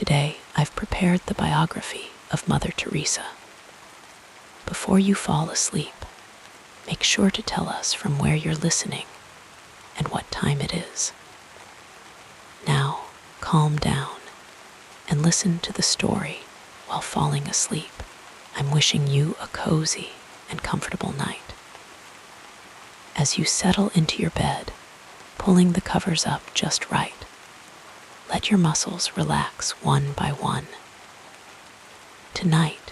Today, I've prepared the biography of Mother Teresa. Before you fall asleep, make sure to tell us from where you're listening and what time it is. Now, calm down and listen to the story while falling asleep. I'm wishing you a cozy and comfortable night. As you settle into your bed, pulling the covers up just right, let your muscles relax one by one. Tonight,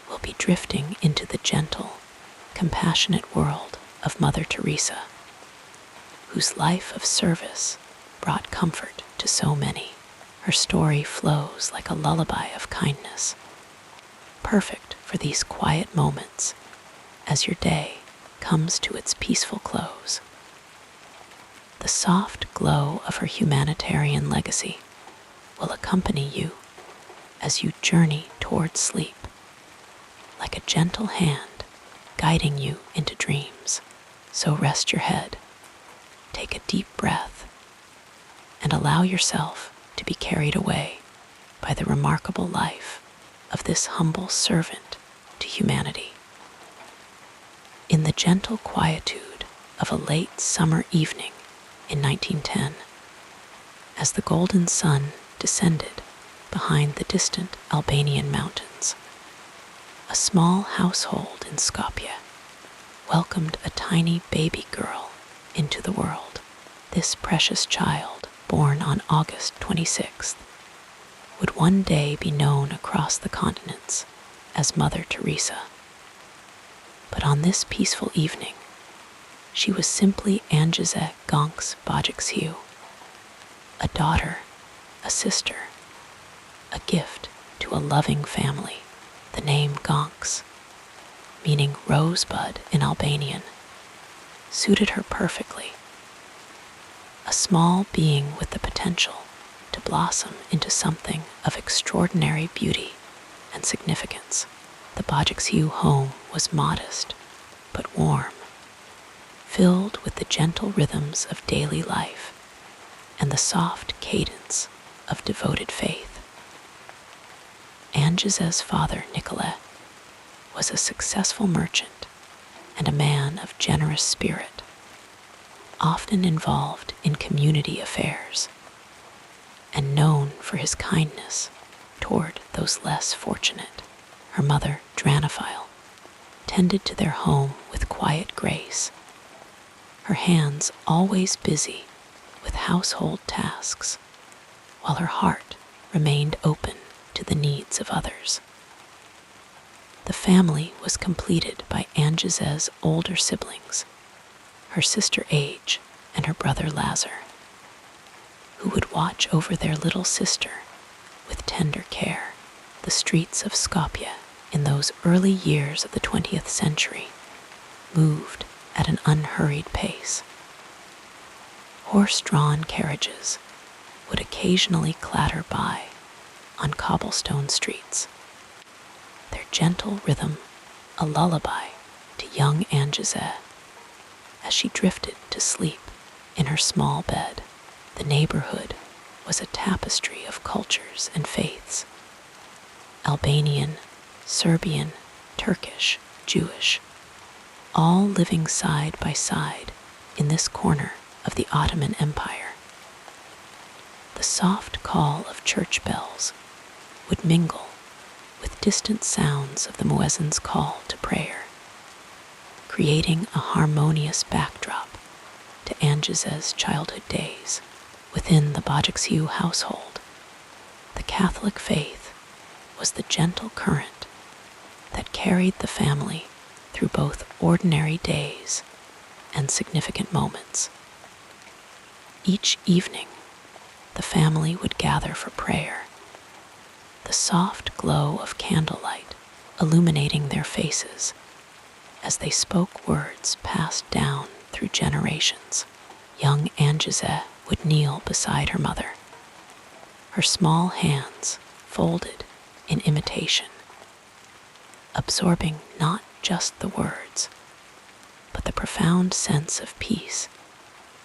we'll be drifting into the gentle, compassionate world of Mother Teresa, whose life of service brought comfort to so many. Her story flows like a lullaby of kindness, perfect for these quiet moments as your day comes to its peaceful close. The soft glow of her humanitarian legacy will accompany you as you journey towards sleep, like a gentle hand guiding you into dreams. So rest your head, take a deep breath, and allow yourself to be carried away by the remarkable life of this humble servant to humanity. In the gentle quietude of a late summer evening in 1910, as the golden sun descended behind the distant Albanian mountains, a small household in Skopje welcomed a tiny baby girl into the world. This precious child, born on August 26th, would one day be known across the continents as Mother Teresa. But on this peaceful evening, she was simply Ambience Gonks Bojixhiu, a daughter, a sister, a gift to a loving family. The name Gonks, meaning rosebud in Albanian, suited her perfectly. A small being with the potential to blossom into something of extraordinary beauty and significance. The Bojixhiu home was modest but warm, filled with the gentle rhythms of daily life and the soft cadence of devoted faith. Ambience's father, Nicolas, was a successful merchant and a man of generous spirit, often involved in community affairs and known for his kindness toward those less fortunate. Her mother, Dranophile, tended to their home with quiet grace, her hands always busy with household tasks, while her heart remained open to the needs of others. The family was completed by Ambience's older siblings, her sister Age and her brother Lazar, who would watch over their little sister with tender care. The streets of Skopje in those early years of the 20th century moved at an unhurried pace. Horse-drawn carriages would occasionally clatter by on cobblestone streets, their gentle rhythm a lullaby to young Ambience as she drifted to sleep in her small bed. The neighborhood was a tapestry of cultures and faiths: Albanian, Serbian, Turkish, Jewish, all living side by side in this corner of the Ottoman Empire. The soft call of church bells would mingle with distant sounds of the muezzin's call to prayer, creating a harmonious backdrop to Ambience's childhood days. Within the Bojixhiu household, the Catholic faith was the gentle current that carried the family through both ordinary days and significant moments. Each evening, the family would gather for prayer, the soft glow of candlelight illuminating their faces as they spoke words passed down through generations. Young Ambience would kneel beside her mother, her small hands folded in imitation, absorbing not just the words, but the profound sense of peace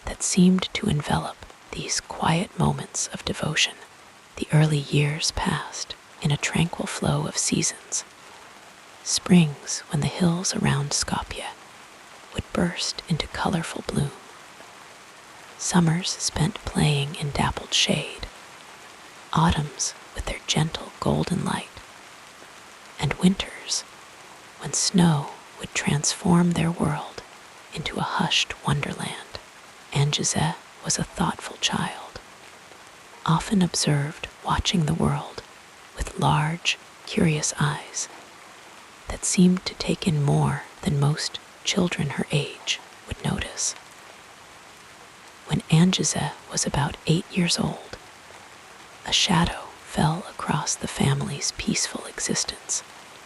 that seemed to envelop these quiet moments of devotion. The early years passed in a tranquil flow of seasons. Springs, when the hills around Skopje would burst into colorful bloom. Summers spent playing in dappled shade. Autumns with their gentle golden light. And winters, when snow would transform their world into a hushed wonderland. Angize was a thoughtful child, often observed watching the world with large, curious eyes that seemed to take in more than most children her age would notice. When Angize was about 8 years old, a shadow fell across the family's peaceful existence.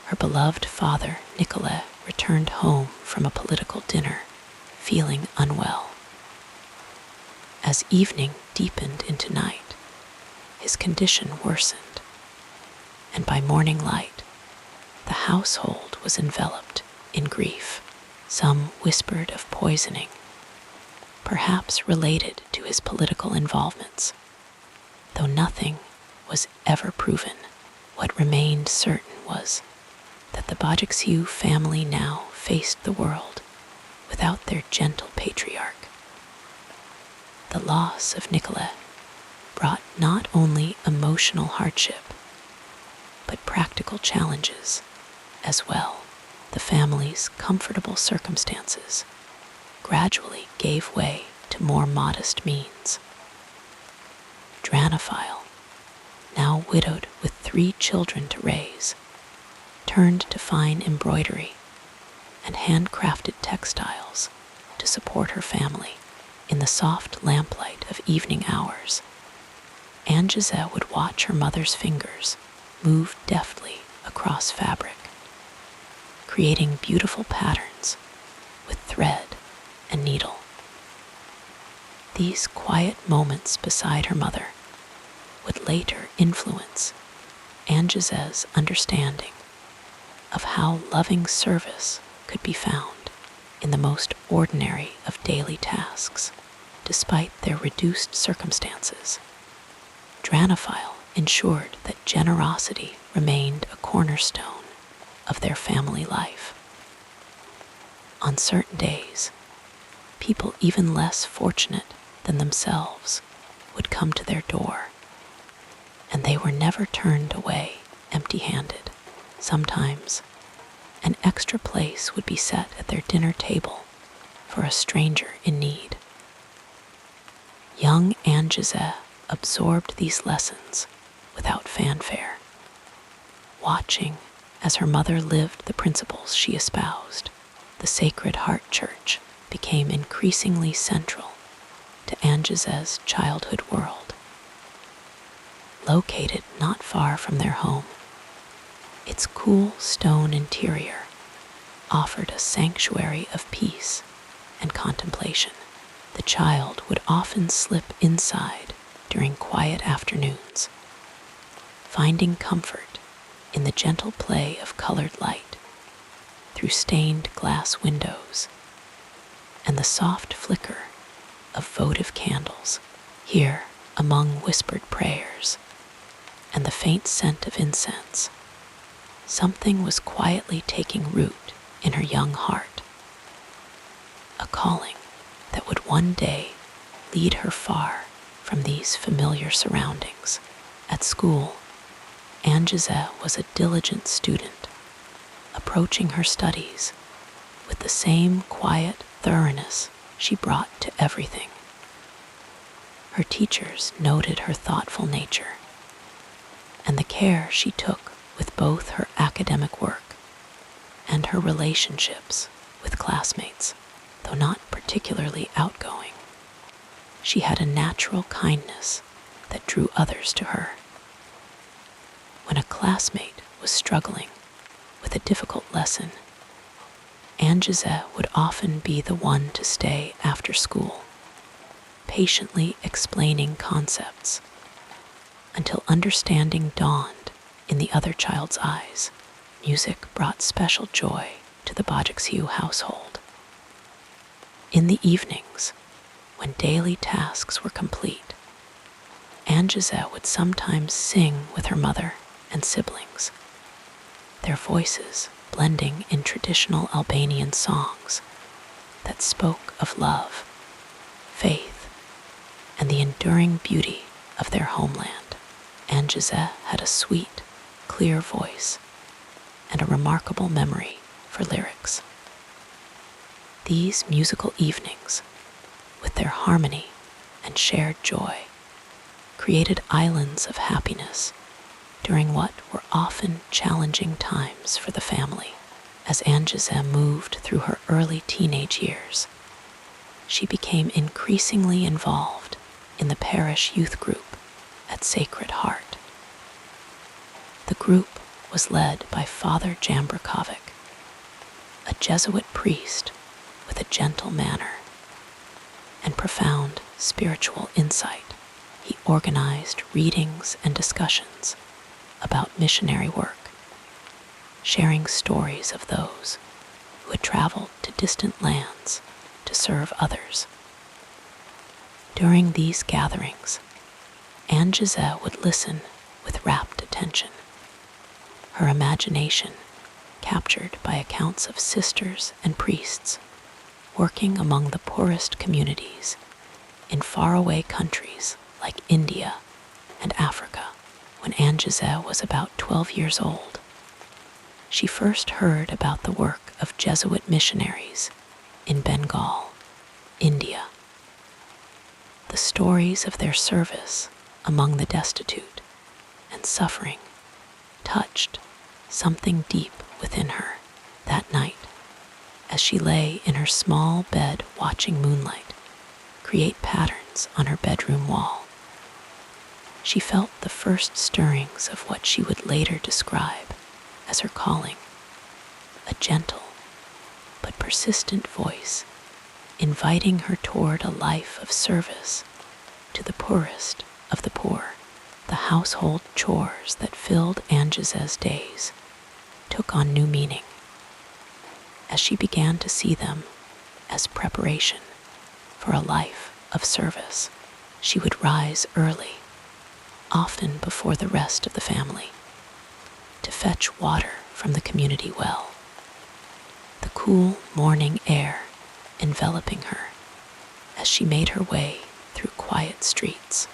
Her beloved father, Nicolas, returned home from a political dinner, feeling unwell. As evening deepened into night, his condition worsened, and by morning light, the household was enveloped in grief. Some whispered of poisoning, perhaps related to his political involvements. Though nothing was ever proven, what remained certain was that the Bojaxiu family now faced the world without their gentle patriarch. The loss of Nicolas brought not only emotional hardship, but practical challenges as well. The family's comfortable circumstances gradually gave way to more modest means. Dranophile, now widowed with 3 children to raise, turned to fine embroidery and handcrafted textiles to support her family. In the soft lamplight of evening hours, Angize would watch her mother's fingers move deftly across fabric, creating beautiful patterns with thread and needle. These quiet moments beside her mother would later influence Angize's understanding of how loving service could be found in the most ordinary of daily tasks. Despite their reduced circumstances, Dranophile ensured that generosity remained a cornerstone of their family life. On certain days, people even less fortunate than themselves would come to their door, and they were never turned away empty-handed. Sometimes, an extra place would be set at their dinner table for a stranger in need. Young Angize absorbed these lessons without fanfare, watching as her mother lived the principles she espoused. The Sacred Heart Church became increasingly central to Angize's childhood world. Located not far from their home, its cool stone interior offered a sanctuary of peace and contemplation. The child would often slip inside during quiet afternoons, finding comfort in the gentle play of colored light through stained glass windows and the soft flicker of votive candles. Here, among whispered prayers and the faint scent of incense, something was quietly taking root in her young heart, a calling that would one day lead her far from these familiar surroundings. At school, Angize was a diligent student, approaching her studies with the same quiet thoroughness she brought to everything. Her teachers noted her thoughtful nature and the care she took with both her academic work and her relationships with classmates. Though not particularly outgoing, she had a natural kindness that drew others to her. When a classmate was struggling with a difficult lesson, Angize would often be the one to stay after school, patiently explaining concepts until understanding dawned in the other child's eyes. Music brought special joy to the Bojaxiu household. In the evenings, when daily tasks were complete, Angiza would sometimes sing with her mother and siblings, their voices blending in traditional Albanian songs that spoke of love, faith, and the enduring beauty of their homeland. Angiza had a sweet, clear voice and a remarkable memory for lyrics. These musical evenings, with their harmony and shared joy, created islands of happiness during what were often challenging times for the family. As Angiza moved through her early teenage years, she became increasingly involved in the parish youth group at Sacred Heart. The group was led by Father Jambrikovic, a Jesuit priest with a gentle manner and profound spiritual insight. He organized readings and discussions about missionary work, sharing stories of those who had traveled to distant lands to serve others. During these gatherings, Angiza would listen with rapt attention, her imagination captured by accounts of sisters and priests working among the poorest communities in faraway countries like India and Africa. When Angiza was about 12 years old, she first heard about the work of Jesuit missionaries in Bengal, India. The stories of their service among the destitute and suffering touched something deep within her. That night, as she lay in her small bed watching moonlight create patterns on her bedroom wall, she felt the first stirrings of what she would later describe as her calling, a gentle but persistent voice inviting her toward a life of service to the poorest of the poor. The household chores that filled Angiza's days took on new meaning as she began to see them as preparation for a life of service. She would rise early, often before the rest of the family, to fetch water from the community well. The cool morning air enveloping her as she made her way through quiet streets.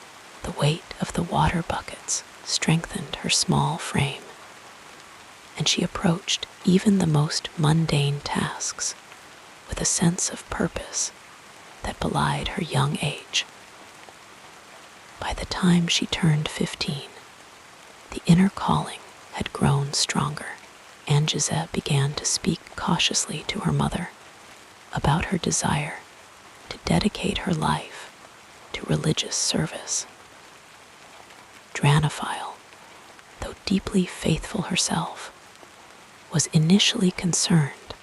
The weight of the water buckets strengthened her small frame, and she approached even the most mundane tasks with a sense of purpose that belied her young age. By the time she turned 15, the inner calling had grown stronger. Angiza began to speak cautiously to her mother about her desire to dedicate her life to religious service. Dranophile, though deeply faithful herself, was initially concerned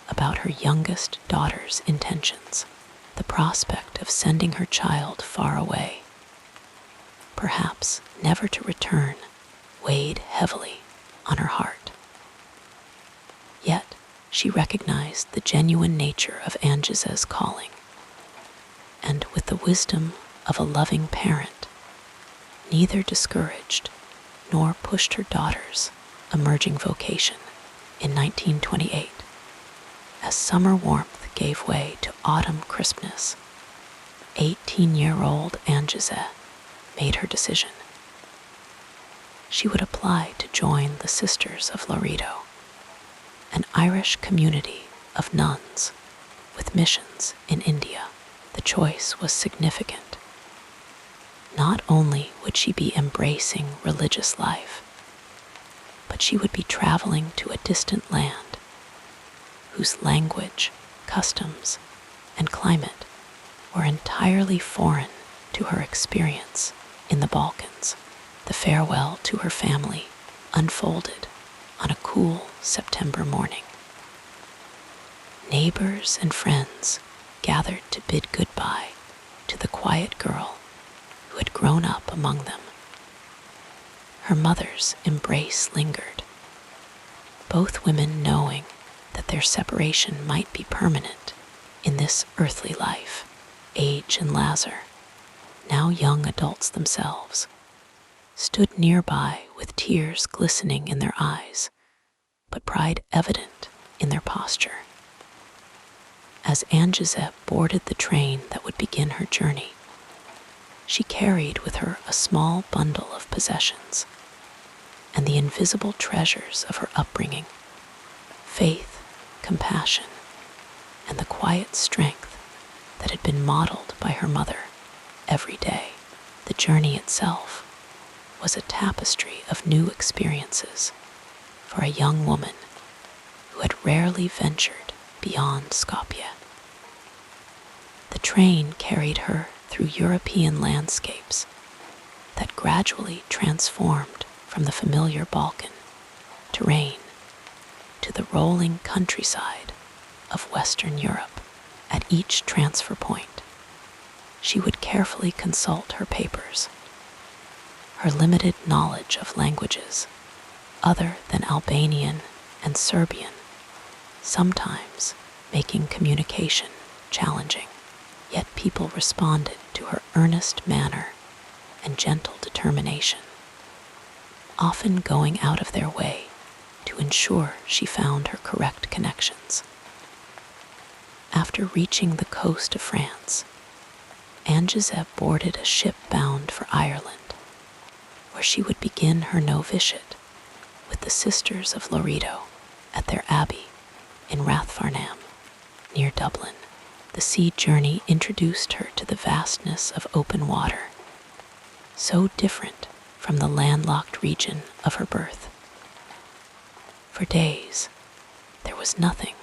about her youngest daughter's intentions. The prospect of sending her child far away, perhaps never to return, weighed heavily on her heart. Yet she recognized the genuine nature of Angiza's calling, and with the wisdom of a loving parent, neither discouraged nor pushed her daughter's emerging vocation. In 1928, as summer warmth gave way to autumn crispness, 18-year-old Angiza made her decision. She would apply to join the Sisters of Loreto, an Irish community of nuns with missions in India. The choice was significant. Not only would she be embracing religious life, but she would be traveling to a distant land whose language, customs, and climate were entirely foreign to her experience in the Balkans. The farewell to her family unfolded on a cool September morning. Neighbors and friends gathered to bid goodbye to the quiet girl who had grown up among them. Her mother's embrace lingered, both women knowing that their separation might be permanent in this earthly life. Age and Lazar now young adults themselves, stood nearby with tears glistening in their eyes, but pride evident in their posture. As Anjizet boarded the train that would begin her journey, she carried with her a small bundle of possessions and the invisible treasures of her upbringing, faith, compassion, and the quiet strength that had been modeled by her mother every day. The journey itself was a tapestry of new experiences for a young woman who had rarely ventured beyond Skopje. The train carried her through European landscapes that gradually transformed from the familiar Balkan terrain to the rolling countryside of Western Europe. At each transfer point, she would carefully consult her papers. Her limited knowledge of languages other than Albanian and Serbian, sometimes making communication challenging, yet people responded to her earnest manner and gentle determination, often going out of their way to ensure she found her correct connections. After reaching the coast of France, Anjizet boarded a ship bound for Ireland, where she would begin her novitiate with the Sisters of Loreto at their abbey in Rathfarnham, near Dublin. The sea journey introduced her to the vastness of open water, so different from the landlocked region of her birth. For days, there was nothing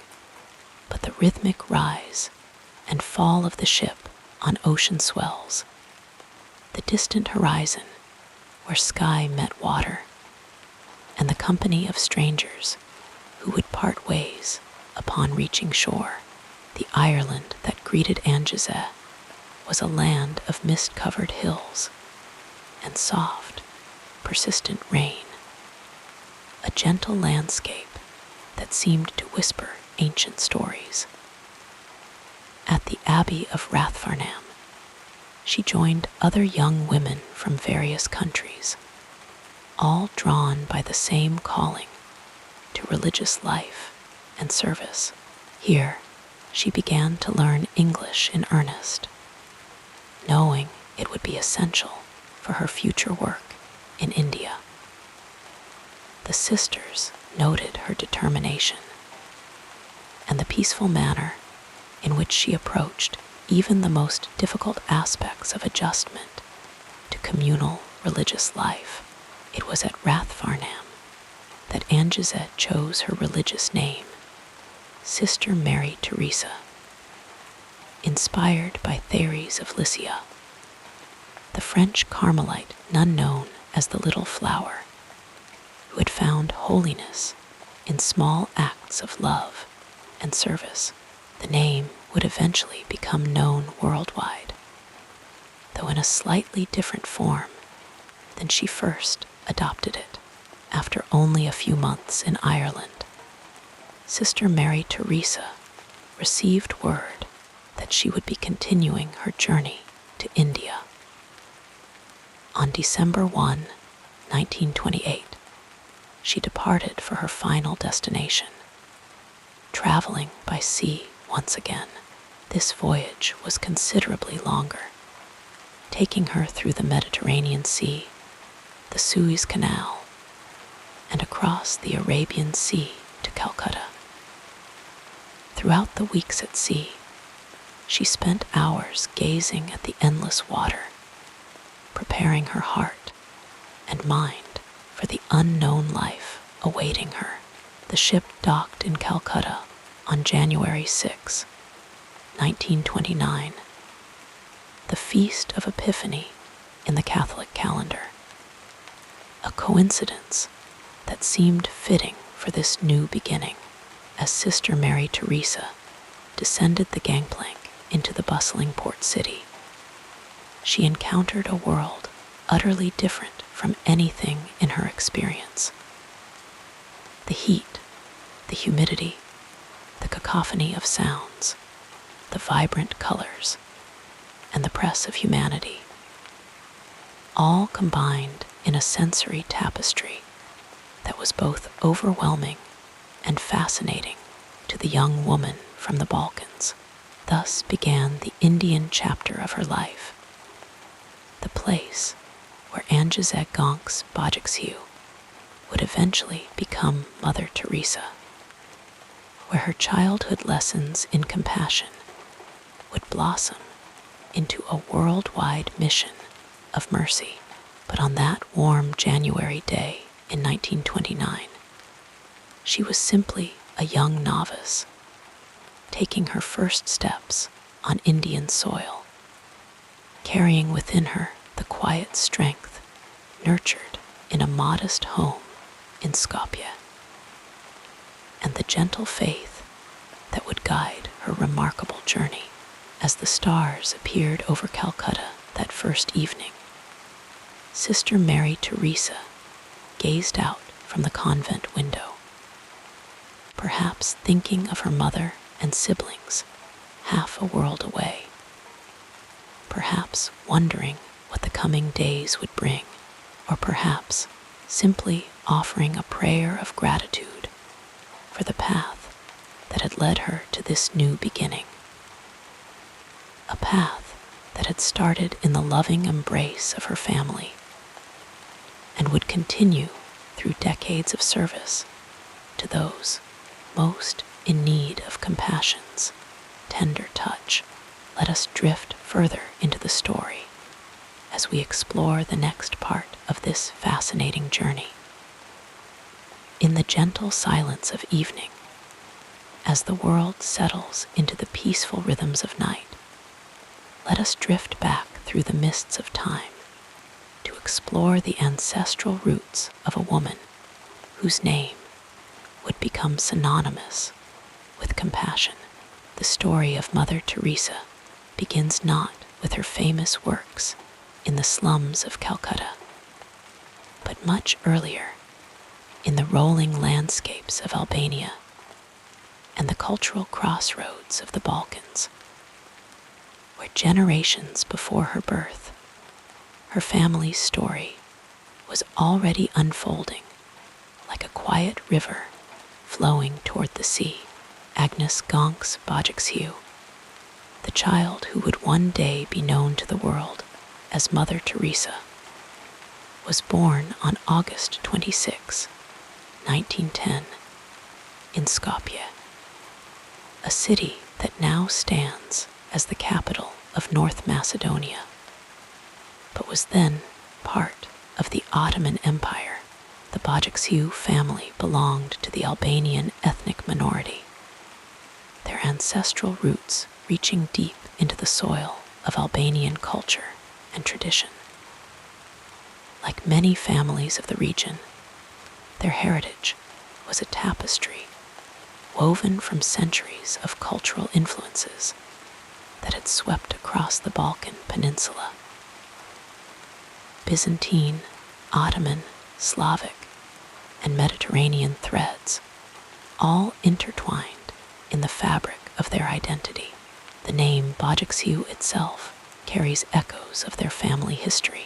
but the rhythmic rise and fall of the ship on ocean swells, the distant horizon where sky met water, and the company of strangers who would part ways upon reaching shore. The Ireland that greeted Anjizet was a land of mist-covered hills and soft, persistent rain, a gentle landscape that seemed to whisper ancient stories. At the Abbey of Rathfarnham, she joined other young women from various countries, all drawn by the same calling to religious life and service. Here, she began to learn English in earnest, knowing it would be essential for her future work in India. The sisters noted her determination and the peaceful manner in which she approached even the most difficult aspects of adjustment to communal religious life. It was at Rathfarnham that Anjizet chose her religious name, Sister Mary Teresa, inspired by Thérèse of Lisieux, the French Carmelite nun known as the Little Flower, who had found holiness in small acts of love and service. The name would eventually become known worldwide, though in a slightly different form than she first adopted it. After only a few months in Ireland, Sister Mary Teresa received word that she would be continuing her journey to India. On December 1, 1928, she departed for her final destination, traveling by sea once again. This voyage was considerably longer, taking her through the Mediterranean Sea, the Suez Canal, and across the Arabian Sea to Calcutta. Throughout the weeks at sea, she spent hours gazing at the endless water, preparing her heart and mind for the unknown life awaiting her. The ship docked in Calcutta on January 6, 1929, the Feast of Epiphany in the Catholic calendar, a coincidence that seemed fitting for this new beginning. As Sister Mary Teresa descended the gangplank into the bustling port city, she encountered a world utterly different from anything in her experience. The heat, the humidity, the cacophony of sounds, the vibrant colors, and the press of humanity all combined in a sensory tapestry that was both overwhelming and fascinating to the young woman from the Balkans. Thus began the Indian chapter of her life, the place where Angezeg Gonks Bajiksew would eventually become Mother Teresa, where her childhood lessons in compassion would blossom into a worldwide mission of mercy. But on that warm January day in 1929, she was simply a young novice, taking her first steps on Indian soil, carrying within her the quiet strength nurtured in a modest home in Skopje, and the gentle faith that would guide her remarkable journey. As the stars appeared over Calcutta that first evening, Sister Mary Teresa gazed out from the convent window, perhaps thinking of her mother and siblings half a world away, perhaps wondering what the coming days would bring, or perhaps simply offering a prayer of gratitude for the path that had led her to this new beginning. A path that had started in the loving embrace of her family and would continue through decades of service to those most in need of compassion's tender touch. Let us drift further into the story as we explore the next part of this fascinating journey. In the gentle silence of evening, as the world settles into the peaceful rhythms of night, let us drift back through the mists of time to explore the ancestral roots of a woman whose name would become synonymous with compassion. The story of Mother Teresa begins not with her famous works in the slums of Calcutta, but much earlier in the rolling landscapes of Albania and the cultural crossroads of the Balkans, where generations before her birth, her family's story was already unfolding like a quiet river flowing toward the sea. Agnes Gonks Bajiksew, the child who would one day be known to the world as Mother Teresa, was born on August 26, 1910, in Skopje, a city that now stands as the capital of North Macedonia, but was then part of the Ottoman Empire. The Bajiksew family belonged to the Albanian ethnic minority, their ancestral roots reaching deep into the soil of Albanian culture and tradition. Like many families of the region, their heritage was a tapestry woven from centuries of cultural influences that had swept across the Balkan Peninsula. Byzantine, Ottoman, Slavic, and Mediterranean threads, all intertwined in the fabric of their identity. The name Bajiksew itself carries echoes of their family history.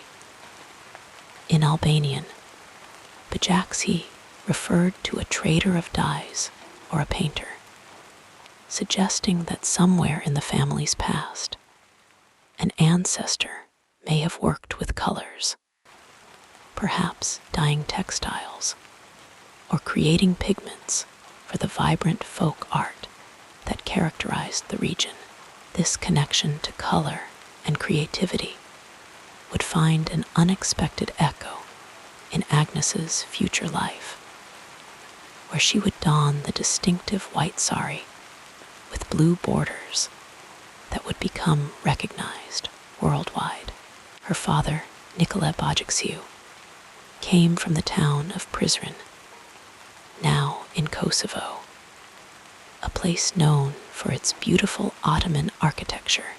In Albanian, Bajaksi referred to a trader of dyes or a painter, suggesting that somewhere in the family's past, an ancestor may have worked with colors, perhaps dyeing textiles or creating pigments for the vibrant folk art that characterized the region. This connection to color and creativity would find an unexpected echo in Agnes's future life, where she would don the distinctive white sari with blue borders that would become recognized worldwide. Her father, Nicolae Bajiksew, came from the town of Prizren, now in Kosovo, a place known for its beautiful Ottoman architecture,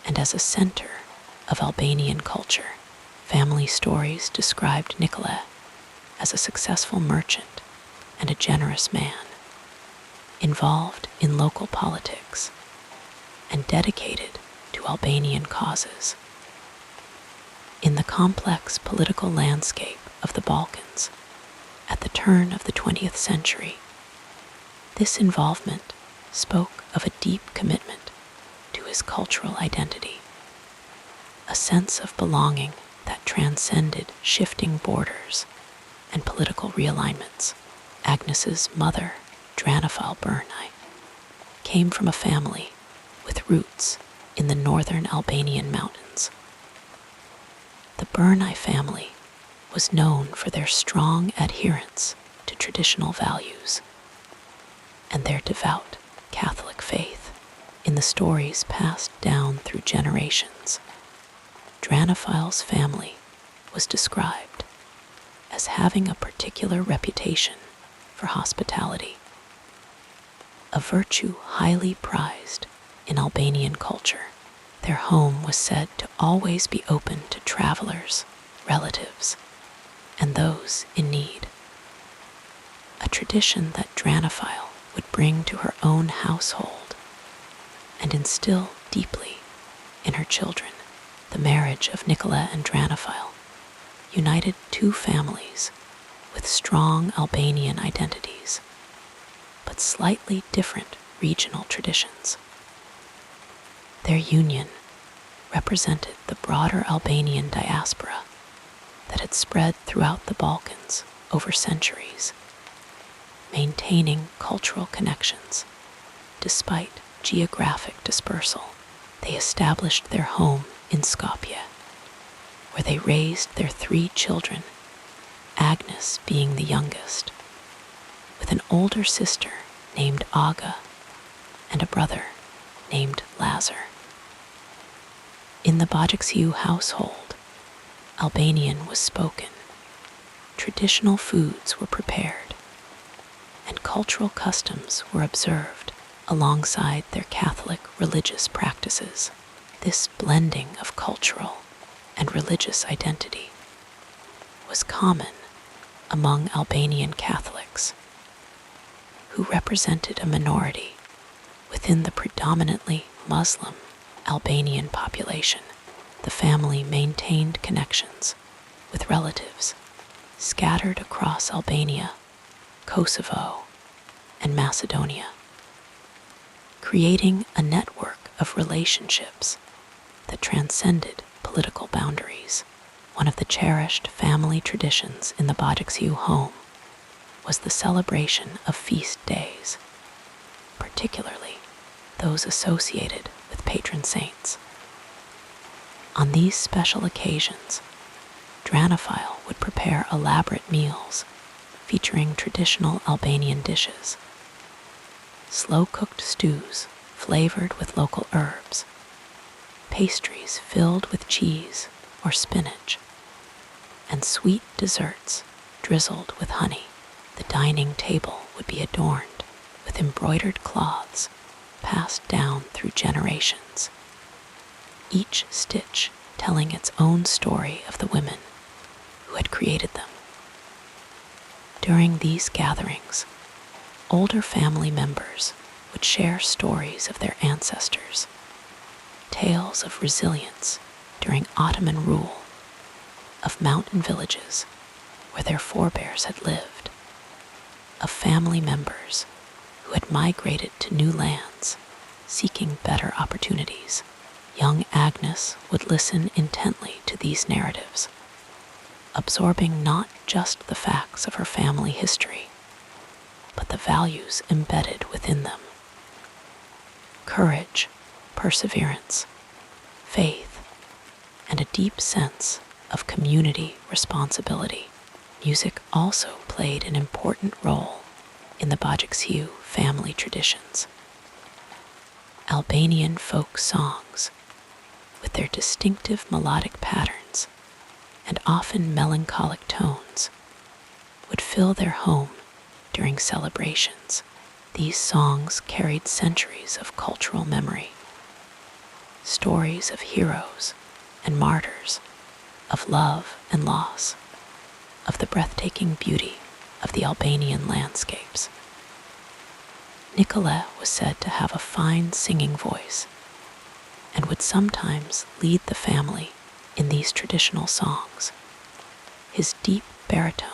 and as a center of Albanian culture. Family stories described Nicolae as a successful merchant and a generous man, involved in local politics and dedicated to Albanian causes. In the complex political landscape of the Balkans at the turn of the 20th century, this involvement spoke of a deep commitment to his cultural identity, a sense of belonging that transcended shifting borders and political realignments. Agnes's mother, Dranafal Burnai, came from a family with roots in the northern Albanian mountains. The Burnai family was known for their strong adherence to traditional values and their devout Catholic faith in the stories passed down through generations. Dranafal's family was described as having a particular reputation for hospitality, a virtue highly prized in Albanian culture. Their home was said to always be open to travelers, relatives, and those in need, a tradition that Dranafal would bring to her own household and instill deeply in her children. The marriage of Nicola and Dranafal united two families with strong Albanian identities, but slightly different regional traditions. Their union represented the broader Albanian diaspora that had spread throughout the Balkans over centuries, maintaining cultural connections despite geographic dispersal. They established their home in Skopje, where they raised their 3 children, Agnes being the youngest, with an older sister named Aga and a brother named Lazar. In the Bajixiu household, Albanian was spoken, traditional foods were prepared, and cultural customs were observed alongside their Catholic religious practices. This blending of cultural and religious identity was common among Albanian Catholics, who represented a minority within the predominantly Muslim Albanian population. The family maintained connections with relatives scattered across Albania, Kosovo, and Macedonia, creating a network of relationships that transcended political boundaries. One of the cherished family traditions in the Bajixiu home was the celebration of feast days, particularly those associated with patron saints. On these special occasions, Dranafal would prepare elaborate meals featuring traditional Albanian dishes, slow-cooked stews flavored with local herbs, pastries filled with cheese or spinach, and sweet desserts drizzled with honey. The dining table would be adorned with embroidered cloths passed down through generations, each stitch telling its own story of the women who had created them. During these gatherings, older family members would share stories of their ancestors, tales of resilience during Ottoman rule, of mountain villages where their forebears had lived, of family members who had migrated to new lands, seeking better opportunities. Young Agnes would listen intently to these narratives, absorbing not just the facts of her family history, but the values embedded within them: courage, perseverance, faith, and a deep sense of community responsibility. Music also played an important role in the Bajixiu family traditions. Albanian folk songs, with their distinctive melodic patterns and often melancholic tones, would fill their home during celebrations. These songs carried centuries of cultural memory, stories of heroes and martyrs, of love and loss, of the breathtaking beauty of the Albanian landscapes. Nicola was said to have a fine singing voice and would sometimes lead the family in these traditional songs, his deep baritone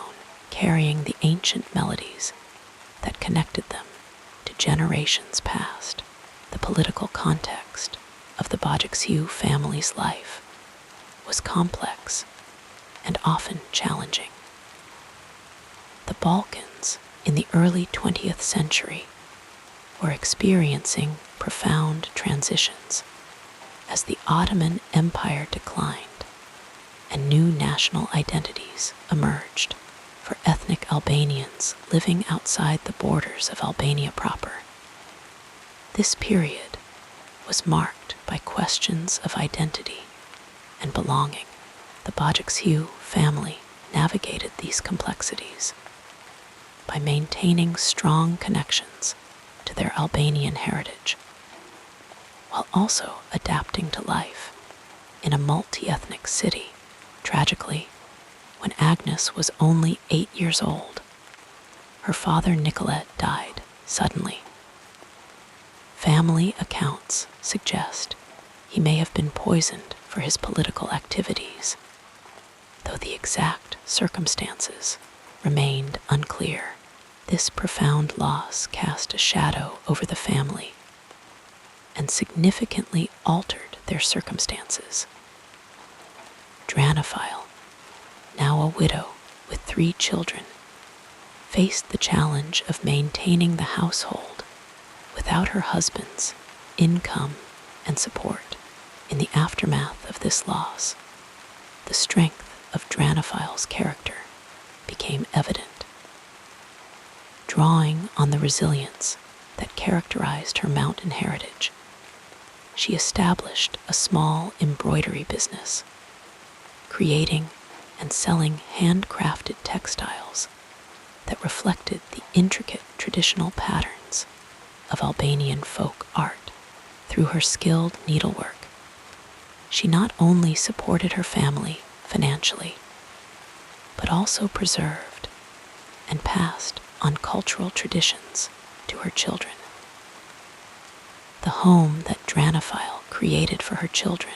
carrying the ancient melodies that connected them to generations past. The political context of the Bojaxhiu family's life was complex and often challenging. The Balkans in the early 20th century were experiencing profound transitions as the Ottoman Empire declined and new national identities emerged for ethnic Albanians living outside the borders of Albania proper. This period was marked by questions of identity and belonging. The Bojaxhiu family navigated these complexities by maintaining strong connections to their Albanian heritage, while also adapting to life in a multi-ethnic city. Tragically, when Agnes was only 8 years old, her father Nicolet died suddenly. Family accounts suggest he may have been poisoned for his political activities, though the exact circumstances remained unclear. This profound loss cast a shadow over the family and significantly altered their circumstances. Dranophile, now a widow with 3 children, faced the challenge of maintaining the household without her husband's income and support. In the aftermath of this loss, the strength of Dranophile's character became evident. Drawing on the resilience that characterized her mountain heritage, she established a small embroidery business, creating and selling handcrafted textiles that reflected the intricate traditional patterns of Albanian folk art. Through her skilled needlework, she not only supported her family financially, but also preserved and passed on cultural traditions to her children. The home that Dranophile created for her children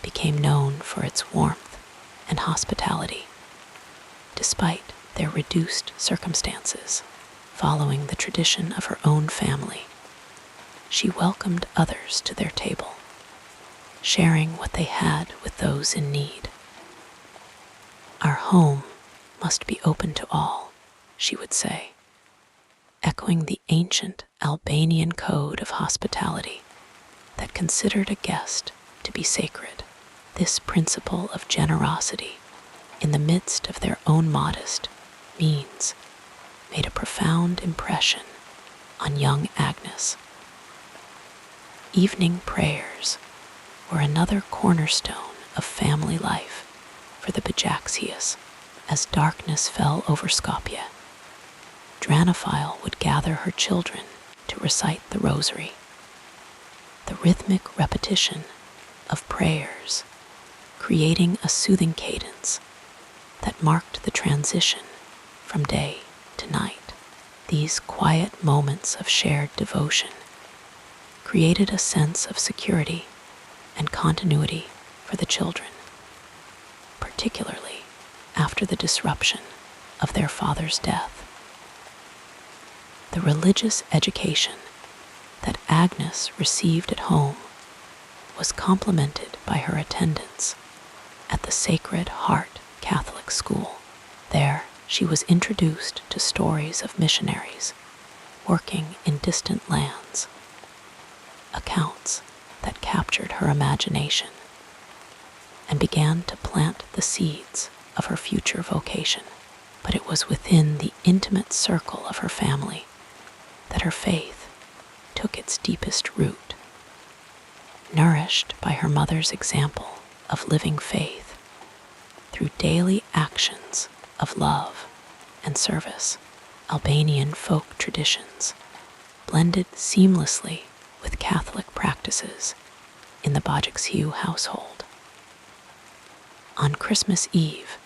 became known for its warmth and hospitality, despite their reduced circumstances. Following the tradition of her own family, she welcomed others to their table, sharing what they had with those in need. "Our home must be open to all," she would say, echoing the ancient Albanian code of hospitality that considered a guest to be sacred. This principle of generosity in the midst of their own modest means made a profound impression on young Agnes. Evening prayers were another cornerstone of family life for the Bojaxhius. As darkness fell over Skopje, Dranophile would gather her children to recite the rosary. The rhythmic repetition of prayers, creating a soothing cadence that marked the transition from day to night. These quiet moments of shared devotion created a sense of security and continuity for the children, particularly after the disruption of their father's death. The religious education that Agnes received at home was complemented by her attendance at the Sacred Heart Catholic School. There, she was introduced to stories of missionaries working in distant lands, accounts that captured her imagination and began to plant the seeds of her future vocation. But it was within the intimate circle of her family that her faith took its deepest root. Nourished by her mother's example of living faith through daily actions of love and service, Albanian folk traditions blended seamlessly with Catholic practices in the Bojaxhiu household. On Christmas Eve,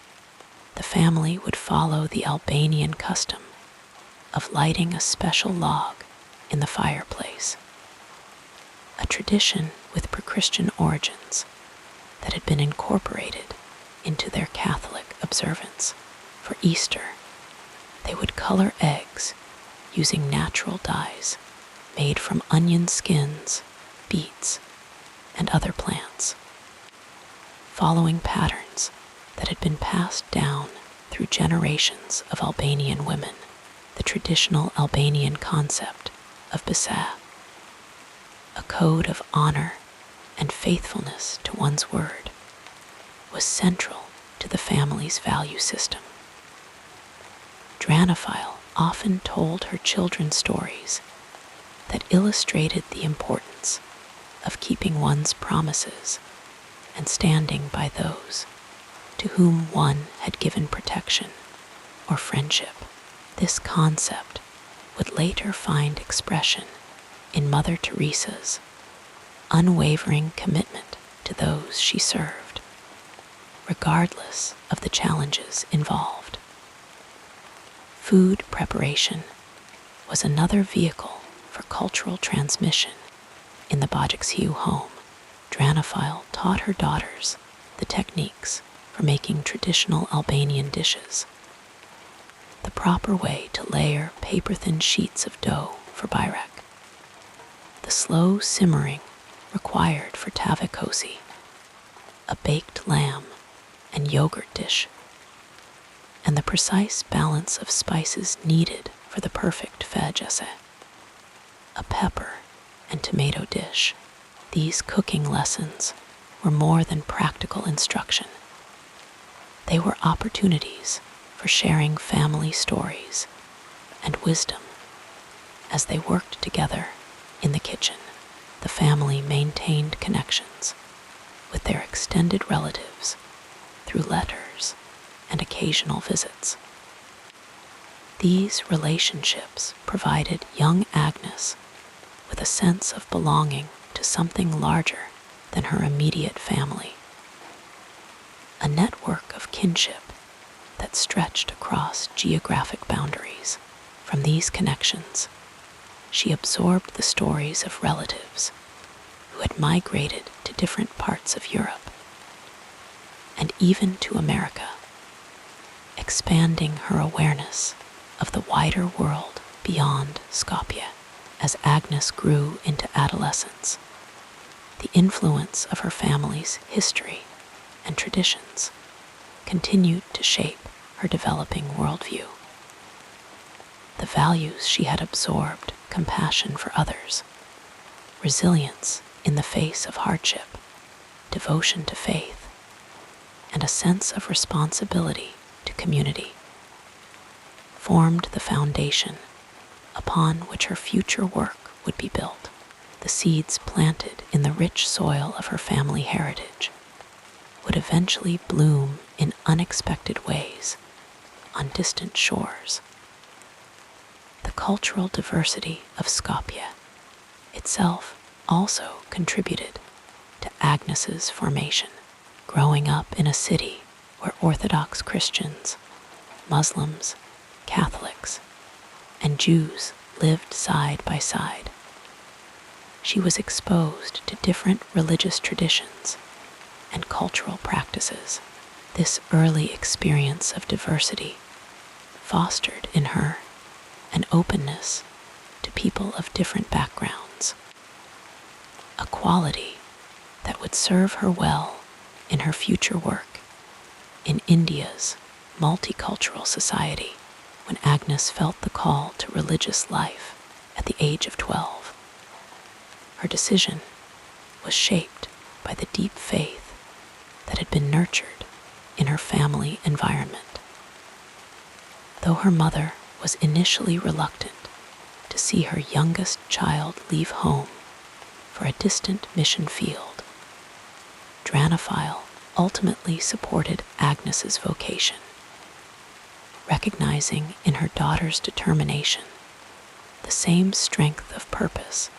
the family would follow the Albanian custom of lighting a special log in the fireplace, a tradition with pre-Christian origins that had been incorporated into their Catholic observance. For Easter, they would color eggs using natural dyes made from onion skins, beets, and other plants, following patterns that had been passed down through generations of Albanian women. The traditional Albanian concept of Bisa, a code of honor and faithfulness to one's word, was central to the family's value system. Dranophile often told her children stories that illustrated the importance of keeping one's promises and standing by those to whom one had given protection or friendship. This concept would later find expression in Mother Teresa's unwavering commitment to those she served, regardless of the challenges involved. Food preparation was another vehicle for cultural transmission in the Biography home. Dranophile taught her daughters the techniques for making traditional Albanian dishes, the proper way to layer paper-thin sheets of dough for bajrak, the slow simmering required for tavakosi, a baked lamb and yogurt dish, and the precise balance of spices needed for the perfect fejese, a pepper and tomato dish. These cooking lessons were more than practical instruction. They were opportunities for sharing family stories and wisdom. As they worked together in the kitchen, the family maintained connections with their extended relatives through letters and occasional visits. These relationships provided young Agnes with a sense of belonging to something larger than her immediate family, a network of kinship that stretched across geographic boundaries. From these connections, she absorbed the stories of relatives who had migrated to different parts of Europe and even to America, expanding her awareness of the wider world beyond Skopje. As Agnes grew into adolescence, the influence of her family's history and traditions continued to shape her developing worldview. The values she had absorbed: compassion for others, resilience in the face of hardship, devotion to faith, and a sense of responsibility to community, formed the foundation upon which her future work would be built. The seeds planted in the rich soil of her family heritage would eventually bloom in unexpected ways on distant shores. The cultural diversity of Skopje itself also contributed to Agnes's formation. Growing up in a city where Orthodox Christians, Muslims, Catholics, and Jews lived side by side, she was exposed to different religious traditions and cultural practices. This early experience of diversity fostered in her an openness to people of different backgrounds, a quality that would serve her well in her future work in India's multicultural society. When Agnes felt the call to religious life at the age of 12, her decision was shaped by the deep faith that had been nurtured in her family environment. Though her mother was initially reluctant to see her youngest child leave home for a distant mission field, Dranophile ultimately supported Agnes's vocation, recognizing in her daughter's determination the same strength of purpose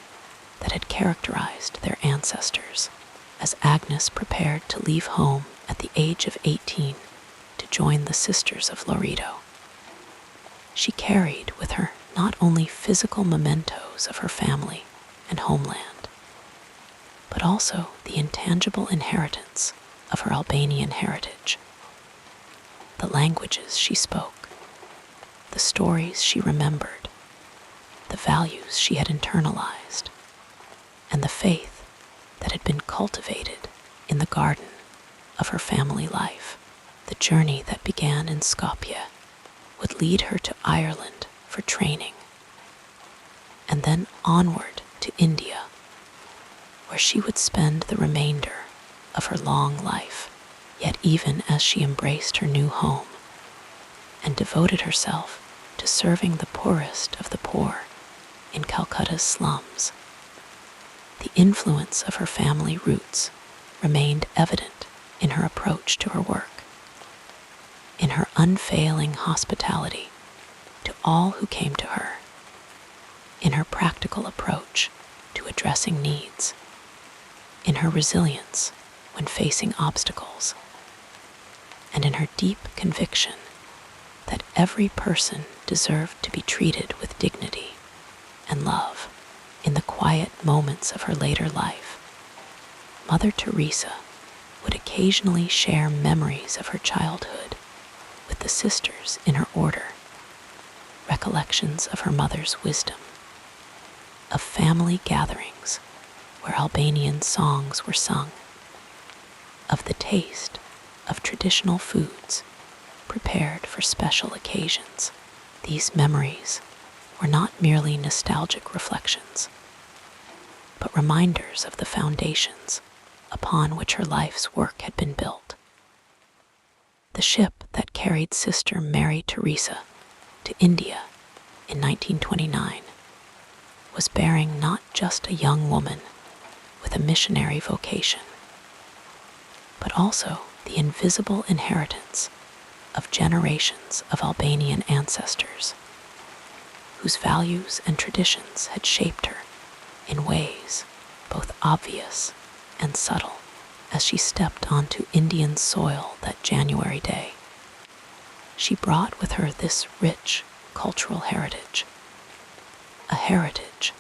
that had characterized their ancestors. As Agnes prepared to leave home at the age of 18 to join the Sisters of Loreto, she carried with her not only physical mementos of her family and homeland, but also the intangible inheritance of her Albanian heritage, the languages she spoke, the stories she remembered, the values she had internalized, and the faith that had been cultivated in the garden of her family life. The journey that began in Skopje would lead her to Ireland for training, and then onward to India, where she would spend the remainder of her long life. Yet even as she embraced her new home and devoted herself to serving the poorest of the poor in Calcutta's slums, the influence of her family roots remained evident in her approach to her work, in her unfailing hospitality to all who came to her, in her practical approach to addressing needs, in her resilience when facing obstacles, and in her deep conviction that every person deserved to be treated with dignity and love. In the quiet moments of her later life, Mother Teresa would occasionally share memories of her childhood with the sisters in her order, recollections of her mother's wisdom, of family gatherings where Albanian songs were sung, of the taste of traditional foods prepared for special occasions. These memories were not merely nostalgic reflections, but reminders of the foundations upon which her life's work had been built. The ship that carried Sister Mary Teresa to India in 1929 was bearing not just a young woman with a missionary vocation, but also the invisible inheritance of generations of Albanian ancestors whose values and traditions had shaped her in ways both obvious and subtle. As she stepped onto Indian soil that January day, she brought with her this rich cultural heritage, a heritage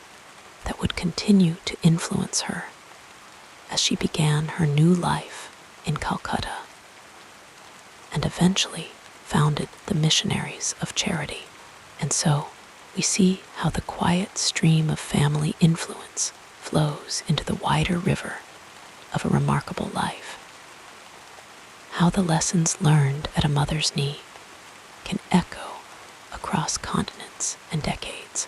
that would continue to influence her as she began her new life in Calcutta and eventually founded the Missionaries of Charity. And so we see how the quiet stream of family influence flows into the wider river of a remarkable life. How the lessons learned at a mother's knee can echo across continents and decades.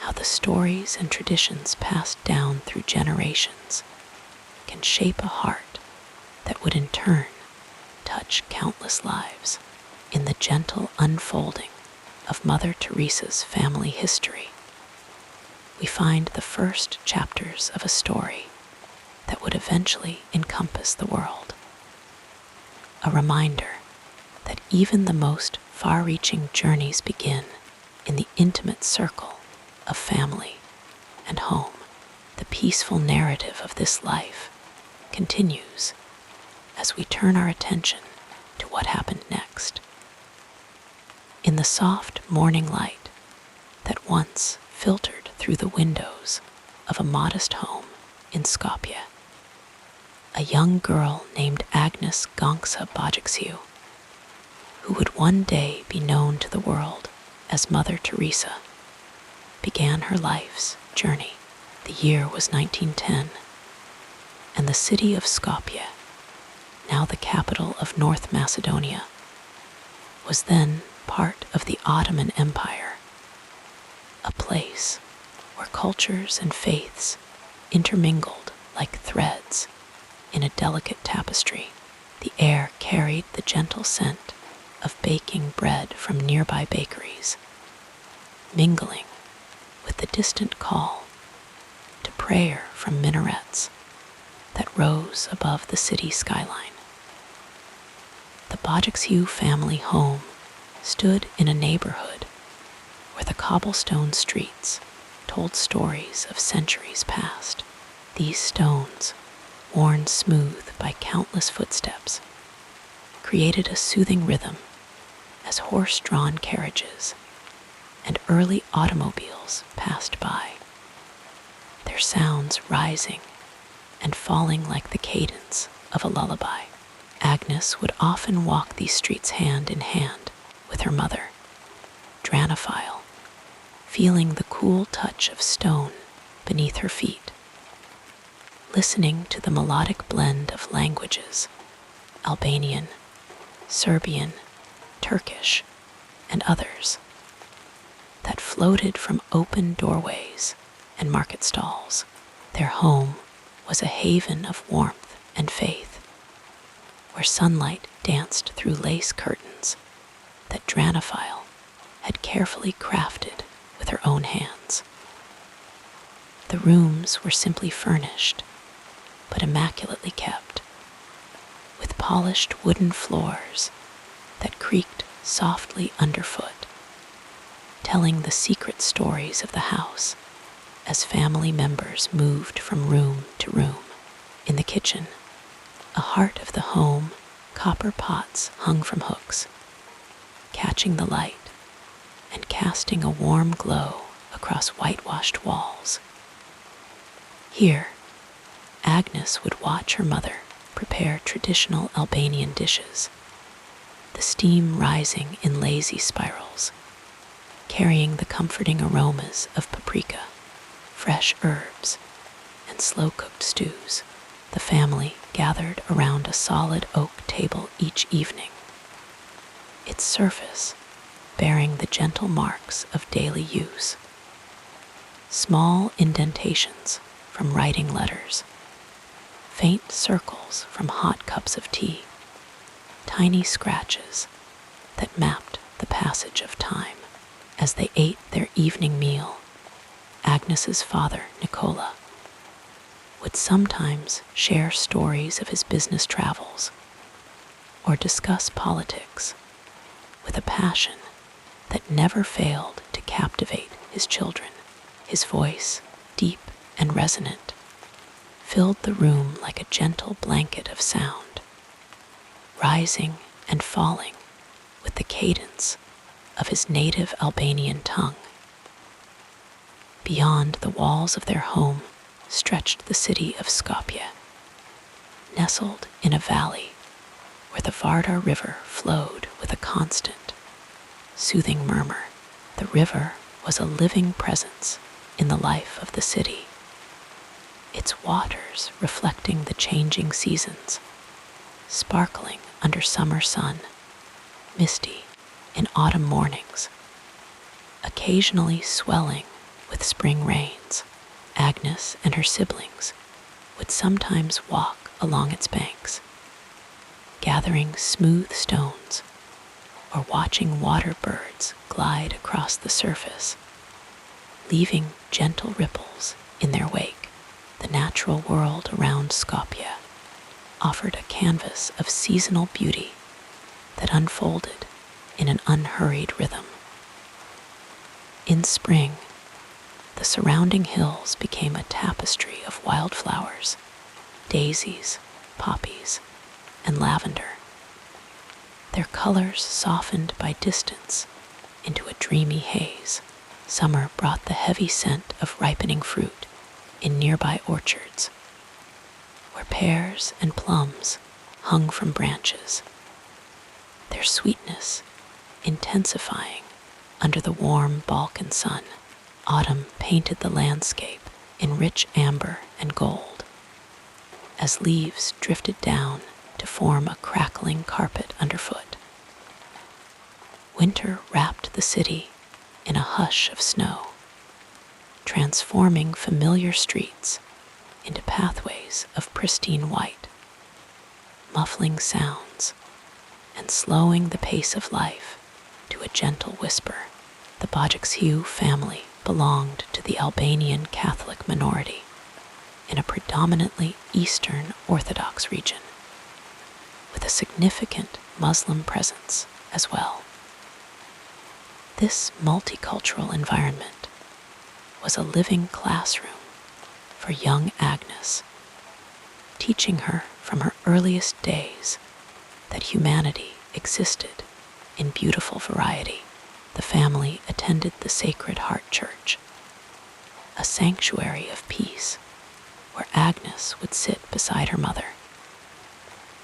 How the stories and traditions passed down through generations can shape a heart that would in turn touch countless lives. In the gentle unfolding of Mother Teresa's family history, we find the first chapters of a story that would eventually encompass the world. A reminder that even the most far-reaching journeys begin in the intimate circle of family and home. The peaceful narrative of this life continues as we turn our attention to what happened next. In the soft morning light that once filtered through the windows of a modest home in Skopje, a young girl named Agnes Gonksa Bajiksiu, who would one day be known to the world as Mother Teresa, began her life's journey. The year was 1910, and the city of Skopje, now the capital of North Macedonia, was then part of the Ottoman Empire, a place where cultures and faiths intermingled like threads in a delicate tapestry. The air carried the gentle scent of baking bread from nearby bakeries, mingling with the distant call to prayer from minarets that rose above the city skyline. The Bajiksiu family home stood in a neighborhood where the cobblestone streets told stories of centuries past. These stones, worn smooth by countless footsteps, created a soothing rhythm as horse-drawn carriages and early automobiles passed by, their sounds rising and falling like the cadence of a lullaby. Agnes would often walk these streets hand in hand with her mother, Dranophile, feeling the cool touch of stone beneath her feet, listening to the melodic blend of languages, Albanian, Serbian, Turkish, and others, that floated from open doorways and market stalls. Their home was a haven of warmth and faith, where sunlight danced through lace curtains that Dranophile had carefully crafted with her own hands. The rooms were simply furnished, but immaculately kept, with polished wooden floors that creaked softly underfoot, telling the secret stories of the house as family members moved from room to room. In the kitchen, a heart of the home, copper pots hung from hooks, catching the light and casting a warm glow across whitewashed walls. Here, Agnes would watch her mother prepare traditional Albanian dishes, the steam rising in lazy spirals, carrying the comforting aromas of paprika, fresh herbs, and slow-cooked stews. The family gathered around a solid oak table each evening, its surface bearing the gentle marks of daily use. Small indentations from writing letters, faint circles from hot cups of tea, tiny scratches that mapped the passage of time. As they ate their evening meal, Agnes's father, Nicola, would sometimes share stories of his business travels or discuss politics with a passion that never failed to captivate his children. His voice, deep and resonant, filled the room like a gentle blanket of sound, rising and falling with the cadence of his native Albanian tongue. Beyond the walls of their home stretched the city of Skopje, nestled in a valley where the Vardar River flowed with a constant, soothing murmur. The river was a living presence in the life of the city, its waters reflecting the changing seasons, sparkling under summer sun, misty in autumn mornings, occasionally swelling with spring rains. Agnes and her siblings would sometimes walk along its banks, gathering smooth stones or watching water birds glide across the surface, leaving gentle ripples in their wake. The natural world around Skopje offered a canvas of seasonal beauty that unfolded in an unhurried rhythm. In spring, the surrounding hills became a tapestry of wildflowers, daisies, poppies, and lavender, their colors softened by distance into a dreamy haze. Summer brought the heavy scent of ripening fruit in nearby orchards, where pears and plums hung from branches, their sweetness intensifying under the warm Balkan sun. Autumn painted the landscape in rich amber and gold, as leaves drifted down to form a crackling carpet underfoot. Winter wrapped the city in a hush of snow, transforming familiar streets into pathways of pristine white, muffling sounds and slowing the pace of life to a gentle whisper. The Bojaxhiu family belonged to the Albanian Catholic minority in a predominantly Eastern Orthodox region, with a significant Muslim presence as well. This multicultural environment was a living classroom for young Agnes, teaching her from her earliest days that humanity existed in beautiful variety. The family attended the Sacred Heart Church, a sanctuary of peace where Agnes would sit beside her mother,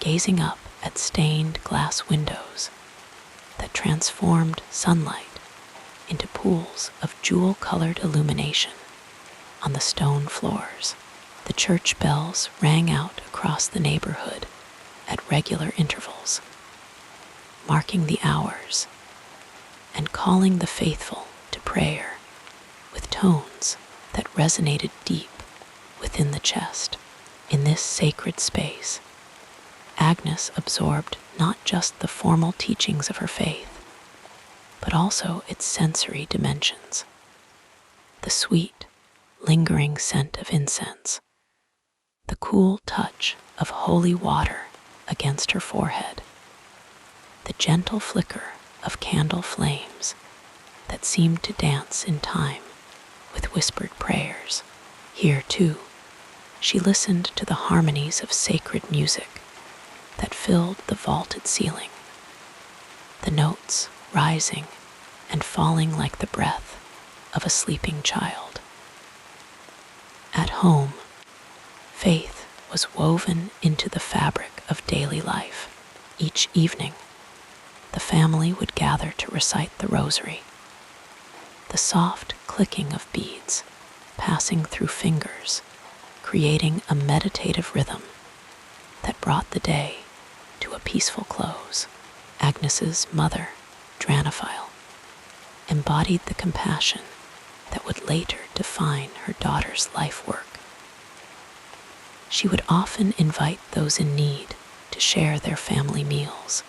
gazing up at stained glass windows that transformed sunlight into pools of jewel-colored illumination on the stone floors. The church bells rang out across the neighborhood at regular intervals, marking the hours and calling the faithful to prayer with tones that resonated deep within the chest. In this sacred space, Agnes absorbed not just the formal teachings of her faith, but also its sensory dimensions. The sweet, lingering scent of incense, the cool touch of holy water against her forehead, the gentle flicker of candle flames that seemed to dance in time with whispered prayers. Here, too, she listened to the harmonies of sacred music that filled the vaulted ceiling, the notes rising and falling like the breath of a sleeping child. At home, faith was woven into the fabric of daily life. Each evening, the family would gather to recite the rosary, the soft clicking of beads passing through fingers, creating a meditative rhythm that brought the day to a peaceful close. Agnes's mother, Dranophile, embodied the compassion that would later define her daughter's life work. She would often invite those in need to share their family meals,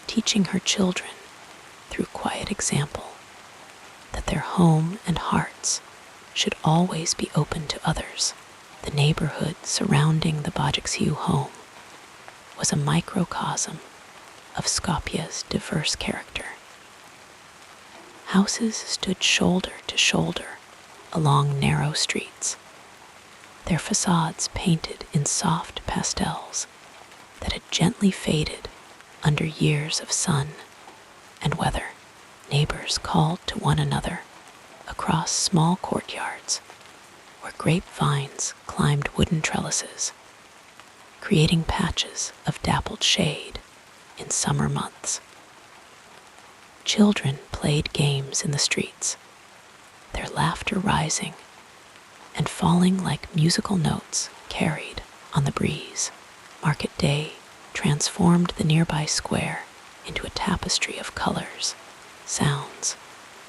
teaching her children through quiet example that their home and hearts should always be open to others. The neighborhood surrounding the Bojaxiu home was a microcosm of Skopje's diverse character. Houses stood shoulder to shoulder along narrow streets, their facades painted in soft pastels that had gently faded under years of sun and weather. Neighbors called to one another across small courtyards where grapevines climbed wooden trellises, creating patches of dappled shade in summer months. Children played games in the streets, their laughter rising and falling like musical notes carried on the breeze. Market day transformed the nearby square into a tapestry of colors, sounds,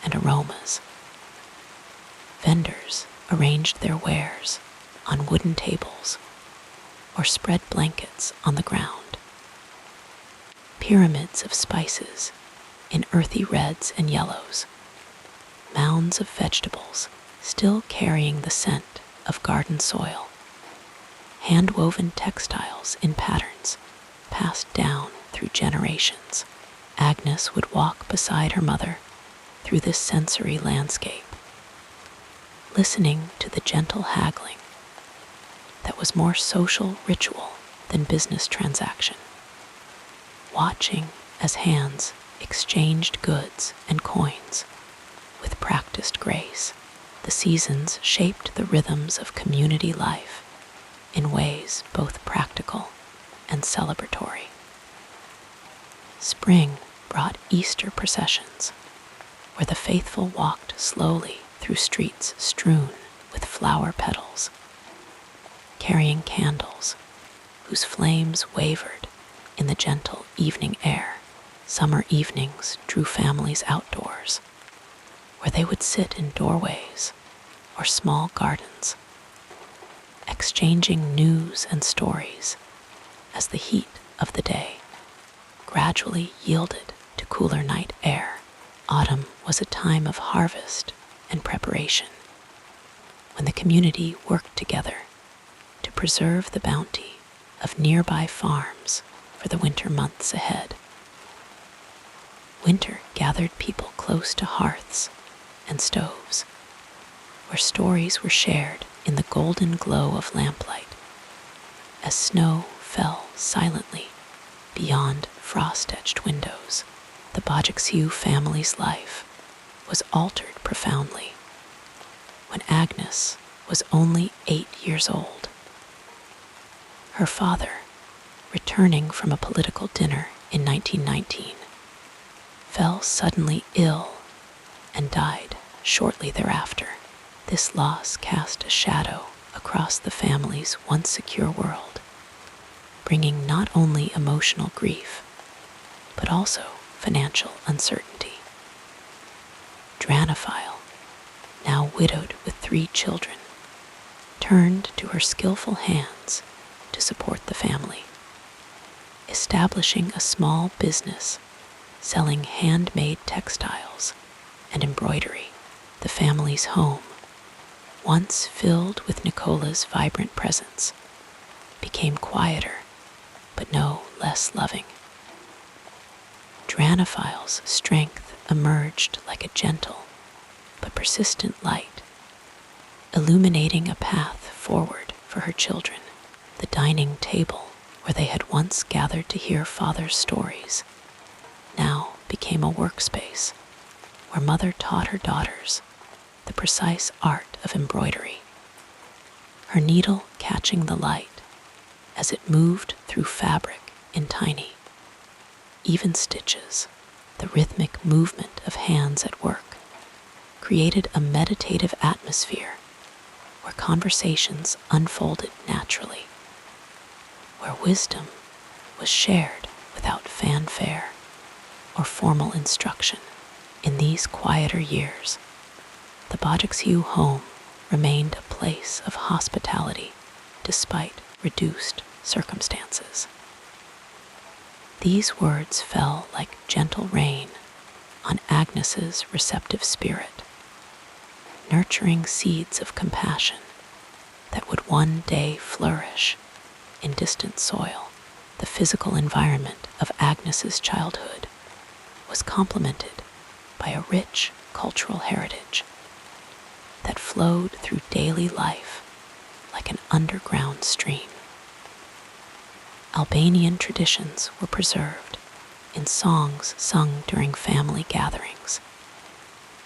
and aromas. Vendors arranged their wares on wooden tables or spread blankets on the ground. Pyramids of spices in earthy reds and yellows, mounds of vegetables still carrying the scent of garden soil, hand-woven textiles in patterns passed down through generations. Agnes would walk beside her mother through this sensory landscape, listening to the gentle haggling that was more social ritual than business transaction, watching as hands exchanged goods and coins with practiced grace. The seasons shaped the rhythms of community life in ways both practical and celebratory. Spring brought Easter processions, where the faithful walked slowly through streets strewn with flower petals, carrying candles whose flames wavered in the gentle evening air. Summer evenings drew families outdoors, where they would sit in doorways or small gardens, exchanging news and stories as the heat of the day gradually yielded to cooler night air. Autumn was a time of harvest and preparation, when the community worked together to preserve the bounty of nearby farms for the winter months ahead. Winter gathered people close to hearths and stoves, where stories were shared in the golden glow of lamplight, as snow fell silently beyond frost-etched windows. The Bojaxiu family's life was altered profoundly when Agnes was only 8 years old. Her father, returning from a political dinner in 1919, fell suddenly ill and died shortly thereafter. This loss cast a shadow across the family's once secure world, bringing not only emotional grief, but also financial uncertainty. Dranophile, now widowed with 3 children, turned to her skillful hands to support the family, establishing a small business selling handmade textiles and embroidery. The family's home, once filled with Nicola's vibrant presence, became quieter but no less loving. Dranophile's strength emerged like a gentle but persistent light, illuminating a path forward for her children. The dining table, where they had once gathered to hear father's stories, now became a workspace where mother taught her daughters the precise art of embroidery, her needle catching the light as it moved through fabric in tiny, even stitches. The rhythmic movement of hands at work created a meditative atmosphere where conversations unfolded naturally, where wisdom was shared without fanfare or formal instruction. In these quieter years, the Bojaxhiu home remained a place of hospitality despite reduced circumstances. These words fell like gentle rain on Agnes's receptive spirit, nurturing seeds of compassion that would one day flourish in distant soil. The physical environment of Agnes's childhood was complemented by a rich cultural heritage that flowed through daily life like an underground stream. Albanian traditions were preserved in songs sung during family gatherings,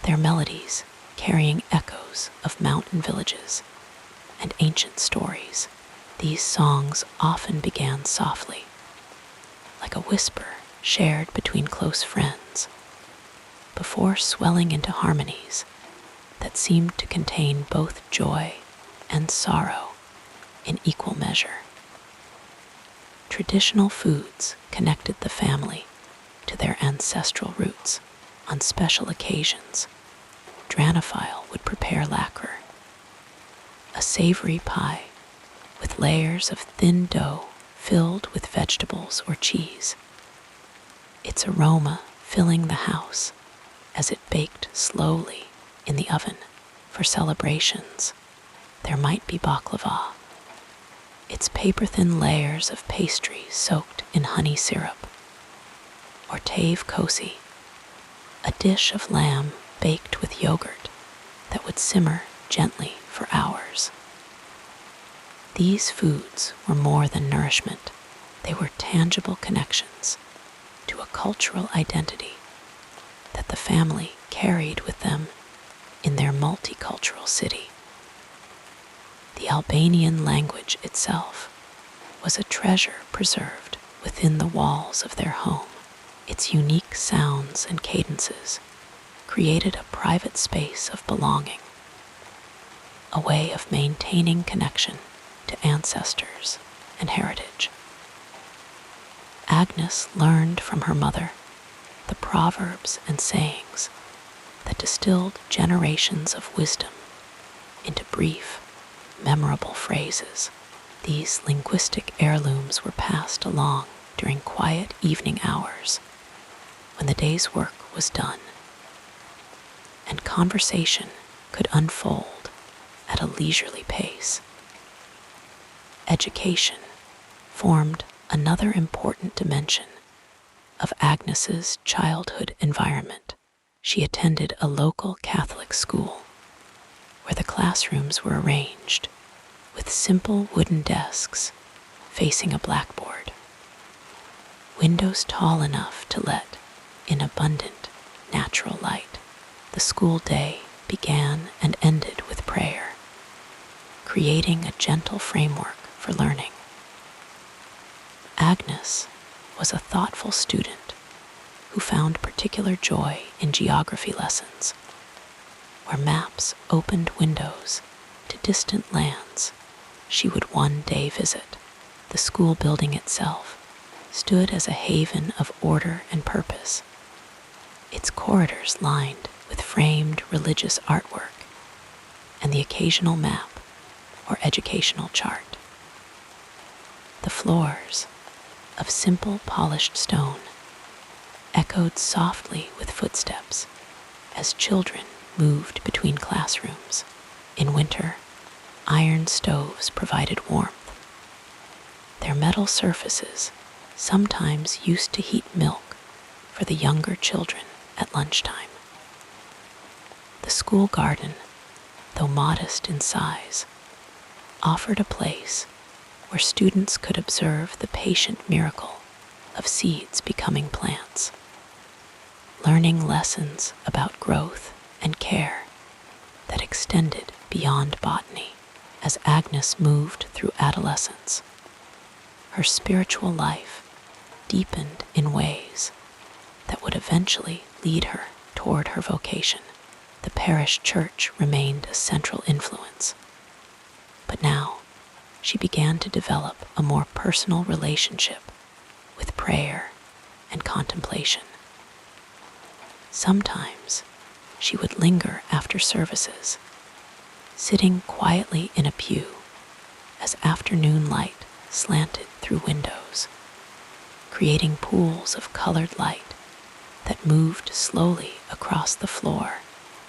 their melodies carrying echoes of mountain villages and ancient stories. These songs often began softly, like a whisper shared between close friends, before swelling into harmonies that seemed to contain both joy and sorrow in equal measure. Traditional foods connected the family to their ancestral roots. On special occasions, Dranophile would prepare lacquer, a savory pie with layers of thin dough filled with vegetables or cheese, its aroma filling the house as it baked slowly in the oven. For celebrations, there might be baklava, its paper-thin layers of pastry soaked in honey syrup, or tave kosi, a dish of lamb baked with yogurt that would simmer gently for hours. These foods were more than nourishment. They were tangible connections to a cultural identity that the family carried with them in their multicultural city. The Albanian language itself was a treasure preserved within the walls of their home. Its unique sounds and cadences created a private space of belonging, a way of maintaining connection to ancestors and heritage. Agnes learned from her mother the proverbs and sayings that distilled generations of wisdom into brief, memorable phrases. These linguistic heirlooms were passed along during quiet evening hours when the day's work was done, and conversation could unfold at a leisurely pace. Education formed another important dimension of Agnes's childhood environment. She attended a local Catholic school where the classrooms were arranged with simple wooden desks facing a blackboard, windows tall enough to let in abundant natural light. The school day began and ended with prayer, creating a gentle framework for learning. Agnes was a thoughtful student who found particular joy in geography lessons, where maps opened windows to distant lands she would one day visit. The school building itself stood as a haven of order and purpose, its corridors lined with framed religious artwork and the occasional map or educational chart. The floors, of simple polished stone, echoed softly with footsteps as children moved between classrooms. In winter, iron stoves provided warmth. Their metal surfaces sometimes used to heat milk for the younger children at lunchtime. The school garden, though modest in size, offered a place where students could observe the patient miracle of seeds becoming plants, learning lessons about growth and care that extended beyond botany. As Agnes moved through adolescence, her spiritual life deepened in ways that would eventually lead her toward her vocation. The parish church remained a central influence, but now she began to develop a more personal relationship with prayer and contemplation. Sometimes she would linger after services, sitting quietly in a pew as afternoon light slanted through windows, creating pools of colored light that moved slowly across the floor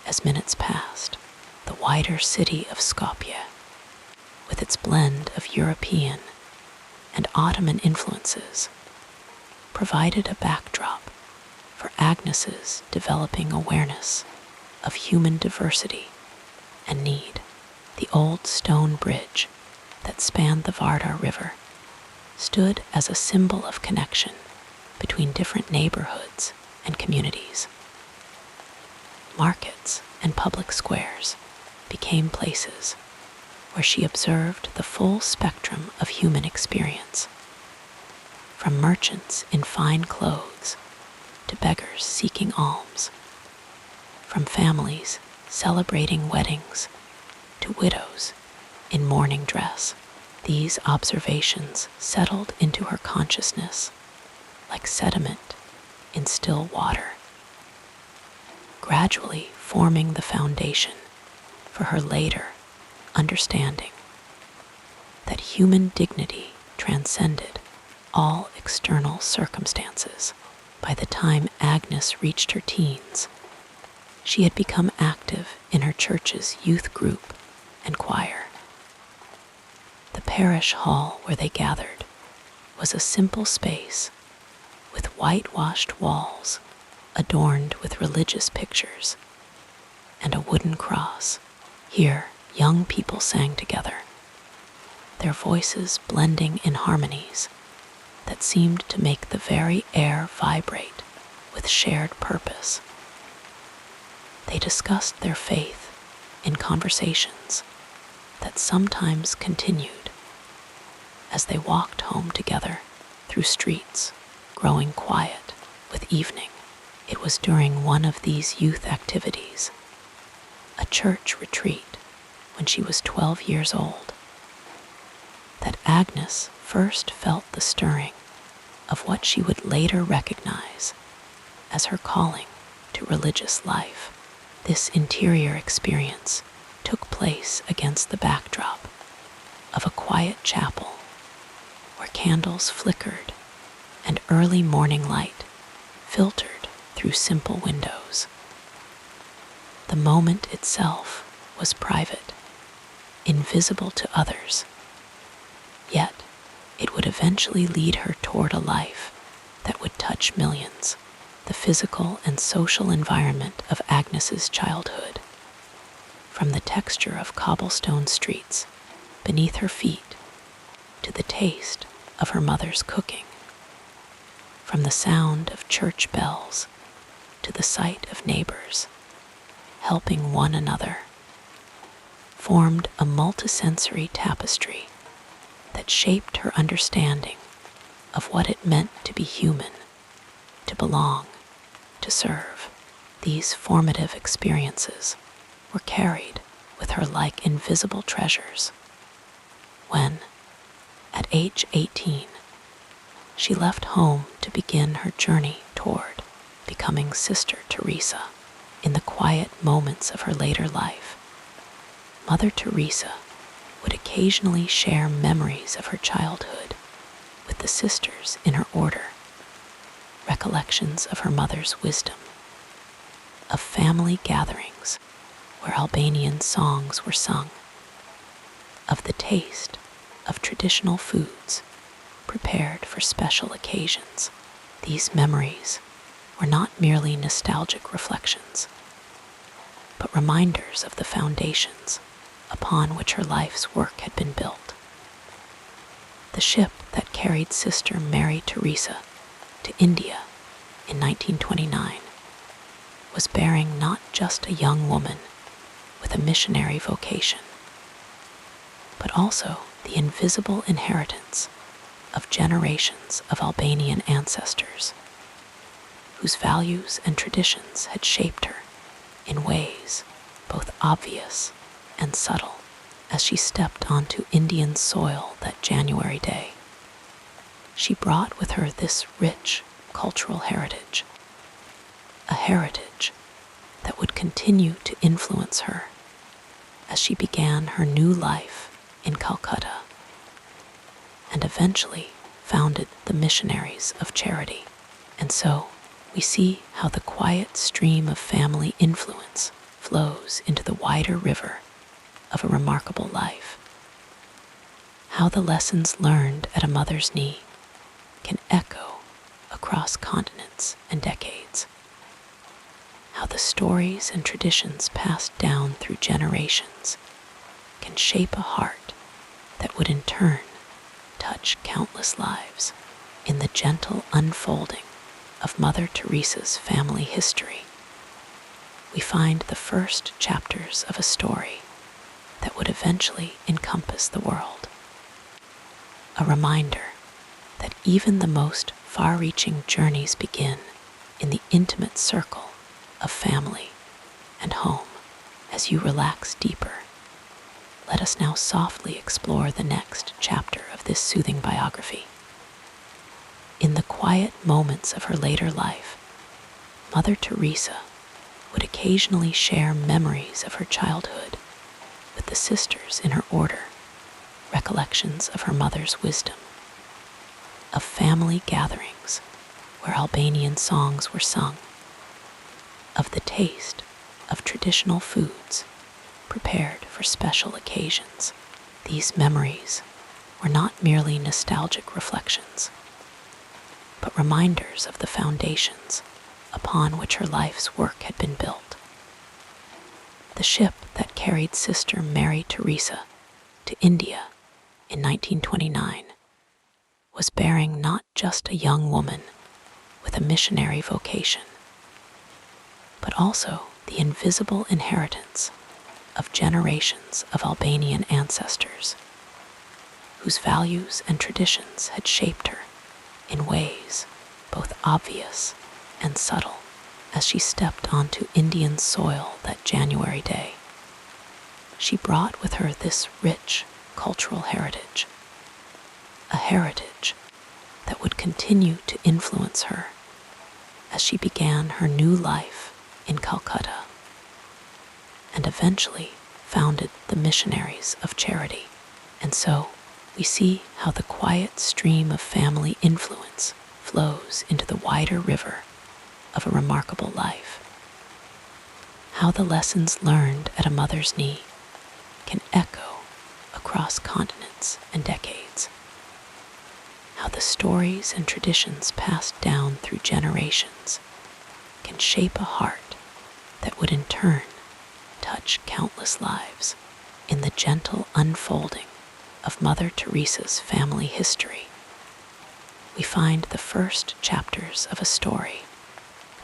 as minutes passed. The wider city of Skopje, with its blend of European and Ottoman influences, provided a backdrop for Agnes's developing awareness of human diversity and need. The old stone bridge that spanned the Vardar River stood as a symbol of connection between different neighborhoods and communities. Markets and public squares became places where she observed the full spectrum of human experience, from merchants in fine clothes to beggars seeking alms, from families celebrating weddings to widows in mourning dress. These observations settled into her consciousness like sediment in still water, gradually forming the foundation for her later understanding that human dignity transcended all external circumstances. By the time Agnes reached her teens, she had become active in her church's youth group and choir. The parish hall where they gathered was a simple space with whitewashed walls adorned with religious pictures and a wooden cross. Here, young people sang together, their voices blending in harmonies that seemed to make the very air vibrate with shared purpose. They discussed their faith in conversations that sometimes continued as they walked home together through streets growing quiet with evening. It was during one of these youth activities, a church retreat when she was 12 years old, that Agnes first felt the stirring of what she would later recognize as her calling to religious life. This interior experience took place against the backdrop of a quiet chapel where candles flickered and early morning light filtered through simple windows. The moment itself was private, invisible to others, yet it would eventually lead her toward a life that would touch millions. The physical and social environment of Agnes's childhood, from the texture of cobblestone streets beneath her feet to the taste of her mother's cooking, from the sound of church bells to the sight of neighbors helping one another, formed a multisensory tapestry that shaped her understanding of what it meant to be human, to belong, to serve. These formative experiences were carried with her like invisible treasures. When, at age 18, she left home to begin her journey toward becoming Sister Teresa. In the quiet moments of her later life, Mother Teresa would occasionally share memories of her childhood with the sisters in her order, recollections of her mother's wisdom, of family gatherings where Albanian songs were sung, of the taste of traditional foods prepared for special occasions. These memories were not merely nostalgic reflections, but reminders of the foundations upon which her life's work had been built. The ship that carried Sister Mary Teresa to India in 1929 was bearing not just a young woman with a missionary vocation, but also the invisible inheritance of generations of Albanian ancestors whose values and traditions had shaped her in ways both obvious and subtle. As she stepped onto Indian soil that January day, she brought with her this rich cultural heritage, a heritage that would continue to influence her as she began her new life in Calcutta and eventually founded the Missionaries of Charity. And so we see how the quiet stream of family influence flows into the wider river of a remarkable life. How the lessons learned at a mother's knee can echo across continents and decades. How the stories and traditions passed down through generations can shape a heart that would in turn touch countless lives. In the gentle unfolding of Mother Teresa's family history, we find the first chapters of a story that would eventually encompass the world. A reminder that even the most far-reaching journeys begin in the intimate circle of family and home. As you relax deeper, let us now softly explore the next chapter of this soothing biography. In the quiet moments of her later life, Mother Teresa would occasionally share memories of her childhood with the sisters in her order, recollections of her mother's wisdom, of family gatherings where Albanian songs were sung, of the taste of traditional foods prepared for special occasions. These memories were not merely nostalgic reflections, but reminders of the foundations upon which her life's work had been built. The ship that carried Sister Mary Teresa to India in 1929 was bearing not just a young woman with a missionary vocation, but also the invisible inheritance of generations of Albanian ancestors whose values and traditions had shaped her in ways both obvious and subtle. As she stepped onto Indian soil that January day, she brought with her this rich cultural heritage, a heritage that would continue to influence her as she began her new life in Calcutta and eventually founded the Missionaries of Charity. And so we see how the quiet stream of family influence flows into the wider river of a remarkable life. How the lessons learned at a mother's knee can echo across continents and decades. How the stories and traditions passed down through generations can shape a heart that would in turn touch countless lives. In the gentle unfolding of Mother Teresa's family history, we find the first chapters of a story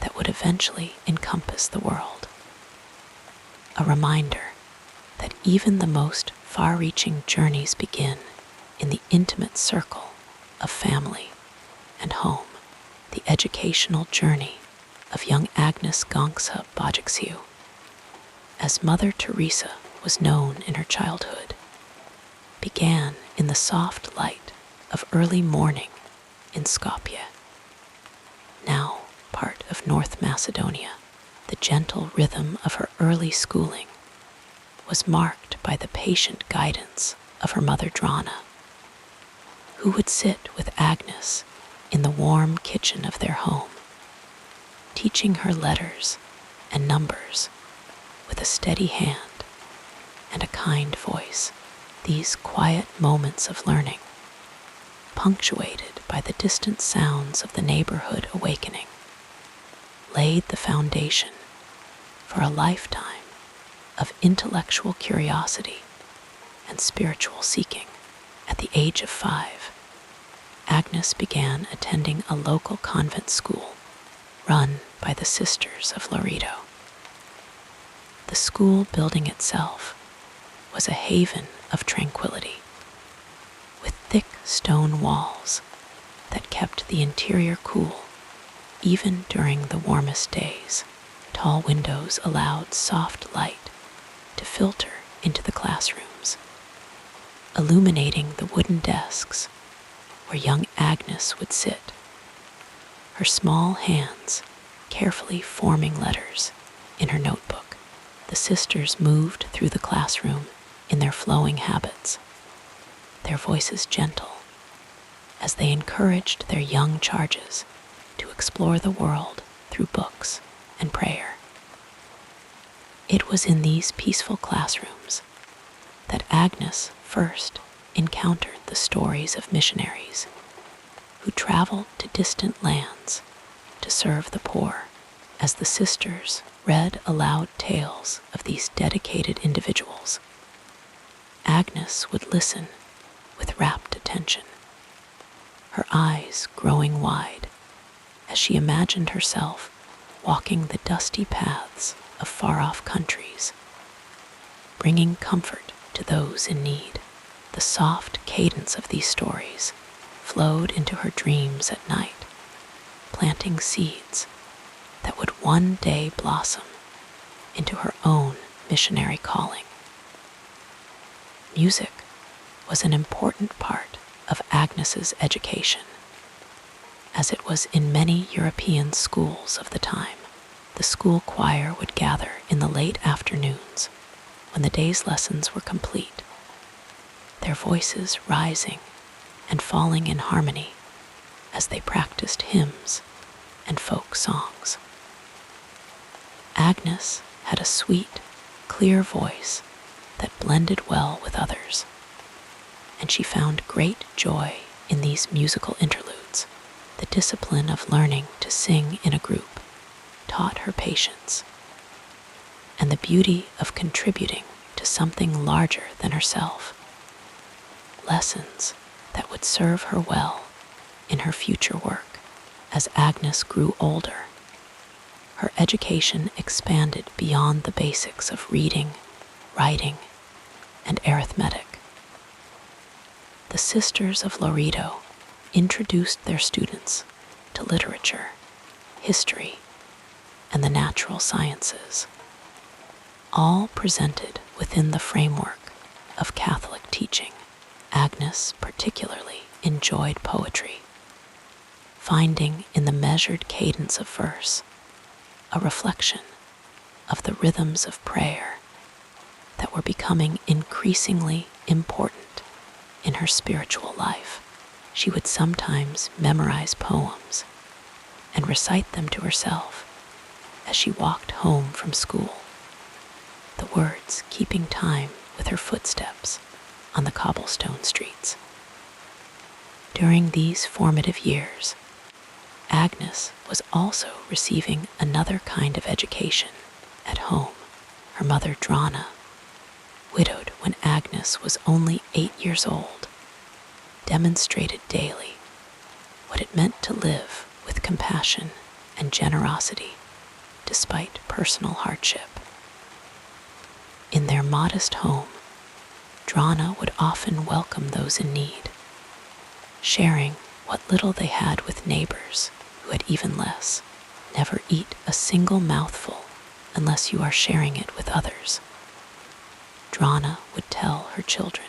that would eventually encompass the world. A reminder that even the most far-reaching journeys begin in the intimate circle of family and home, the educational journey of young Agnes Gongsa Bojixiu, as Mother Teresa was known in her childhood, began in the soft light of early morning in Skopje, now part of North Macedonia. The gentle rhythm of her early schooling was marked by the patient guidance of her mother Drana, who would sit with Agnes in the warm kitchen of their home, teaching her letters and numbers with a steady hand and a kind voice. These quiet moments of learning, punctuated by the distant sounds of the neighborhood awakening, laid the foundation for a lifetime of intellectual curiosity and spiritual seeking. At the age of 5, Agnes began attending a local convent school run by the Sisters of Loreto. The school building itself was a haven of tranquility, with thick stone walls that kept the interior cool even during the warmest days. Tall windows allowed soft light to filter into the classrooms, illuminating the wooden desks where young Agnes would sit, her small hands carefully forming letters in her notebook. The sisters moved through the classroom in their flowing habits, their voices gentle, as they encouraged their young charges to explore the world through books and prayer. It was in these peaceful classrooms that Agnes first encountered the stories of missionaries who traveled to distant lands to serve the poor. As the sisters read aloud tales of these dedicated individuals, Agnes would listen with rapt attention, her eyes growing wide as she imagined herself walking the dusty paths of far-off countries, bringing comfort to those in need. The soft cadence of these stories flowed into her dreams at night, planting seeds that would one day blossom into her own missionary calling. Music was an important part of Agnes's education, as it was in many European schools of the time. The school choir would gather in the late afternoons when the day's lessons were complete, their voices rising and falling in harmony as they practiced hymns and folk songs. Agnes had a sweet, clear voice that blended well with others, and she found great joy in these musical interludes. The discipline of learning to sing in a group taught her patience, and the beauty of contributing to something larger than herself, lessons that would serve her well in her future work. As Agnes grew older, her education expanded beyond the basics of reading, writing, and arithmetic. The Sisters of Loreto introduced their students to literature, history, and the natural sciences, all presented within the framework of Catholic teaching. Agnes particularly enjoyed poetry, finding in the measured cadence of verse a reflection of the rhythms of prayer that were becoming increasingly important in her spiritual life. She would sometimes memorize poems and recite them to herself as she walked home from school, the words keeping time with her footsteps on the cobblestone streets. During these formative years, Agnes was also receiving another kind of education at home. Her mother Drana, widowed when Agnes was only 8 years old, demonstrated daily what it meant to live with compassion and generosity despite personal hardship. In their modest home, Drana would often welcome those in need, sharing what little they had with neighbors who had even less. Never eat a single mouthful unless you are sharing it with others, Drana would tell her children,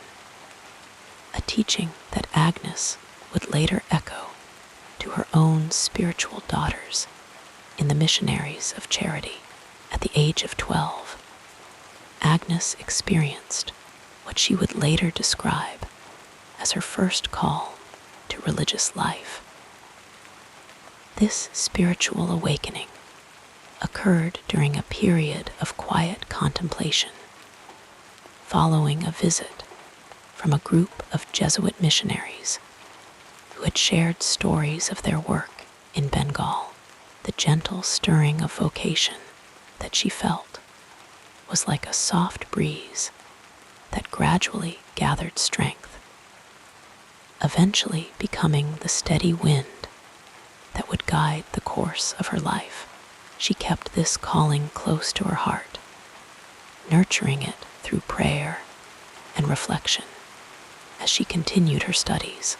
a teaching that Agnes would later echo to her own spiritual daughters in the Missionaries of Charity. At the age of 12, Agnes experienced what she would later describe as her first call to religious life. This spiritual awakening occurred during a period of quiet contemplation, following a visit from a group of Jesuit missionaries who had shared stories of their work in Bengal. The gentle stirring of vocation that she felt was like a soft breeze that gradually gathered strength, eventually becoming the steady wind that would guide the course of her life. She kept this calling close to her heart, nurturing it through prayer and reflection as she continued her studies.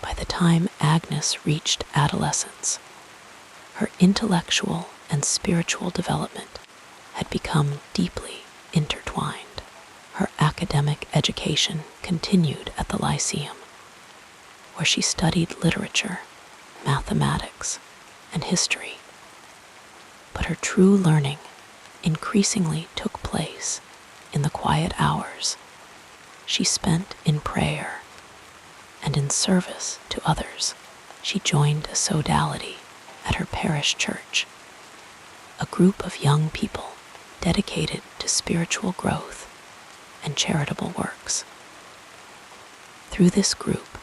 By the time Agnes reached adolescence, her intellectual and spiritual development had become deeply intertwined. Her academic education continued at the Lyceum, where she studied literature, mathematics, and history. But her true learning increasingly took place in the quiet hours she spent in prayer and in service to others. She joined a sodality at her parish church, a group of young people dedicated to spiritual growth and charitable works. Through this group,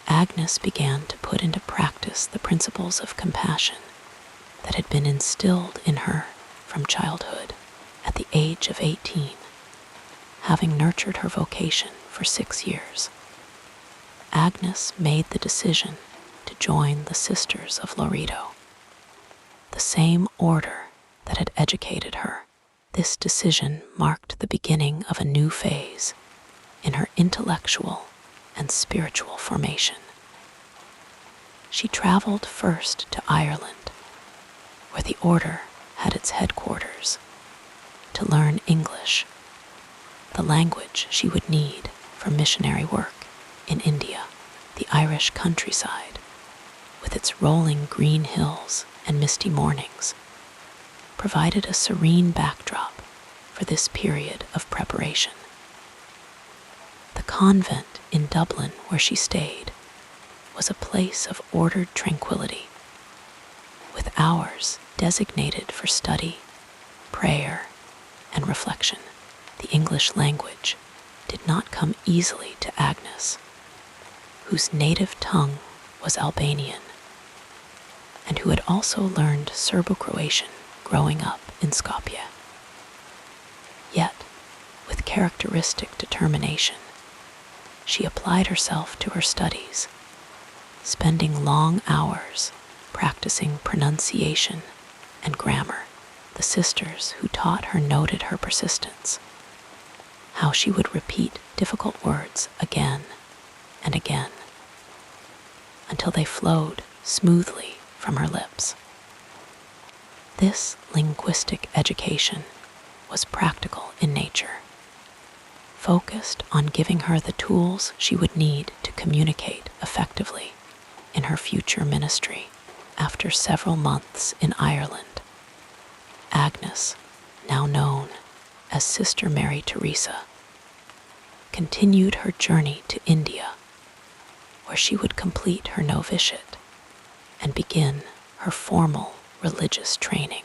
Agnes began to put into practice the principles of compassion that had been instilled in her from childhood. At the age of 18, having nurtured her vocation for 6 years, Agnes made the decision to join the Sisters of Loreto, the same order that had educated her. This decision marked the beginning of a new phase in her intellectual and spiritual formation. She traveled first to Ireland, where the order had its headquarters, to learn English, the language she would need for missionary work in India. The Irish countryside, with its rolling green hills and misty mornings, provided a serene backdrop for this period of preparation. The convent in Dublin where she stayed was a place of ordered tranquility, with hours designated for study, prayer, and reflection. The English language did not come easily to Agnes, whose native tongue was Albanian, and who had also learned Serbo-Croatian growing up in Skopje. Yet, with characteristic determination, she applied herself to her studies, spending long hours practicing pronunciation and grammar. The sisters who taught her noted her persistence, how she would repeat difficult words again and again until they flowed smoothly from her lips. This linguistic education was practical in nature, focused on giving her the tools she would need to communicate effectively in her future ministry. After several months in Ireland, Agnes, now known as Sister Mary Teresa, continued her journey to India, where she would complete her novitiate and begin her formal religious training.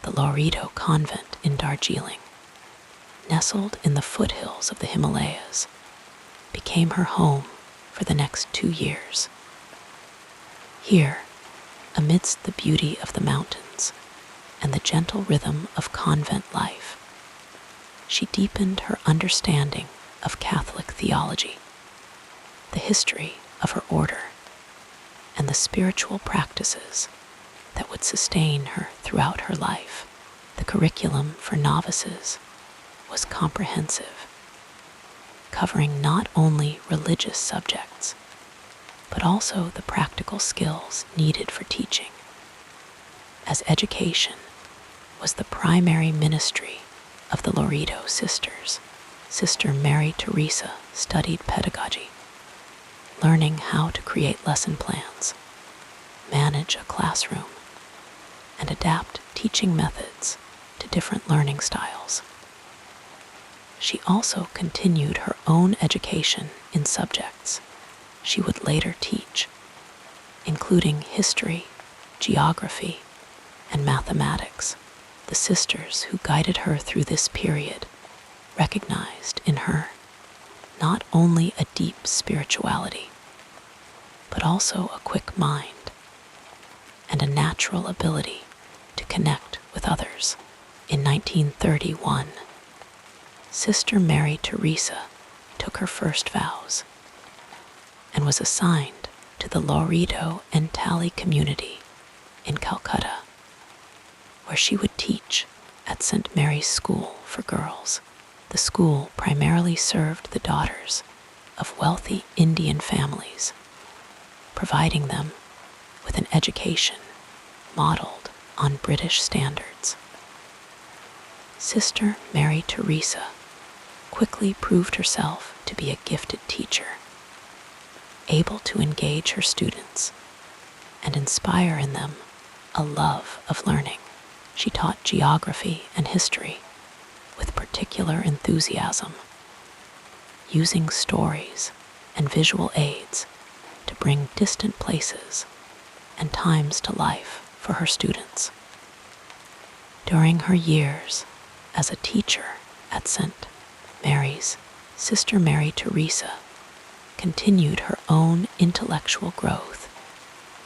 The Loreto convent in Darjeeling, nestled in the foothills of the Himalayas, became her home for the next 2 years. Here, amidst the beauty of the mountains and the gentle rhythm of convent life, she deepened her understanding of Catholic theology, the history of her order, and the spiritual practices that would sustain her throughout her life. The curriculum for novices was comprehensive, covering not only religious subjects, but also the practical skills needed for teaching. As education was the primary ministry of the Loreto sisters, Sister Mary Teresa studied pedagogy, learning how to create lesson plans, manage a classroom, and adapt teaching methods to different learning styles. She also continued her own education in subjects she would later teach, including history, geography, and mathematics. The sisters who guided her through this period recognized in her not only a deep spirituality, but also a quick mind and a natural ability to connect with others. In 1931, Sister Mary Teresa took her first vows and was assigned to the Loreto and Tali community in Calcutta, where she would teach at St. Mary's School for Girls. The school primarily served the daughters of wealthy Indian families, providing them with an education modeled on British standards. Sister Mary Teresa quickly proved herself to be a gifted teacher, able to engage her students and inspire in them a love of learning. She taught geography and history with particular enthusiasm, using stories and visual aids to bring distant places and times to life for her students. During her years as a teacher at St. Mary's, Sister Mary Teresa continued her own intellectual growth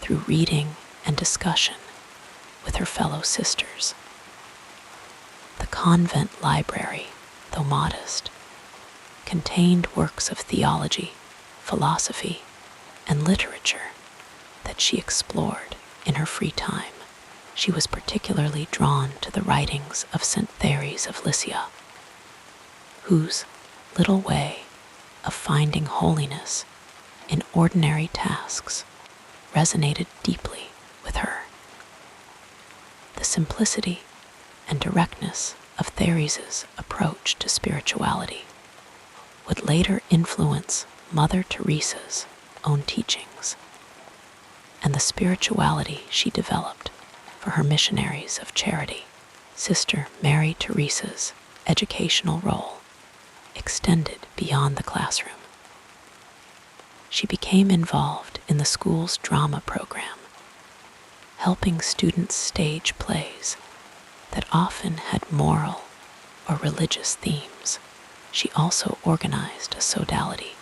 through reading and discussion with her fellow sisters. The convent library, though modest, contained works of theology, philosophy, and literature that she explored in her free time. She was particularly drawn to the writings of St. Therese of Lisieux, whose little way of finding holiness in ordinary tasks resonated deeply with her. The simplicity and directness of Therese's approach to spirituality would later influence Mother Teresa's own teachings and the spirituality she developed for her missionaries of charity. Sister Mary Teresa's educational role extended beyond the classroom. She became involved in the school's drama program, helping students stage plays that often had moral or religious themes. She also organized a sodality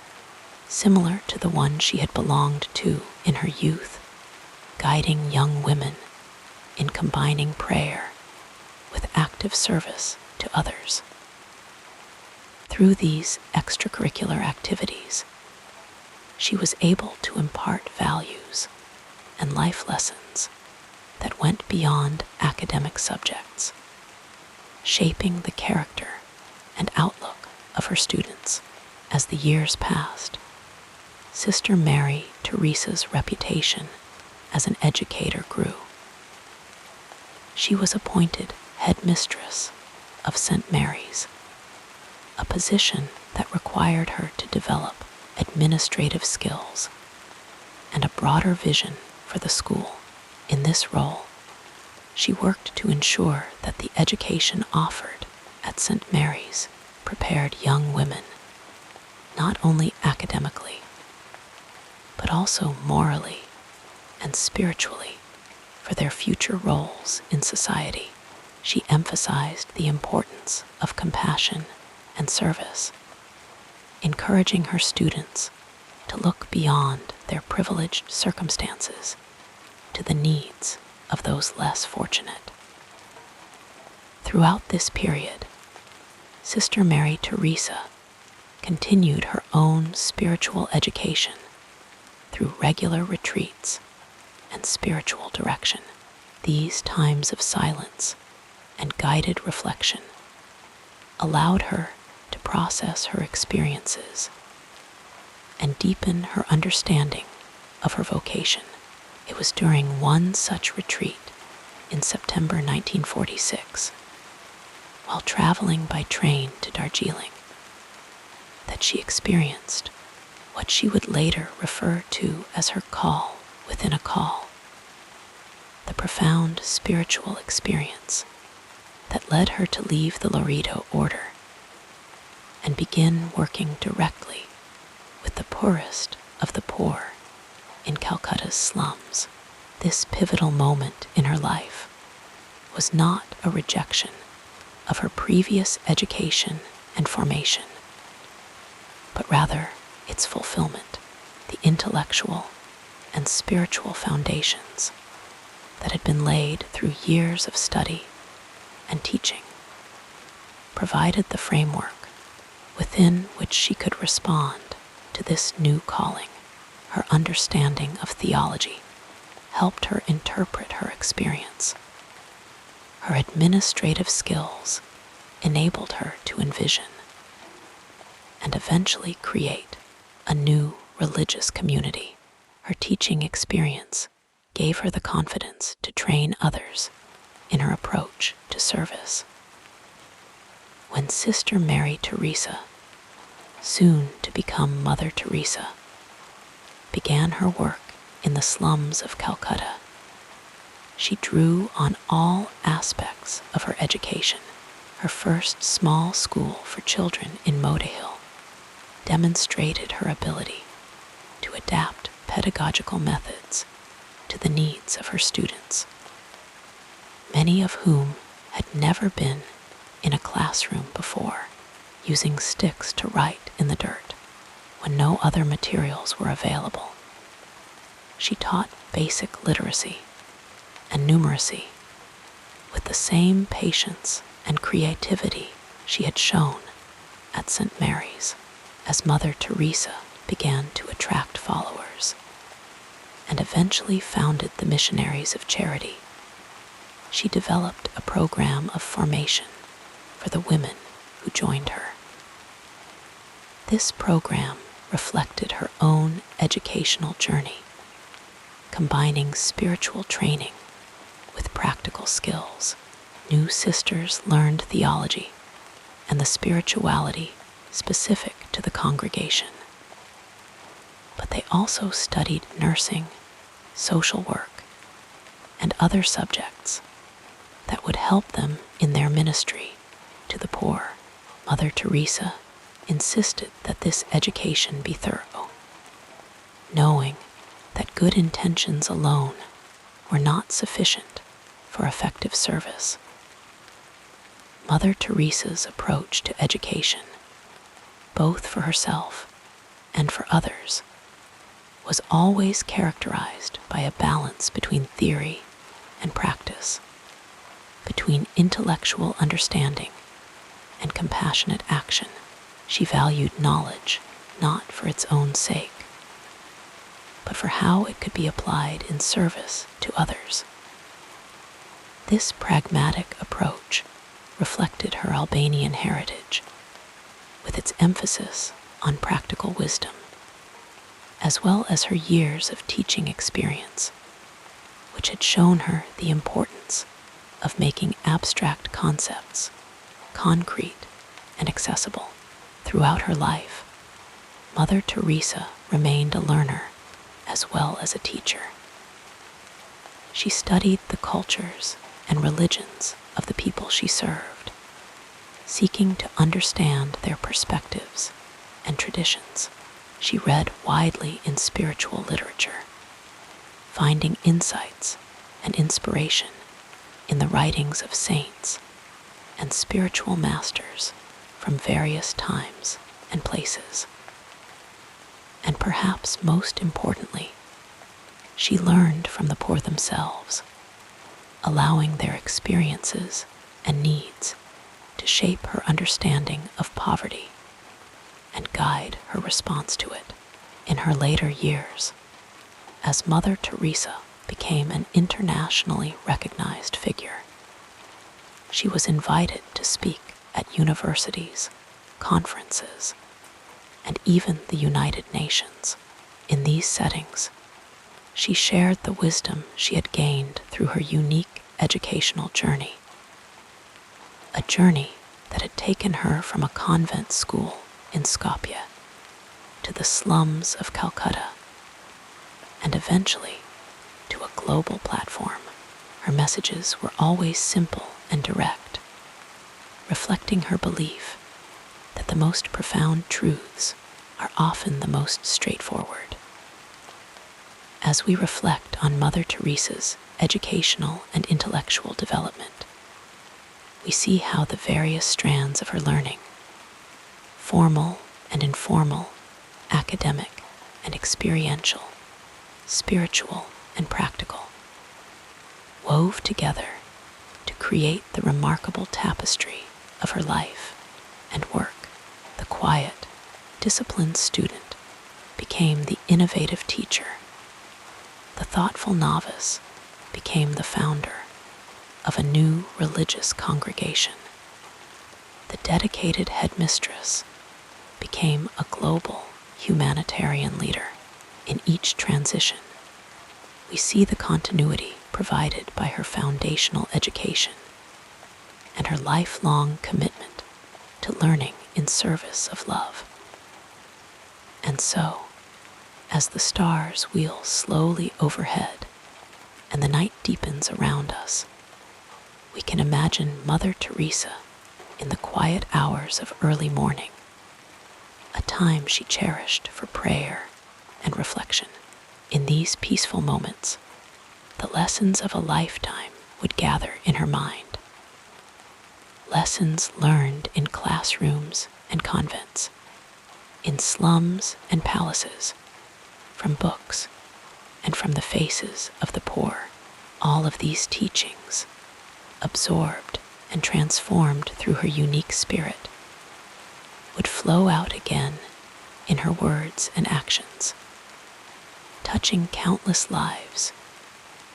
similar to the one she had belonged to in her youth, guiding young women in combining prayer with active service to others. Through these extracurricular activities, she was able to impart values and life lessons that went beyond academic subjects, shaping the character and outlook of her students. As the years passed, Sister Mary Teresa's reputation as an educator grew. She was appointed headmistress of St. Mary's, a position that required her to develop administrative skills and a broader vision for the school. In this role, she worked to ensure that the education offered at St. Mary's prepared young women, not only academically, but also morally and spiritually for their future roles in society. She emphasized the importance of compassion and service, encouraging her students to look beyond their privileged circumstances to the needs of those less fortunate. Throughout this period, Sister Mary Teresa continued her own spiritual education through regular retreats and spiritual direction. These times of silence and guided reflection allowed her to process her experiences and deepen her understanding of her vocation. It was during one such retreat in September 1946, while traveling by train to Darjeeling, that she experienced what she would later refer to as her call within a call, the profound spiritual experience that led her to leave the Laredo order and begin working directly with the poorest of the poor in Calcutta's slums. This pivotal moment in her life was not a rejection of her previous education and formation, but rather its fulfillment, the intellectual and spiritual foundations that had been laid through years of study and teaching, provided the framework within which she could respond to this new calling. Her understanding of theology helped her interpret her experience. Her administrative skills enabled her to envision and eventually create a new religious community. Her teaching experience gave her the confidence to train others in her approach to service. When Sister Mary Teresa, soon to become Mother Teresa, began her work in the slums of Calcutta, she drew on all aspects of her education. Her first small school for children in Modahill demonstrated her ability to adapt pedagogical methods to the needs of her students, many of whom had never been in a classroom before, using sticks to write in the dirt when no other materials were available. She taught basic literacy and numeracy with the same patience and creativity she had shown at St. Mary's. As Mother Teresa began to attract followers and eventually founded the Missionaries of Charity, she developed a program of formation for the women who joined her. This program reflected her own educational journey, combining spiritual training with practical skills. New sisters learned theology and the spirituality specific to the congregation, but they also studied nursing, social work, and other subjects that would help them in their ministry to the poor. Mother Teresa insisted that this education be thorough, knowing that good intentions alone were not sufficient for effective service. Mother Teresa's approach to education, both for herself and for others, was always characterized by a balance between theory and practice, between intellectual understanding and compassionate action. She valued knowledge not for its own sake, but for how it could be applied in service to others. This pragmatic approach reflected her Albanian heritage, with its emphasis on practical wisdom, as well as her years of teaching experience, which had shown her the importance of making abstract concepts concrete and accessible. Throughout her life, Mother Teresa remained a learner as well as a teacher. She studied the cultures and religions of the people she served, seeking to understand their perspectives and traditions. She read widely in spiritual literature, finding insights and inspiration in the writings of saints and spiritual masters from various times and places. And perhaps most importantly, she learned from the poor themselves, allowing their experiences and needs to shape her understanding of poverty and guide her response to it. In her later years, as Mother Teresa became an internationally recognized figure, she was invited to speak at universities, conferences, and even the United Nations. In these settings, she shared the wisdom she had gained through her unique educational journey, a journey that had taken her from a convent school in Skopje to the slums of Calcutta, and eventually to a global platform. Her messages were always simple and direct, reflecting her belief that the most profound truths are often the most straightforward. As we reflect on Mother Teresa's educational and intellectual development, we see how the various strands of her learning, formal and informal, academic and experiential, spiritual and practical, wove together to create the remarkable tapestry of her life and work. The quiet, disciplined student became the innovative teacher. The thoughtful novice became the founder of a new religious congregation. The dedicated headmistress became a global humanitarian leader. In each transition, we see the continuity provided by her foundational education and her lifelong commitment to learning in service of love. And so, as the stars wheel slowly overhead and the night deepens around us, we can imagine Mother Teresa in the quiet hours of early morning, a time she cherished for prayer and reflection. In these peaceful moments, the lessons of a lifetime would gather in her mind. Lessons learned in classrooms and convents, in slums and palaces, from books and from the faces of the poor. All of these teachings, absorbed and transformed through her unique spirit, would flow out again in her words and actions, touching countless lives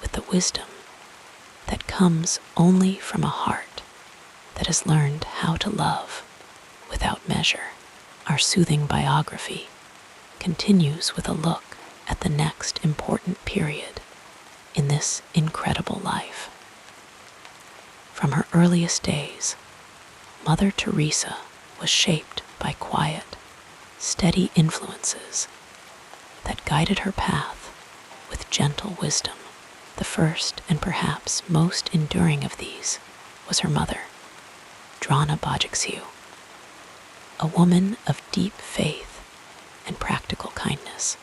with the wisdom that comes only from a heart that has learned how to love without measure. Our soothing biography continues with a look at the next important period in this incredible life. From her earliest days, Mother Teresa was shaped by quiet, steady influences that guided her path with gentle wisdom. The first and perhaps most enduring of these was her mother, Drana Bojaxiu, a woman of deep faith and practical kindness.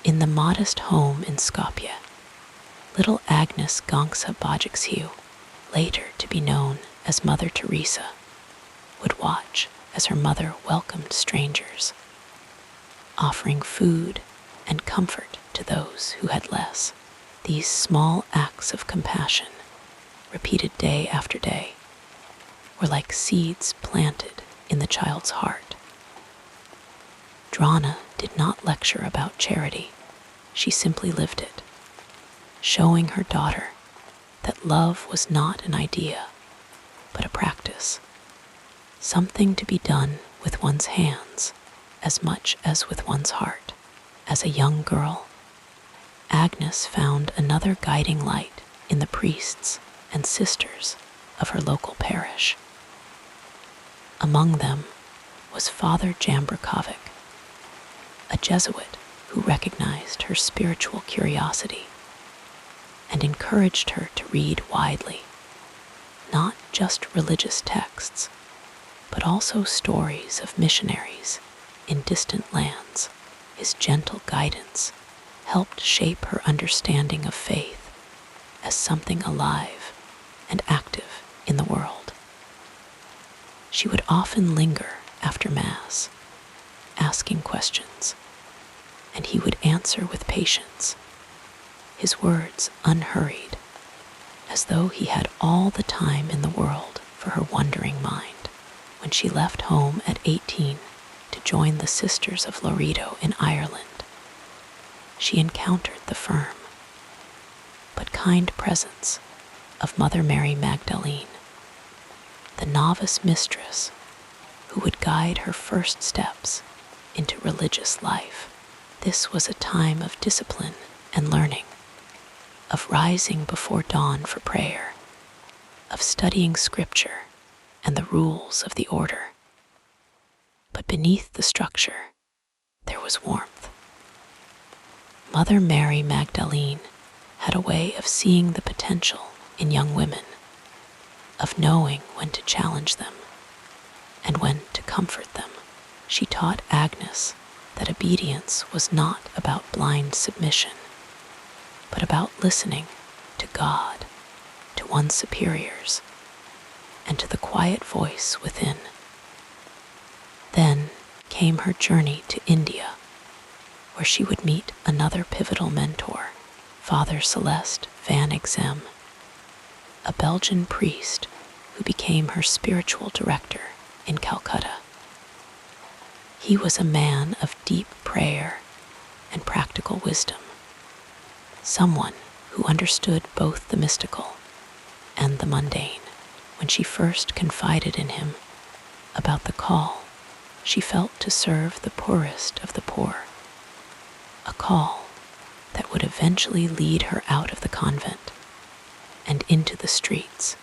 In the modest home in Skopje, little Agnes Gongsa Bojaxiu, later to be known as Mother Teresa, would watch as her mother welcomed strangers, offering food and comfort to those who had less. These small acts of compassion, repeated day after day, were like seeds planted in the child's heart. Drana did not lecture about charity. She simply lived it, showing her daughter that love was not an idea, but a practice, something to be done with one's hands as much as with one's heart. As a young girl, Agnes found another guiding light in the priests and sisters of her local parish. Among them was Father Jambrikovic, a Jesuit who recognized her spiritual curiosity and encouraged her to read widely, not just religious texts, but also stories of missionaries in distant lands. His gentle guidance helped shape her understanding of faith as something alive and active in the world. She would often linger after Mass, asking questions, and he would answer with patience, his words unhurried, as though he had all the time in the world for her wondering mind. When she left home at 18 to join the Sisters of Loreto in Ireland, she encountered the firm but kind presence of Mother Mary Magdalene, the novice mistress who would guide her first steps into religious life. This was a time of discipline and learning, of rising before dawn for prayer, of studying scripture and the rules of the order. But beneath the structure, there was warmth. Mother Mary Magdalene had a way of seeing the potential in young women, of knowing when to challenge them and when to comfort them. She taught Agnes that obedience was not about blind submission, but about listening to God, to one's superiors, and to the quiet voice within. Then came her journey to India, where she would meet another pivotal mentor, Father Celeste van Exem, a Belgian priest who became her spiritual director in Calcutta. He was a man of deep prayer and practical wisdom, someone who understood both the mystical and the mundane. When she first confided in him about the call she felt to serve the poorest of the poor, a call that would eventually lead her out of the convent and into the streets,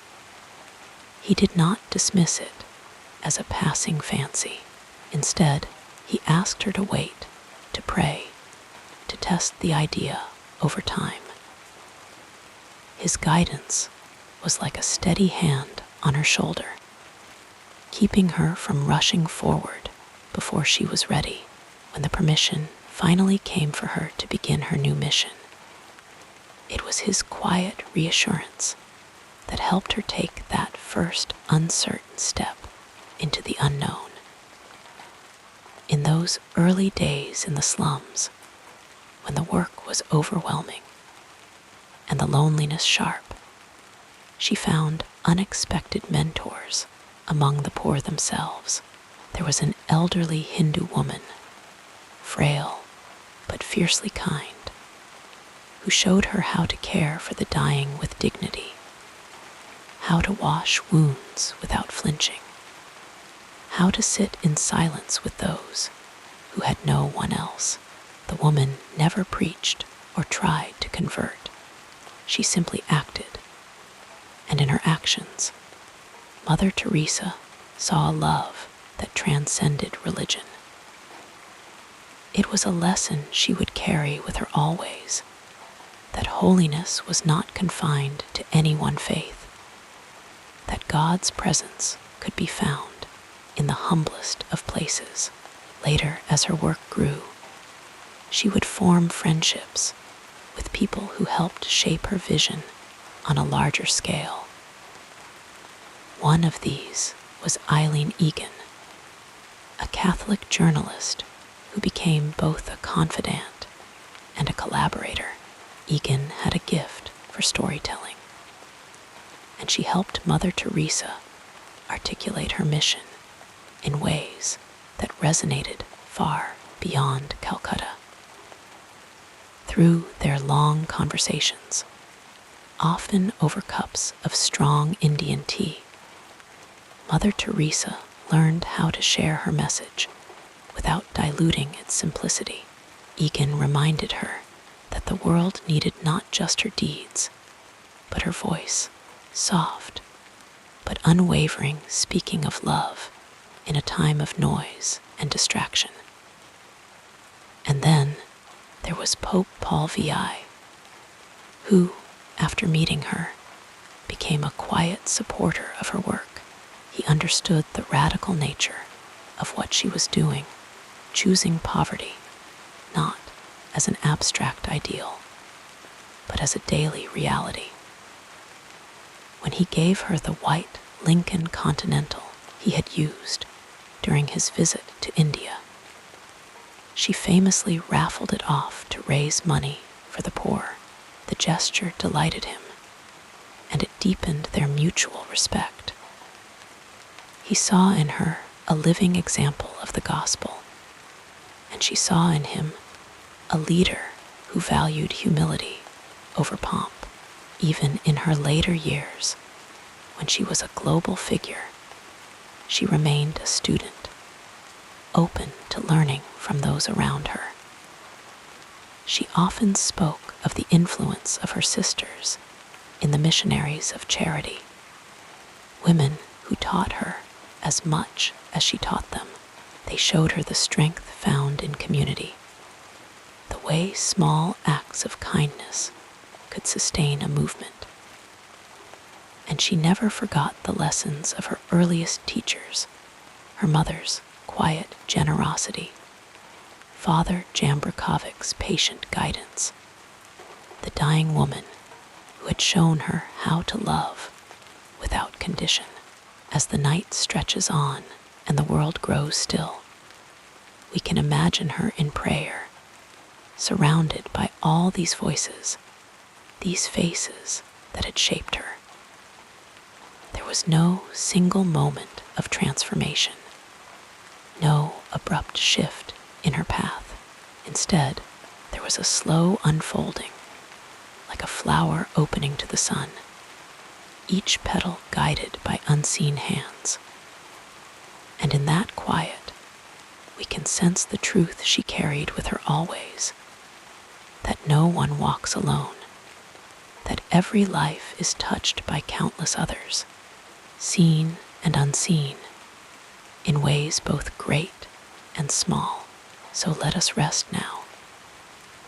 he did not dismiss it as a passing fancy. Instead, he asked her to wait, to pray, to test the idea over time. His guidance was like a steady hand on her shoulder, keeping her from rushing forward before she was ready. When the permission finally came for her to begin her new mission, it was his quiet reassurance that helped her take that first uncertain step into the unknown. In those early days in the slums, when the work was overwhelming and the loneliness sharp, she found unexpected mentors among the poor themselves. There was an elderly Hindu woman, frail but fiercely kind, who showed her how to care for the dying with dignity, how to wash wounds without flinching, how to sit in silence with those who had no one else. The woman never preached or tried to convert. She simply acted, and in her actions, Mother Teresa saw a love that transcended religion. It was a lesson she would carry with her always, that holiness was not confined to any one faith, that God's presence could be found in the humblest of places. Later, as her work grew, she would form friendships with people who helped shape her vision on a larger scale. One of these was Eileen Egan, a Catholic journalist who became both a confidant and a collaborator. Egan had a gift for storytelling, and she helped Mother Teresa articulate her mission in ways that resonated far beyond Calcutta. Through their long conversations, often over cups of strong Indian tea, Mother Teresa learned how to share her message without diluting its simplicity. Egan reminded her that the world needed not just her deeds, but her voice, soft but unwavering, speaking of love in a time of noise and distraction. And then there was Pope Paul VI, who, after meeting her, became a quiet supporter of her work. He understood the radical nature of what she was doing, choosing poverty, not as an abstract ideal, but as a daily reality. When he gave her the white Lincoln Continental he had used during his visit to India, she famously raffled it off to raise money for the poor. The gesture delighted him, and it deepened their mutual respect. He saw in her a living example of the gospel, and she saw in him a leader who valued humility over pomp. Even in her later years, when she was a global figure, she remained a student, open to learning from those around her. she often spoke of the influence of her sisters in the missionaries of charity, women who taught her as much as she taught them. They showed her the strength found in community, the way small acts of kindness could sustain a movement. And she never forgot the lessons of her earliest teachers, her mother's quiet generosity, Father Jambrakovic's patient guidance, the dying woman who had shown her how to love without condition. As the night stretches on and the world grows still, we can imagine her in prayer, surrounded by all these voices, these faces that had shaped her. There was no single moment of transformation, no abrupt shift in her path. Instead, there was a slow unfolding, like a flower opening to the sun, each petal guided by unseen hands. And in that quiet, we can sense the truth she carried with her always, that no one walks alone, that every life is touched by countless others, seen and unseen, in ways both great and small. So let us rest now,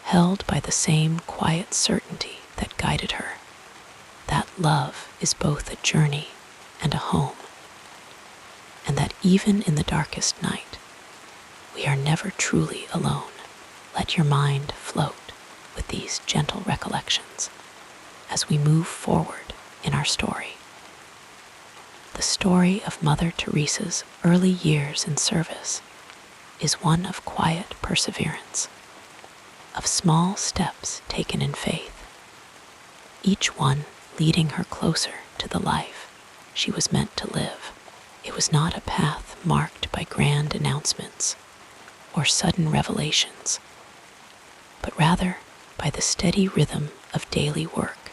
held by the same quiet certainty that guided her, that love is both a journey and a home, and that even in the darkest night, we are never truly alone. Let your mind float with these gentle recollections as we move forward in our story. The story of Mother Teresa's early years in service is one of quiet perseverance, of small steps taken in faith, each one leading her closer to the life she was meant to live. It was not a path marked by grand announcements or sudden revelations, but rather by the steady rhythm of daily work,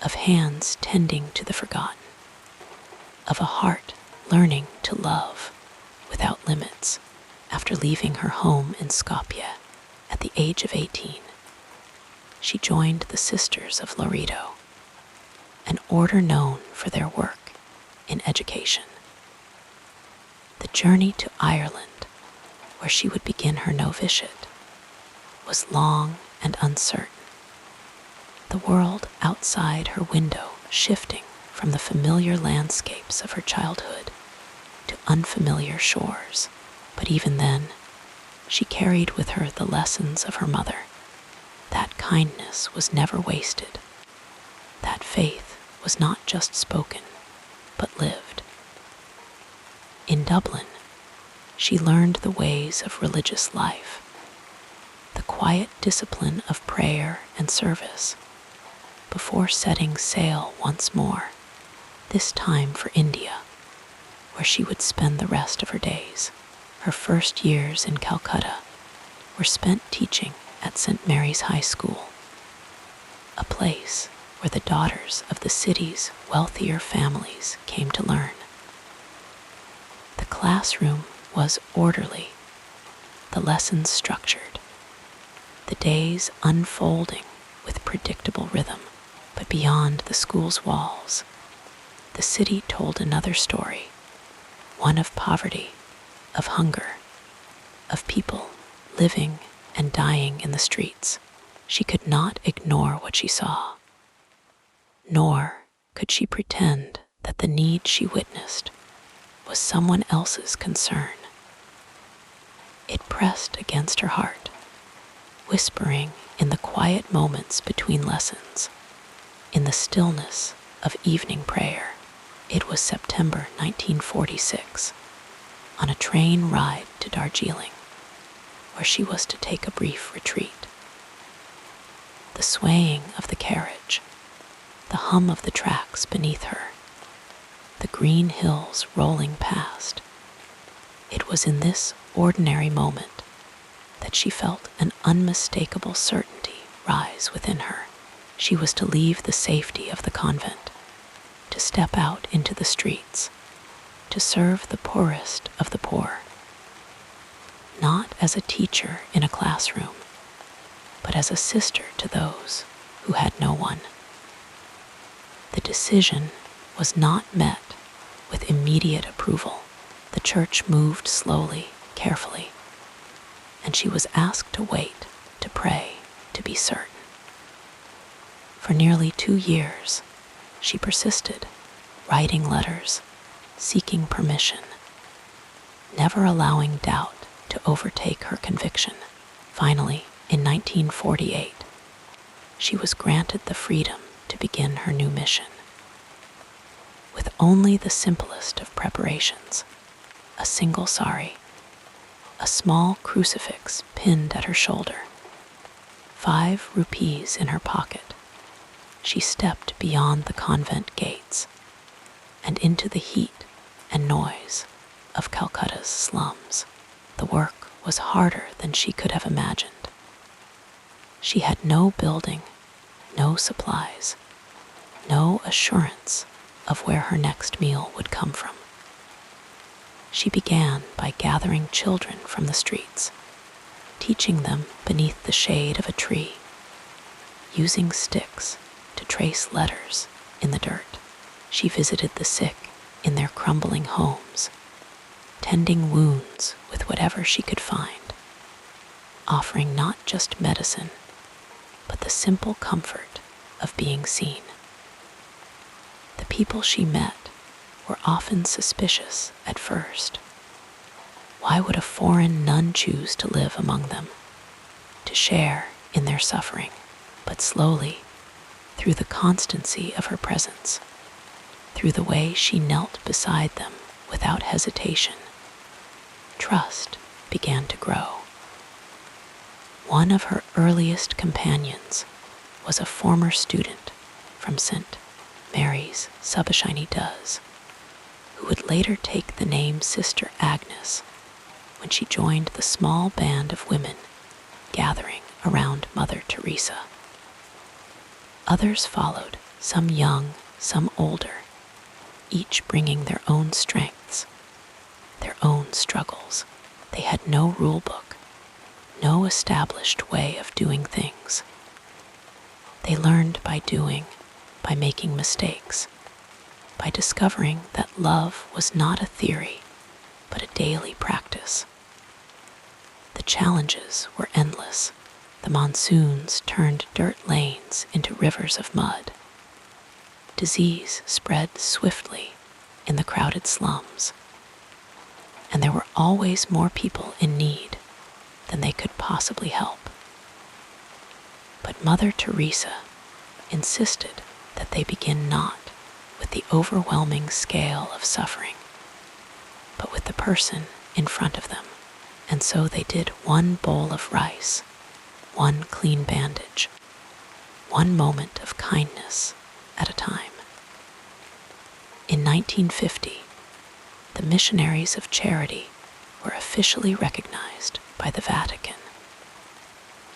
of hands tending to the forgotten, of a heart learning to love without limits. After leaving her home in Skopje at the age of 18, she joined the Sisters of Loreto, an order known for their work in education. The journey to Ireland, where she would begin her novitiate, was long and uncertain, the world outside her window shifting from the familiar landscapes of her childhood to unfamiliar shores. But even then, she carried with her the lessons of her mother. That kindness was never wasted. That faith was not just spoken, but lived. In Dublin, she learned the ways of religious life, the quiet discipline of prayer and service, before setting sail once more, this time for India, where she would spend the rest of her days. Her first years in Calcutta were spent teaching at St. Mary's High School, a place where the daughters of the city's wealthier families came to learn. The classroom was orderly, the lessons structured, the days unfolding with predictable rhythm. But beyond the school's walls, the city told another story, one of poverty, of hunger, of people living and dying in the streets. She could not ignore what she saw, nor could she pretend that the need she witnessed was someone else's concern. It pressed against her heart, whispering in the quiet moments between lessons, in the stillness of evening prayer. It was September 1946, on a train ride to Darjeeling, where she was to take a brief retreat. The swaying of the carriage, the hum of the tracks beneath her, the green hills rolling past. It was in this ordinary moment that she felt an unmistakable certainty rise within her. She was to leave the safety of the convent, to step out into the streets, to serve the poorest of the poor, not as a teacher in a classroom, but as a sister to those who had no one. The decision was not met with immediate approval. The church moved slowly, carefully, and she was asked to wait, to pray, to be certain. For nearly 2 years, she persisted, writing letters, seeking permission, never allowing doubt to overtake her conviction. Finally, in 1948, she was granted the freedom to begin her new mission. With only the simplest of preparations, a single sari, a small crucifix pinned at her shoulder, 5 rupees in her pocket, she stepped beyond the convent gates and into the heat and noise of Calcutta's slums. The work was harder than she could have imagined. She had no building, no supplies, no assurance of where her next meal would come from. She began by gathering children from the streets, teaching them beneath the shade of a tree, using sticks to trace letters in the dirt. She visited the sick in their crumbling homes, tending wounds with whatever she could find, offering not just medicine, but the simple comfort of being seen. The people she met were often suspicious at first. Why would a foreign nun choose to live among them, to share in their suffering? But slowly, through the constancy of her presence, through the way she knelt beside them without hesitation, trust began to grow. One of her earliest companions was a former student from St. Mary's Subashiny Does, who would later take the name Sister Agnes when she joined the small band of women gathering around Mother Teresa. Others followed, some young, some older, each bringing their own strengths, their own struggles. They had no rule book, no established way of doing things. They learned by doing, by making mistakes, by discovering that love was not a theory, but a daily practice. The challenges were endless. The monsoons turned dirt lanes into rivers of mud. Disease spread swiftly in the crowded slums, and there were always more people in need than they could possibly help. But Mother Teresa insisted that they begin not with the overwhelming scale of suffering, but with the person in front of them. And so they did one bowl of rice, one clean bandage, one moment of kindness at a time. In 1950, the missionaries of charity were officially recognized by the Vatican,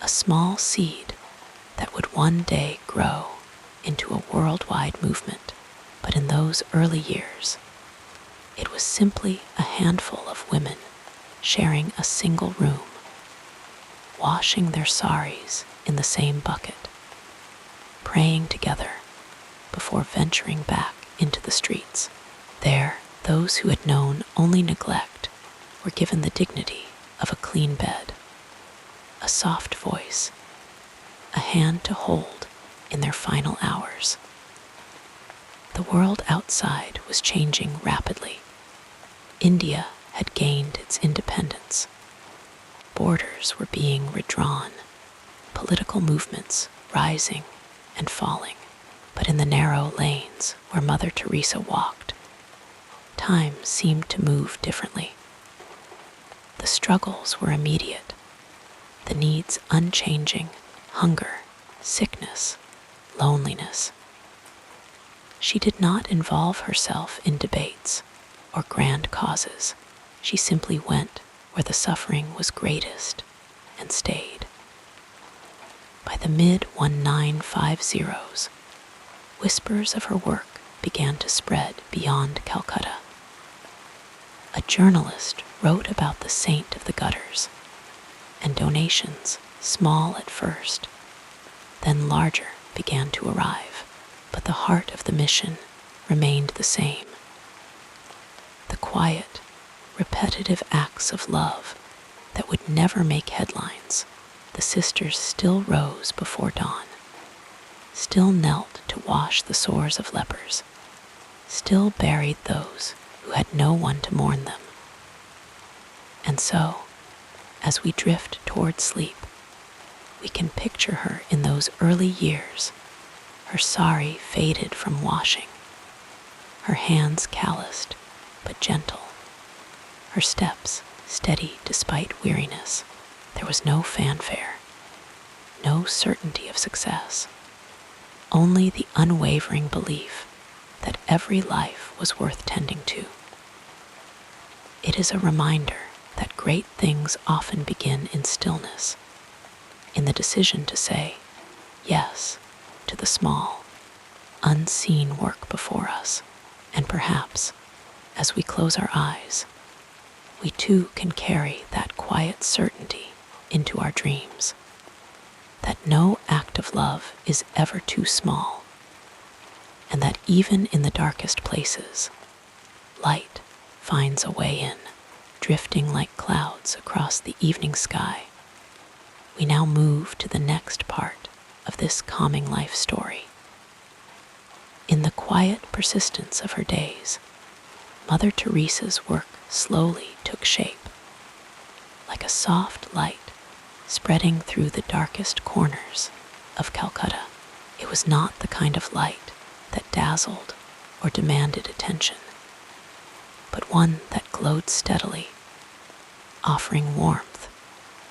a small seed that would one day grow into a worldwide movement. But in those early years, it was simply a handful of women sharing a single room, washing their saris in the same bucket, praying together before venturing back into the streets. There, those who had known only neglect were given the dignity of a clean bed, a soft voice, a hand to hold in their final hours. The world outside was changing rapidly. India had gained its independence. Borders were being redrawn, political movements rising and falling. But in the narrow lanes where Mother Teresa walked, time seemed to move differently. The struggles were immediate, the needs unchanging: hunger, sickness, loneliness. She did not involve herself in debates or grand causes. She simply went where the suffering was greatest and stayed. By the mid-1950s, whispers of her work began to spread beyond Calcutta. A journalist wrote about the saint of the gutters, and donations small at first, then larger began to arrive, but the heart of the mission remained the same. The quiet, repetitive acts of love that would never make headlines. The sisters still rose before dawn, still knelt to wash the sores of lepers, still buried those who had no one to mourn them. And so, as we drift toward sleep, we can picture her in those early years, her sari faded from washing, her hands calloused but gentle, her steps steady despite weariness. There was no fanfare, no certainty of success, only the unwavering belief that every life was worth tending to. It is a reminder that great things often begin in stillness, in the decision to say yes to the small, unseen work before us. And perhaps, as we close our eyes, we too can carry that quiet certainty into our dreams, that no act of love is ever too small, and that even in the darkest places, light finds a way in, drifting like clouds across the evening sky. We now move to the next part of this calming life story. In the quiet persistence of her days, Mother Teresa's work slowly took shape, like a soft light spreading through the darkest corners of Calcutta. It was not the kind of light that dazzled or demanded attention, but one that glowed steadily, offering warmth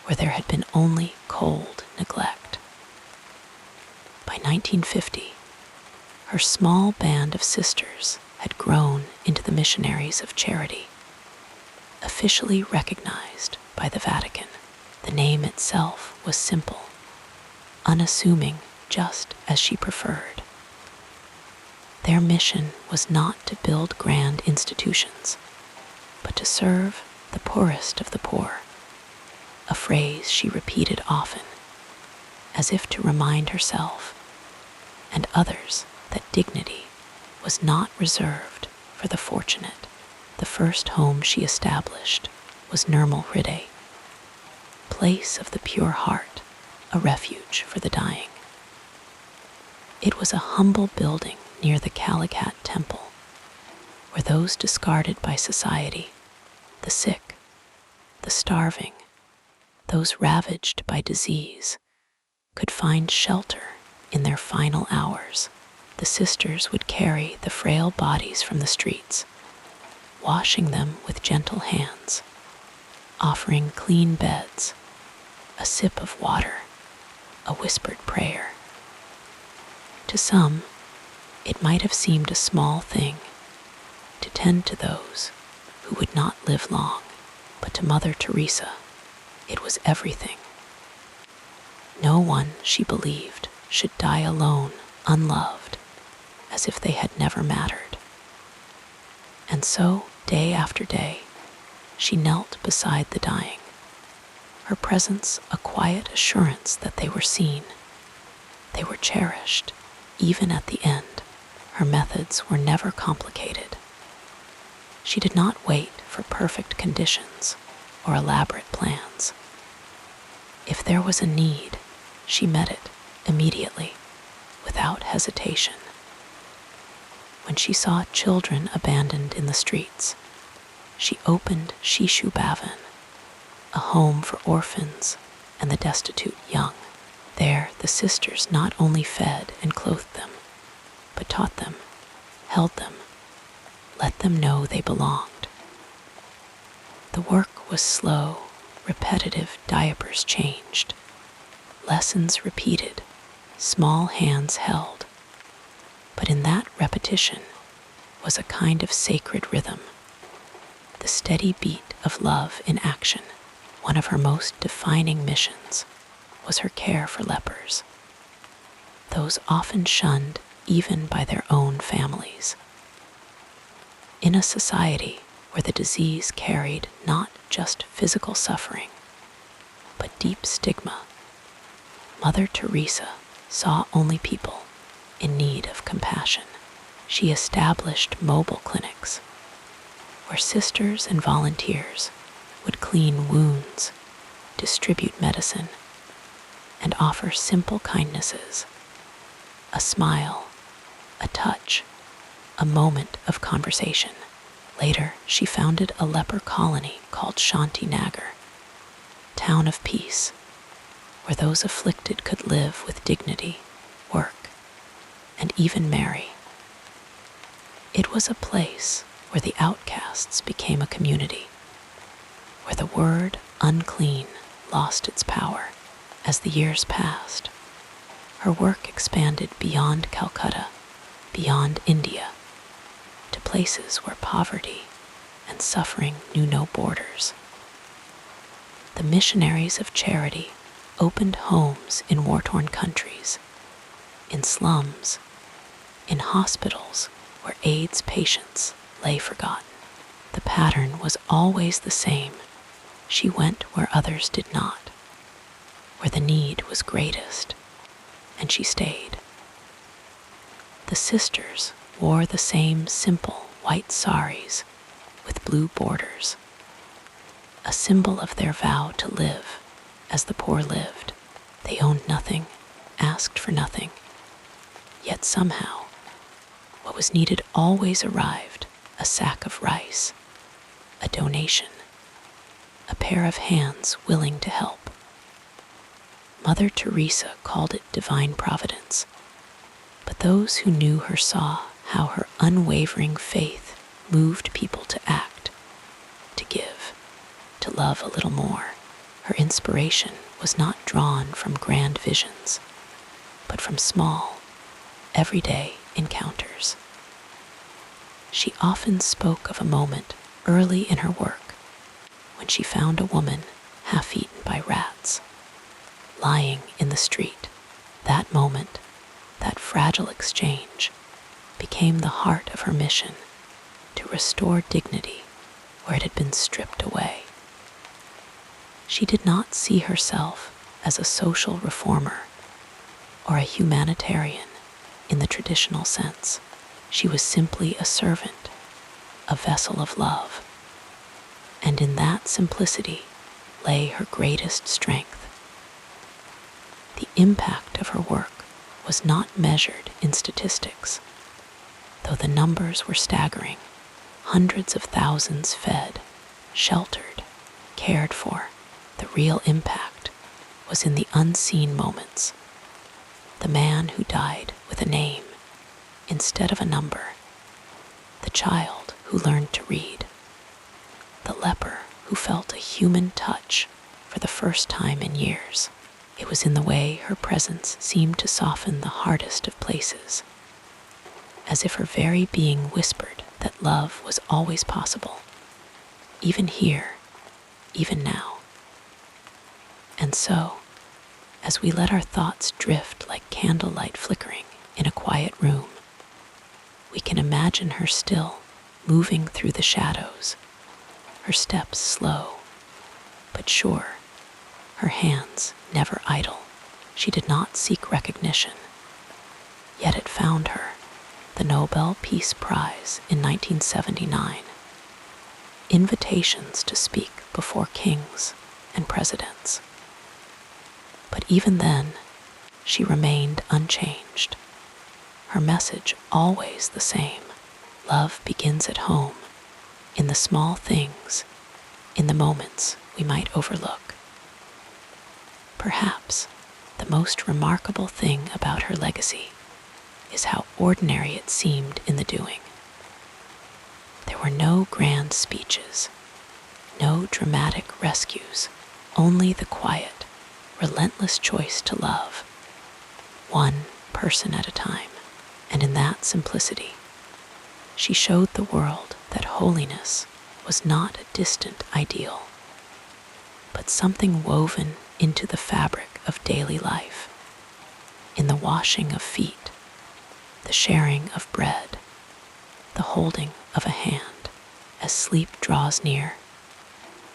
where there had been only cold neglect. By 1950, her small band of sisters had grown into the missionaries of charity, officially recognized by the Vatican. The name itself was simple, unassuming, just as she preferred. Their mission was not to build grand institutions, but to serve the poorest of the poor, a phrase she repeated often, as if to remind herself and others that dignity was not reserved for the fortunate. The first home she established was Nirmal Hriday, place of the pure heart, a refuge for the dying. It was a humble building near the Kalighat temple, where those discarded by society, the sick, the starving, those ravaged by disease, could find shelter in their final hours. The sisters would carry the frail bodies from the streets, washing them with gentle hands, offering clean beds, a sip of water, a whispered prayer. To some, it might have seemed a small thing to tend to those who would not live long, but to Mother Teresa, it was everything. No one, she believed, should die alone, unloved, as if they had never mattered. And so, day after day, she knelt beside the dying, her presence a quiet assurance that they were seen, they were cherished. Even at the end, her methods were never complicated. She did not wait for perfect conditions or elaborate plans. If there was a need, she met it immediately, without hesitation. When she saw children abandoned in the streets, she opened Shishu Bhavan, a home for orphans and the destitute young. There, the sisters not only fed and clothed them, but taught them, held them, let them know they belonged. The work was slow, repetitive. Diapers changed, lessons repeated, small hands held. But in that repetition was a kind of sacred rhythm, the steady beat of love in action. One of her most defining missions was her care for lepers, those often shunned even by their own families. In a society where the disease carried not just physical suffering, but deep stigma, Mother Teresa saw only people in need of compassion. She established mobile clinics where sisters and volunteers would clean wounds, distribute medicine, and offer simple kindnesses: a smile, a touch, a moment of conversation. Later, she founded a leper colony called Shanti Nagar, Town of Peace, where those afflicted could live with dignity, work, and even marry. It was a place where the outcasts became a community, where the word unclean lost its power. As the years passed, her work expanded beyond Calcutta, beyond India, to places where poverty and suffering knew no borders. The missionaries of charity opened homes in war-torn countries, in slums, in hospitals where AIDS patients lay forgotten. The pattern was always the same. She went where others did not, where the need was greatest, and she stayed. The sisters wore the same simple white saris with blue borders, a symbol of their vow to live as the poor lived. They owned nothing, asked for nothing, yet somehow what was needed always arrived: a sack of rice, a donation, a pair of hands willing to help. Mother Teresa called it divine providence, but those who knew her saw how her unwavering faith moved people to act, to give, to love a little more. Her inspiration was not drawn from grand visions, but from small, everyday encounters. She often spoke of a moment early in her work when she found a woman half-eaten by rats, lying in the street. That moment, that fragile exchange, became the heart of her mission to restore dignity where it had been stripped away. She did not see herself as a social reformer or a humanitarian in the traditional sense. She was simply a servant, a vessel of love, and in that simplicity lay her greatest strength. The impact of her work was not measured in statistics, though the numbers were staggering. Hundreds of thousands fed, sheltered, cared for. The real impact was in the unseen moments. The man who died with a name instead of a number, the child who learned to read, the leper who felt a human touch for the first time in years. It was in the way her presence seemed to soften the hardest of places, as if her very being whispered that love was always possible, even here, even now. And so, as we let our thoughts drift like candlelight flickering in a quiet room, we can imagine her still, moving through the shadows, her steps slow but sure, her hands never idle. She did not seek recognition, yet it found her the Nobel Peace Prize in 1979, invitations to speak before kings and presidents. But even then, she remained unchanged. Her message always the same: love begins at home, in the small things, in the moments we might overlook. Perhaps the most remarkable thing about her legacy is how ordinary it seemed in the doing. There were no grand speeches, no dramatic rescues, only the quiet, relentless choice to love, one person at a time. And in that simplicity, she showed the world that holiness was not a distant ideal, but something woven into the fabric of daily life, in the washing of feet, the sharing of bread, the holding of a hand as sleep draws near.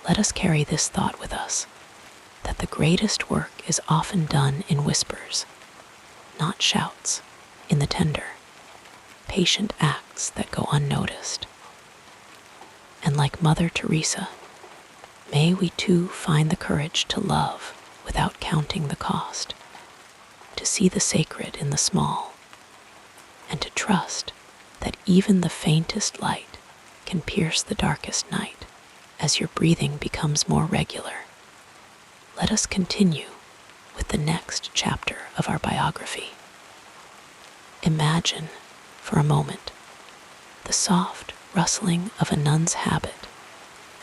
Let us carry this thought with us, that the greatest work is often done in whispers, not shouts, in the tender, patient acts that go unnoticed. And like Mother Teresa, may we too find the courage to love without counting the cost, to see the sacred in the small, and to trust that even the faintest light can pierce the darkest night. As your breathing becomes more regular, let us continue with the next chapter of our biography. Imagine, for a moment, the soft rustling of a nun's habit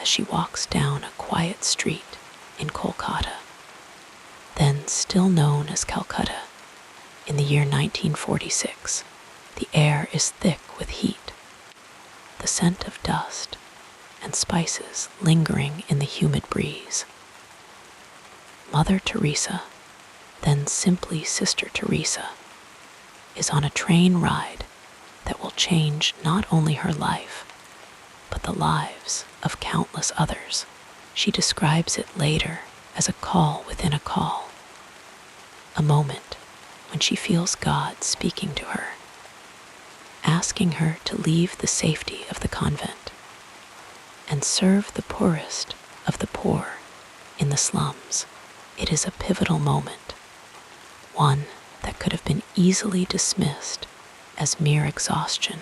as she walks down a quiet street in Kolkata, then still known as Calcutta. In the year 1946, the air is thick with heat, the scent of dust and spices lingering in the humid breeze. Mother Teresa, then simply Sister Teresa, is on a train ride that will change not only her life, but the lives of countless others. She describes it later as a call within a call, a moment when she feels God speaking to her, asking her to leave the safety of the convent and serve the poorest of the poor in the slums. It is a pivotal moment, one that could have been easily dismissed as mere exhaustion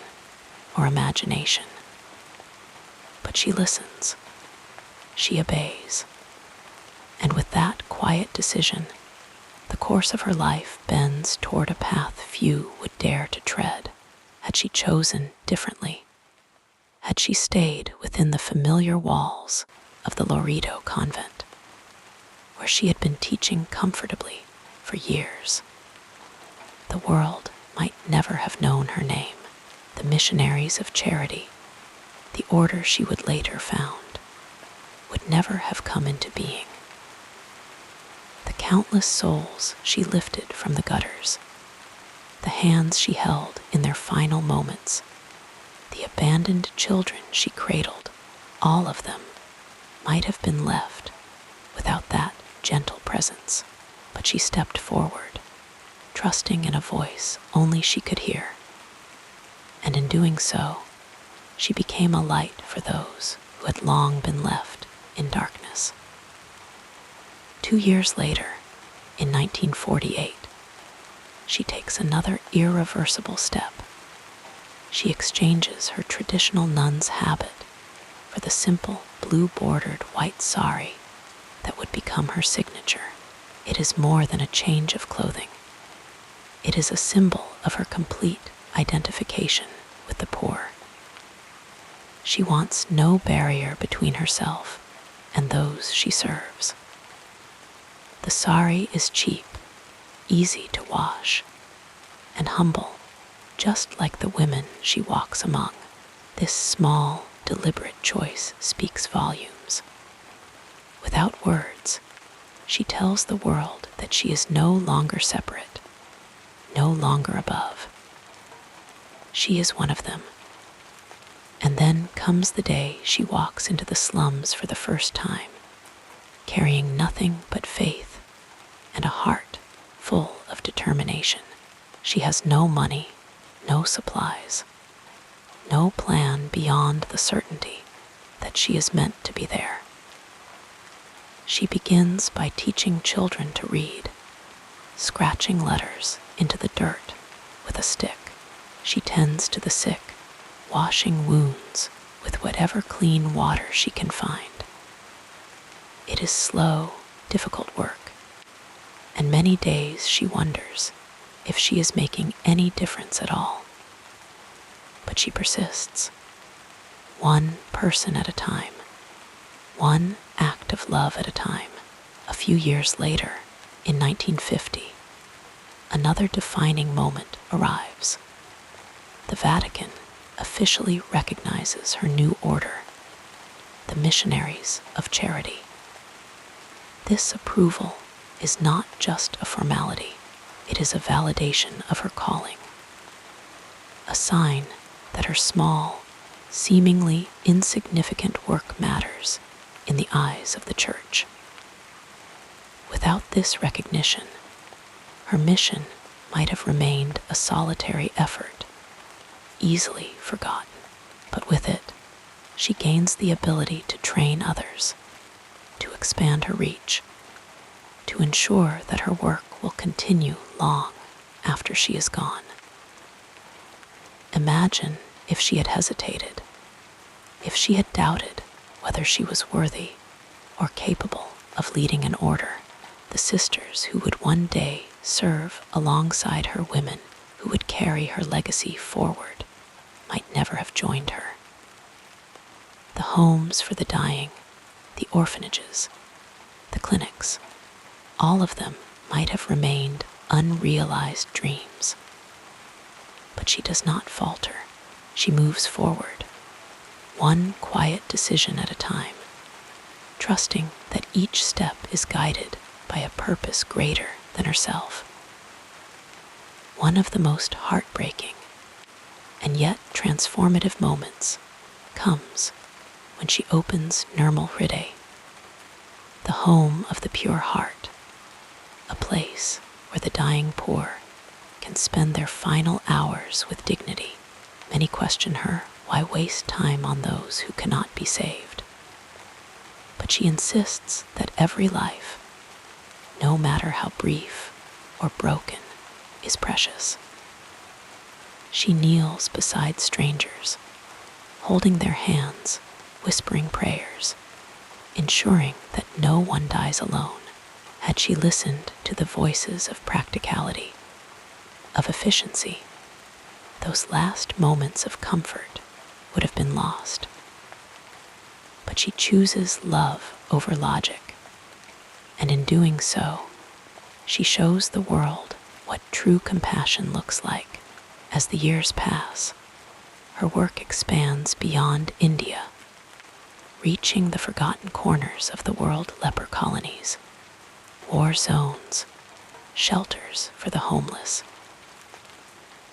or imagination. But she listens, she obeys, and with that quiet decision, the course of her life bends toward a path few would dare to tread. Had she chosen differently, had she stayed within the familiar walls of the Loreto convent, where she had been teaching comfortably for years, the world might never have known her name. The missionaries of charity, the order she would later found, would never have come into being. The countless souls she lifted from the gutters, the hands she held in their final moments, the abandoned children she cradled, all of them might have been left without that gentle presence. But she stepped forward, trusting in a voice only she could hear. And in doing so, she became a light for those who had long been left in darkness. 2 years later, in 1948, she takes another irreversible step. She exchanges her traditional nun's habit for the simple blue-bordered white sari that would become her signature. It is more than a change of clothing. It is a symbol of her complete identification with the poor. She wants no barrier between herself and those she serves. The sari is cheap, easy to wash, and humble, just like the women she walks among. This small, deliberate choice speaks volumes. Without words, she tells the world that she is no longer separate, no longer above. She is one of them. And then comes the day she walks into the slums for the first time, carrying nothing but faith and a heart full of determination. She has no money, no supplies, no plan beyond the certainty that she is meant to be there. She begins by teaching children to read, scratching letters into the dirt with a stick. She tends to the sick, washing wounds with whatever clean water she can find. It is slow, difficult work, and many days she wonders if she is making any difference at all. But she persists, one person at a time, one act of love at a time. A few years later, in 1950, another defining moment arrives. The Vatican officially recognizes her new order, the Missionaries of Charity. This approval is not just a formality, it is a validation of her calling, a sign that her small, seemingly insignificant work matters in the eyes of the Church. Without this recognition, her mission might have remained a solitary effort, easily forgotten. But with it, she gains the ability to train others, to expand her reach, to ensure that her work will continue long after she is gone. Imagine if she had hesitated, if she had doubted whether she was worthy or capable of leading an order. The sisters who would one day serve alongside her, women who would carry her legacy forward, might never have joined her. The homes for the dying, the orphanages, the clinics, all of them might have remained unrealized dreams. But she does not falter. She moves forward, one quiet decision at a time, trusting that each step is guided by a purpose greater than herself. One of the most heartbreaking and yet transformative moments comes when she opens Nirmal Hriday, the home of the pure heart, a place where the dying poor can spend their final hours with dignity. Many question her, why waste time on those who cannot be saved? But she insists that every life, no matter how brief or broken, is precious. She kneels beside strangers, holding their hands, whispering prayers, ensuring that no one dies alone. Had she listened to the voices of practicality, of efficiency, those last moments of comfort would have been lost. But she chooses love over logic, and in doing so, she shows the world what true compassion looks like. As the years pass, her work expands beyond India, reaching the forgotten corners of the world: leper colonies, war zones, shelters for the homeless.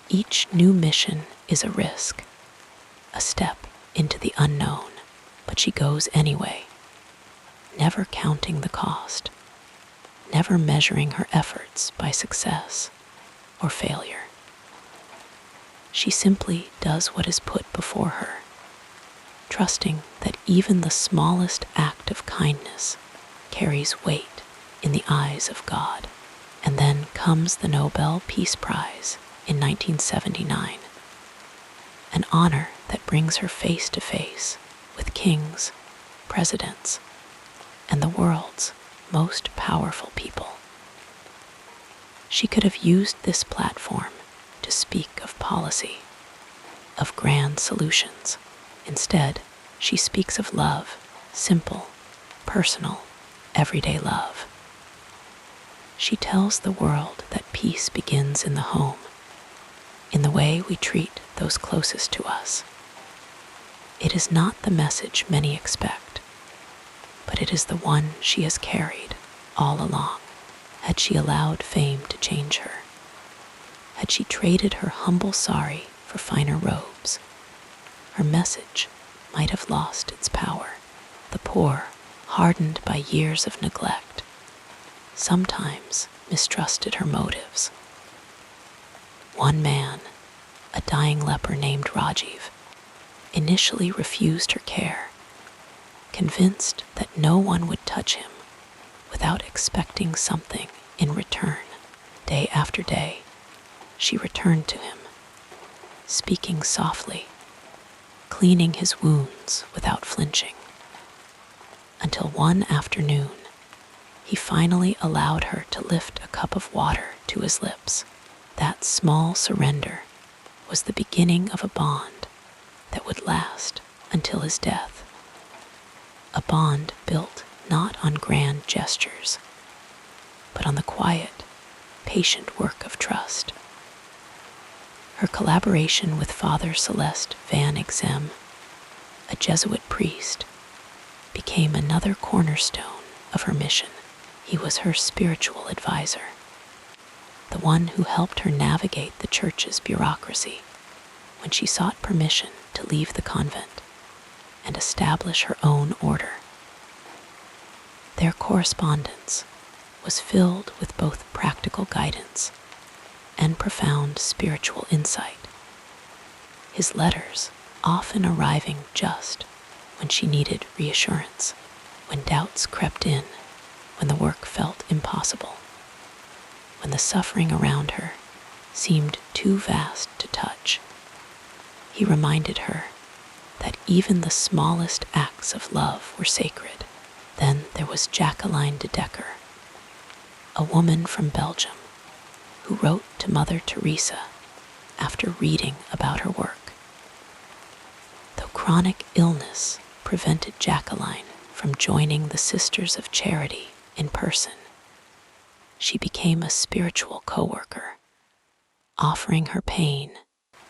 Each new mission is a risk, a step into the unknown, but she goes anyway, never counting the cost, never measuring her efforts by success or failure. She simply does what is put before her, trusting that even the smallest act of kindness carries weight in the eyes of God. And then comes the Nobel Peace Prize in 1979, an honor that brings her face to face with kings, presidents, and the world's most powerful people. She could have used this platform to speak of policy, of grand solutions. Instead, she speaks of love, simple, personal, everyday love. She tells the world that peace begins in the home, in the way we treat those closest to us. It is not the message many expect, but it is the one she has carried all along. Had she allowed fame to change her, had she traded her humble sari for finer robes, her message might have lost its power. The poor, hardened by years of neglect, sometimes mistrusted her motives. One man, a dying leper named Rajiv, initially refused her care, convinced that no one would touch him without expecting something in return. Day after day, she returned to him, speaking softly, cleaning his wounds without flinching, until one afternoon, he finally allowed her to lift a cup of water to his lips. That small surrender was the beginning of a bond that would last until his death. A bond built not on grand gestures, but on the quiet, patient work of trust. Her collaboration with Father Celeste van Exem, a Jesuit priest, became another cornerstone of her mission. He was her spiritual advisor, the one who helped her navigate the church's bureaucracy when she sought permission to leave the convent and establish her own order. Their correspondence, was filled with both practical guidance and profound spiritual insight, his letters often arriving just when she needed reassurance, when doubts crept in, when the work felt impossible, when the suffering around her seemed too vast to touch. He reminded her that even the smallest acts of love were sacred. Then there was Jacqueline de Decker, a woman from Belgium who wrote to Mother Teresa after reading about her work. Though chronic illness prevented Jacqueline from joining the Sisters of Charity in person, she became a spiritual co-worker, offering her pain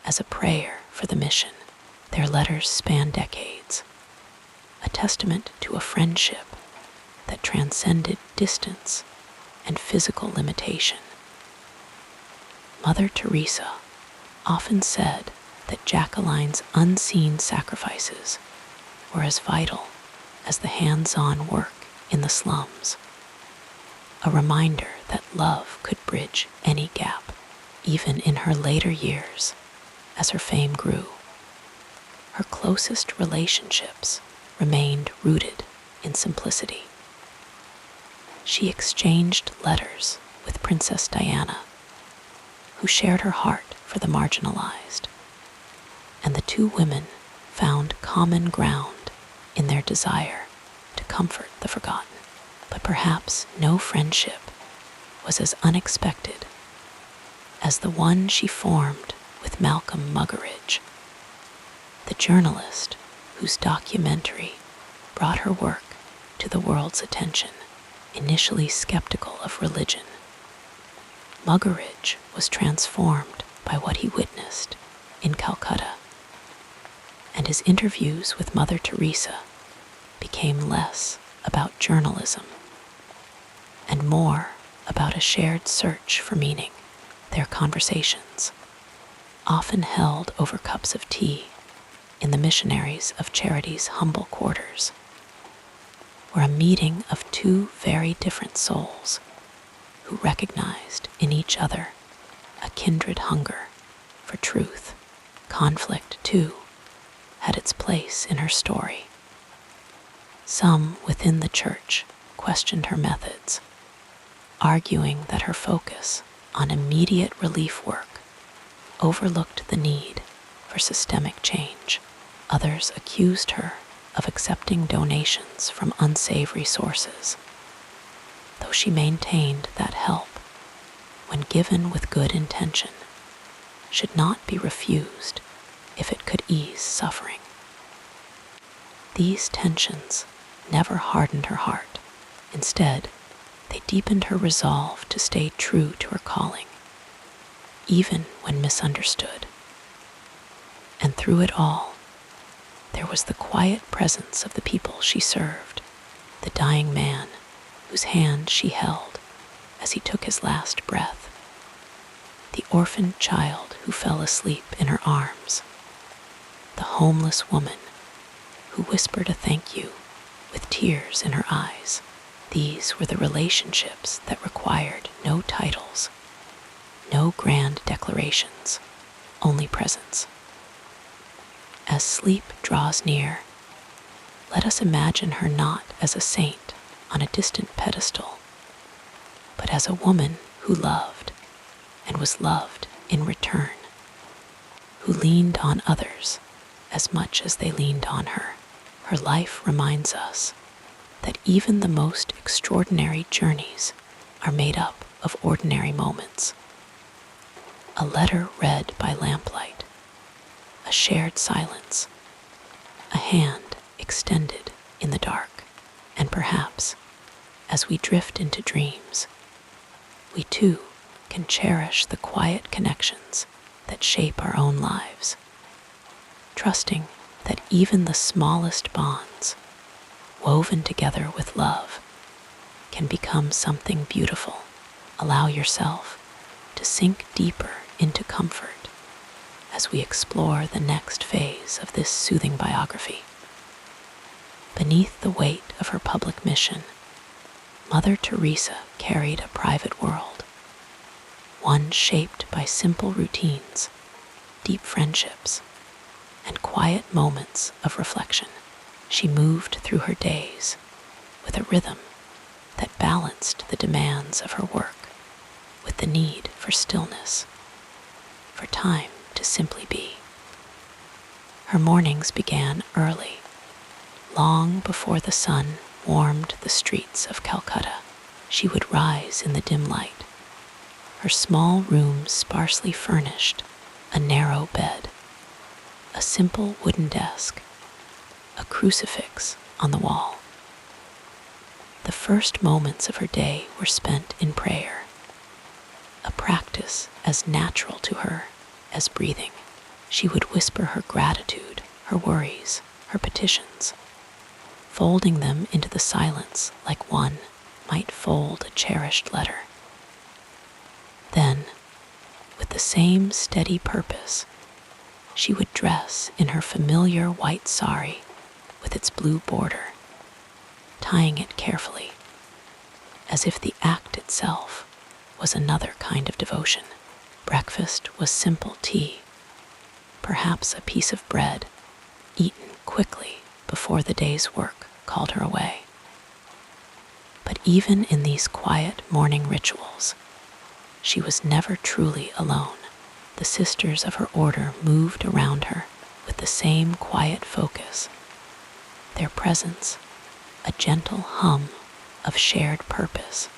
as a prayer for the mission. Their letters span decades, a testament to a friendship that transcended distance and physical limitation. Mother Teresa often said that Jacqueline's unseen sacrifices were as vital as the hands-on work in the slums, a reminder that love could bridge any gap, even in her later years as her fame grew. Her closest relationships remained rooted in simplicity. She exchanged letters with Princess Diana, who shared her heart for the marginalized, and the two women found common ground in their desire to comfort the forgotten. But perhaps no friendship was as unexpected as the one she formed with Malcolm Muggeridge, the journalist whose documentary brought her work to the world's attention. Initially skeptical of religion, Muggeridge was transformed by what he witnessed in Calcutta, and his interviews with Mother Teresa became less about journalism and more about a shared search for meaning. Their conversations, often held over cups of tea in the missionaries of Charity's humble quarters, were a meeting of two very different souls who recognized in each other a kindred hunger for truth. Conflict, too, had its place in her story. Some within the church questioned her methods, arguing that her focus on immediate relief work overlooked the need for systemic change. Others accused her of accepting donations from unsavory sources, though she maintained that help, when given with good intention, should not be refused if it could ease suffering. These tensions never hardened her heart. Instead, they deepened her resolve to stay true to her calling, even when misunderstood. And through it all, there was the quiet presence of the people she served, the dying man whose hand she held as he took his last breath, the orphaned child who fell asleep in her arms, the homeless woman who whispered a thank you with tears in her eyes. These were the relationships that required no titles, no grand declarations, only presence. As sleep draws near, let us imagine her not as a saint on a distant pedestal, but as a woman who loved and was loved in return, who leaned on others as much as they leaned on her. Her life reminds us that even the most extraordinary journeys are made up of ordinary moments. A letter read by lamplight, a shared silence, a hand extended in the dark, and perhaps, as we drift into dreams, we too can cherish the quiet connections that shape our own lives, trusting that even the smallest bonds, woven together with love, can become something beautiful. Allow yourself to sink deeper into comfort as we explore the next phase of this soothing biography. Beneath the weight of her public mission, Mother Teresa carried a private world, one shaped by simple routines, deep friendships, and quiet moments of reflection. She moved through her days with a rhythm that balanced the demands of her work with the need for stillness, for time to simply be. Her mornings began early, long before the sun warmed the streets of Calcutta. She would rise in the dim light, her small room sparsely furnished, a narrow bed, a simple wooden desk, a crucifix on the wall. The first moments of her day were spent in prayer, a practice as natural to her as breathing. She would whisper her gratitude, her worries, her petitions, folding them into the silence like one might fold a cherished letter. Then, with the same steady purpose, she would dress in her familiar white sari with its blue border, tying it carefully, as if the act itself was another kind of devotion. Breakfast was simple tea, perhaps a piece of bread, eaten quickly before the day's work called her away. But even in these quiet morning rituals, she was never truly alone. The sisters of her order moved around her with the same quiet focus, their presence a gentle hum of shared purpose.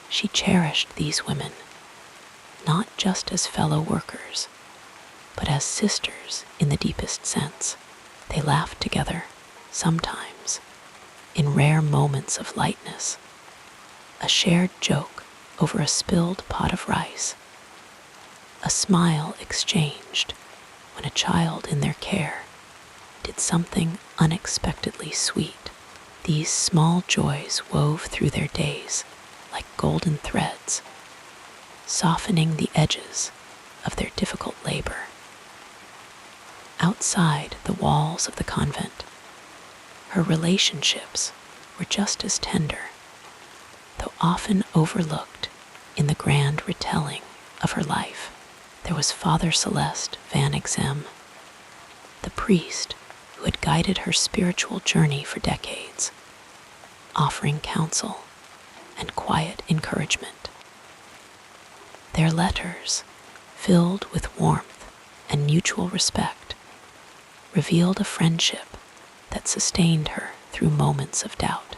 She cherished these women, not just as fellow workers, but as sisters in the deepest sense. They laughed together, sometimes, in rare moments of lightness, a shared joke over a spilled pot of rice, a smile exchanged when a child in their care did something unexpectedly sweet. These small joys wove through their days like golden threads, softening the edges of their difficult labor. Outside the walls of the convent, her relationships were just as tender, though often overlooked in the grand retelling of her life. There was Father Celeste Van Exem, the priest who had guided her spiritual journey for decades, offering counsel and quiet encouragement. Their letters, filled with warmth and mutual respect, revealed a friendship that sustained her through moments of doubt.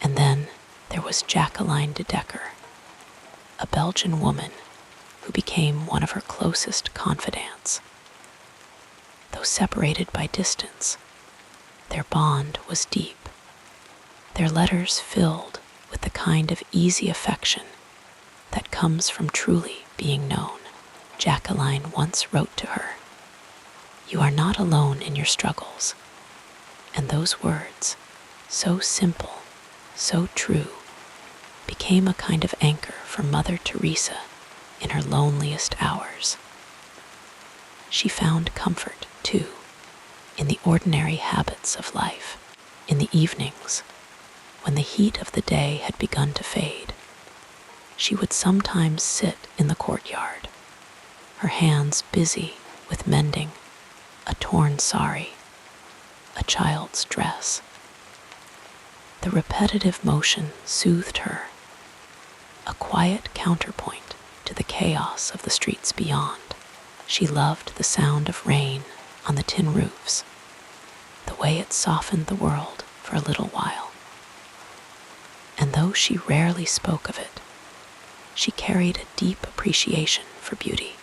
And then there was Jacqueline de Decker, a Belgian woman who became one of her closest confidants. Though separated by distance, their bond was deep, their letters filled with the kind of easy affection that comes from truly being known. Jacqueline once wrote to her, "You are not alone in your struggles." And those words, so simple, so true, became a kind of anchor for Mother Teresa in her loneliest hours. She found comfort, too, in the ordinary habits of life. In the evenings, when the heat of the day had begun to fade, she would sometimes sit in the courtyard, her hands busy with mending a torn sari, a child's dress. The repetitive motion soothed her, a quiet counterpoint to the chaos of the streets beyond. She loved the sound of rain on the tin roofs, the way it softened the world for a little while. And though she rarely spoke of it, she carried a deep appreciation for beauty.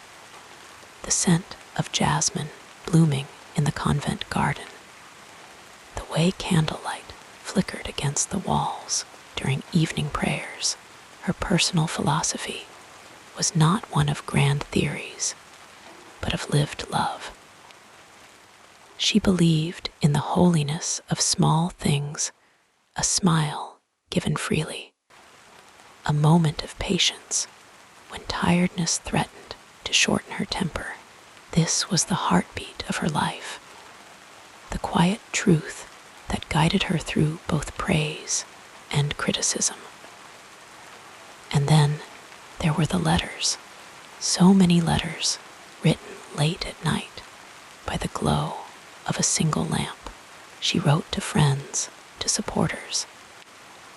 The scent of jasmine blooming in the convent garden, the way candlelight flickered against the walls during evening prayers. Her personal philosophy was not one of grand theories, but of lived love. She believed in the holiness of small things, a smile given freely, a moment of patience when tiredness threatened to shorten her temper. This was the heartbeat of her life, the quiet truth that guided her through both praise and criticism. And then there were the letters, so many letters written late at night by the glow of a single lamp. She wrote to friends, to supporters,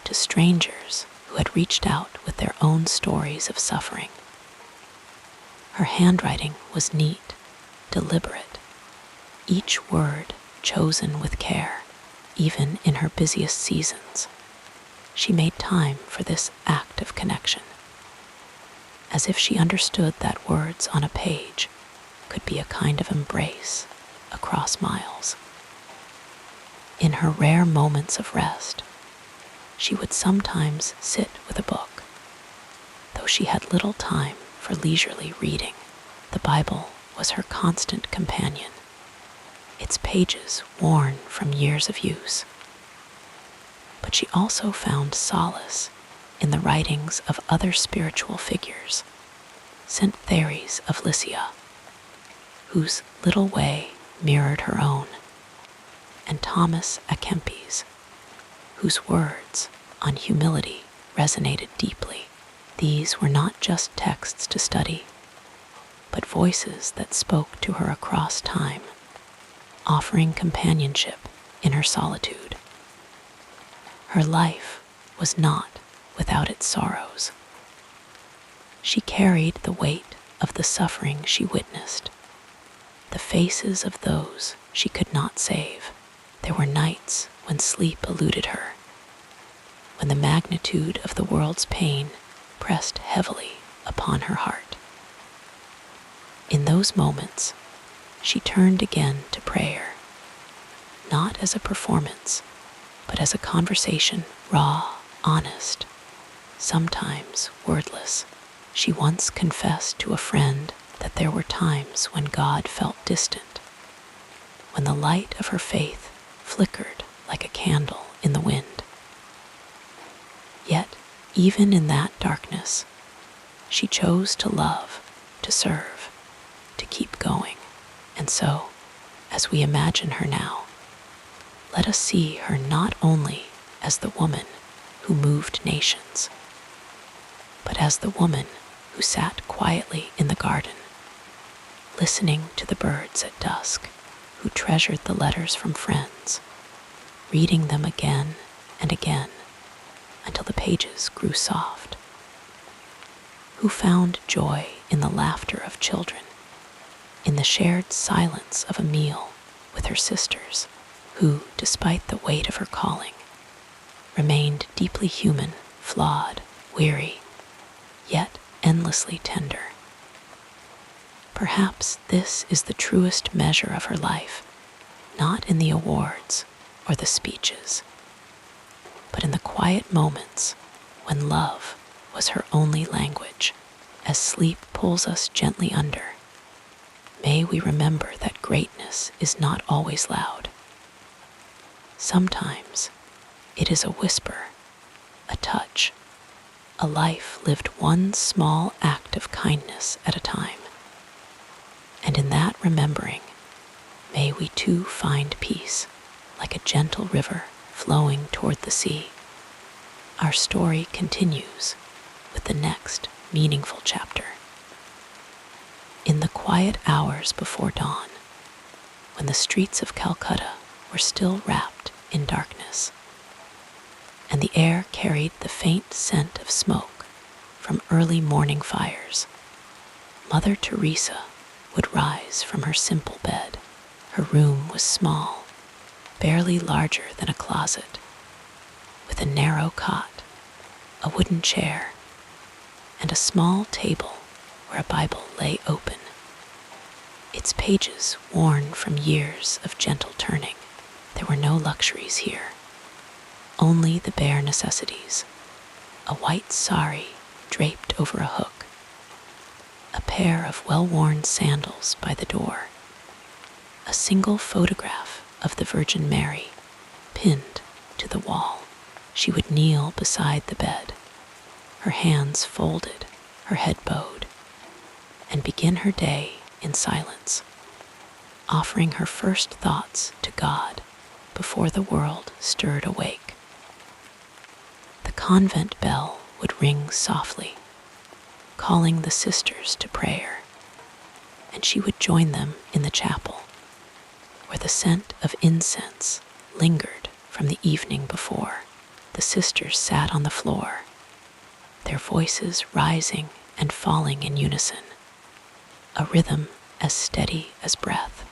to strangers who had reached out with their own stories of suffering. Her handwriting was neat, deliberate, each word chosen with care, even in her busiest seasons. She made time for this act of connection, as if she understood that words on a page could be a kind of embrace across miles. In her rare moments of rest, she would sometimes sit with a book. Though she had little time for leisurely reading, the Bible was her constant companion, its pages worn from years of use. But she also found solace in the writings of other spiritual figures, Saint Therese of Lycia, whose little way mirrored her own, and Thomas à Kempis, whose words on humility resonated deeply. These were not just texts to study, but voices that spoke to her across time, offering companionship in her solitude. Her life was not without its sorrows. She carried the weight of the suffering she witnessed, the faces of those she could not save. There were nights when sleep eluded her, when the magnitude of the world's pain pressed heavily upon her heart. In those moments, she turned again to prayer, not as a performance, but as a conversation, raw, honest, sometimes wordless. She once confessed to a friend that there were times when God felt distant, when the light of her faith flickered like a candle in the wind. Yet, even in that darkness, she chose to love, to serve, to keep going. And so, as we imagine her now, let us see her not only as the woman who moved nations, but as the woman who sat quietly in the garden, listening to the birds at dusk, who treasured the letters from friends, reading them again and again until the pages grew soft, who found joy in the laughter of children, in the shared silence of a meal with her sisters, who, despite the weight of her calling, remained deeply human, flawed, weary, yet endlessly tender. Perhaps this is the truest measure of her life, not in the awards or the speeches, but in the quiet moments when love was her only language. As sleep pulls us gently under, may we remember that greatness is not always loud. Sometimes it is a whisper, a touch, a life lived one small act of kindness at a time. And in that remembering, may we too find peace, like a gentle river flowing toward the sea. Our story continues with the next meaningful chapter. In the quiet hours before dawn, when the streets of Calcutta were still wrapped in darkness, and the air carried the faint scent of smoke from early morning fires, Mother Teresa would rise from her simple bed. Her room was small, barely larger than a closet, with a narrow cot, a wooden chair, and a small table where a Bible lay open, its pages worn from years of gentle turning. There were no luxuries here, only the bare necessities: a white sari draped over a hook, a pair of well-worn sandals by the door, a single photograph of the Virgin Mary pinned to the wall. She would kneel beside the bed, her hands folded, her head bowed, and begin her day in silence, offering her first thoughts to God before the world stirred awake. convent bell would ring softly, calling the sisters to prayer, and she would join them in the chapel, where the scent of incense lingered from the evening before. The sisters sat on the floor, their voices rising and falling in unison, a rhythm as steady as breath.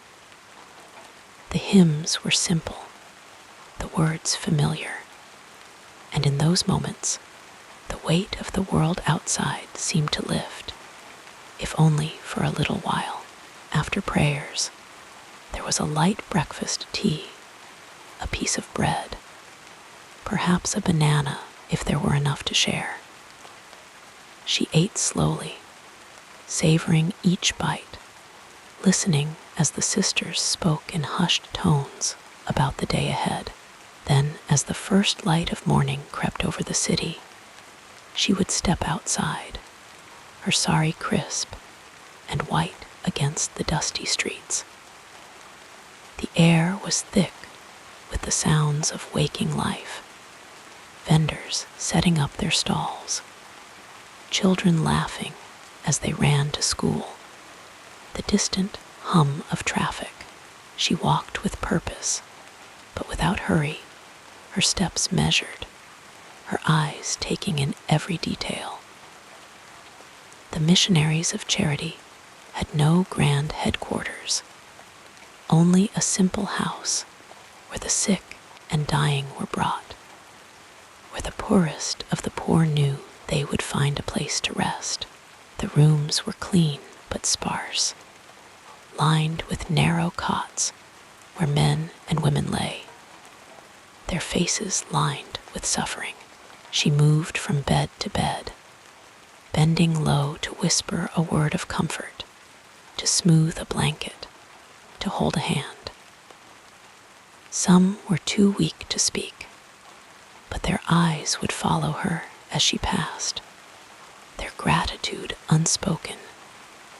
The hymns were simple, the words familiar, and in those moments, the weight of the world outside seemed to lift, if only for a little while. After prayers, there was a light breakfast tea, a piece of bread, perhaps a banana if there were enough to share. She ate slowly, savoring each bite, listening as the sisters spoke in hushed tones about the day ahead. Then, as the first light of morning crept over the city, she would step outside, her sari crisp and white against the dusty streets. The air was thick with the sounds of waking life, vendors setting up their stalls, children laughing as they ran to school, the distant hum of traffic. She walked with purpose, but without hurry, her steps measured, her eyes taking in every detail. The missionaries of charity had no grand headquarters, only a simple house where the sick and dying were brought, where the poorest of the poor knew they would find a place to rest. The rooms were clean but sparse, lined with narrow cots where men and women lay, their faces lined with suffering. She moved from bed to bed, bending low to whisper a word of comfort, to smooth a blanket, to hold a hand. Some were too weak to speak, but their eyes would follow her as she passed, their gratitude unspoken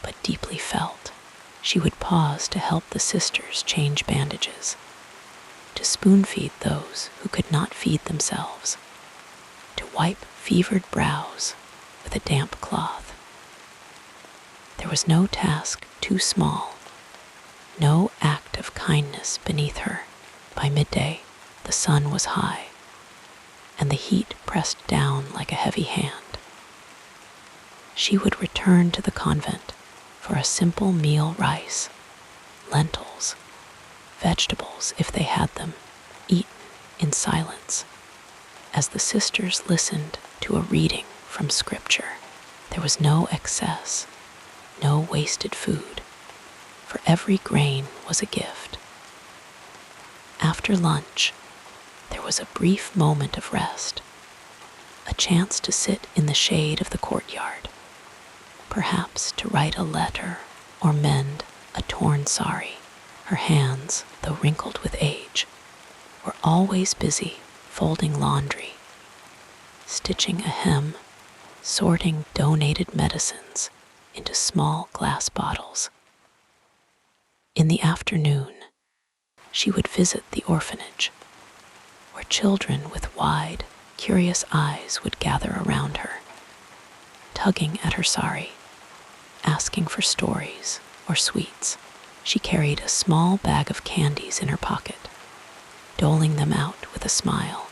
but deeply felt. She would pause to help the sisters change bandages, to spoon-feed those who could not feed themselves, to wipe fevered brows with a damp cloth. There was no task too small, no act of kindness beneath her. By midday, the sun was high, and the heat pressed down like a heavy hand. She would return to the convent for a simple meal: rice, lentils, vegetables if they had them, eaten in silence. As the sisters listened to a reading from Scripture, there was no excess, no wasted food, for every grain was a gift. After lunch, there was a brief moment of rest, a chance to sit in the shade of the courtyard, perhaps to write a letter or mend a torn sari. Her hands, though wrinkled with age, were always busy folding laundry, stitching a hem, sorting donated medicines into small glass bottles. In the afternoon, she would visit the orphanage, where children with wide, curious eyes would gather around her, tugging at her sari, asking for stories or sweets. She carried a small bag of candies in her pocket, doling them out with a smile,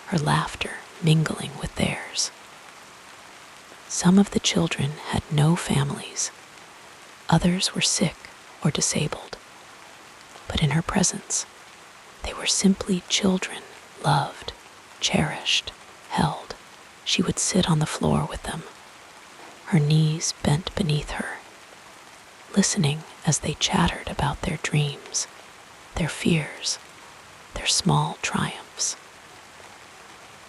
her laughter mingling with theirs. Some of the children had no families, others were sick or disabled, but in her presence, they were simply children, loved, cherished, held. She would sit on the floor with them, her knees bent beneath her, listening as they chattered about their dreams, their fears, their small triumphs.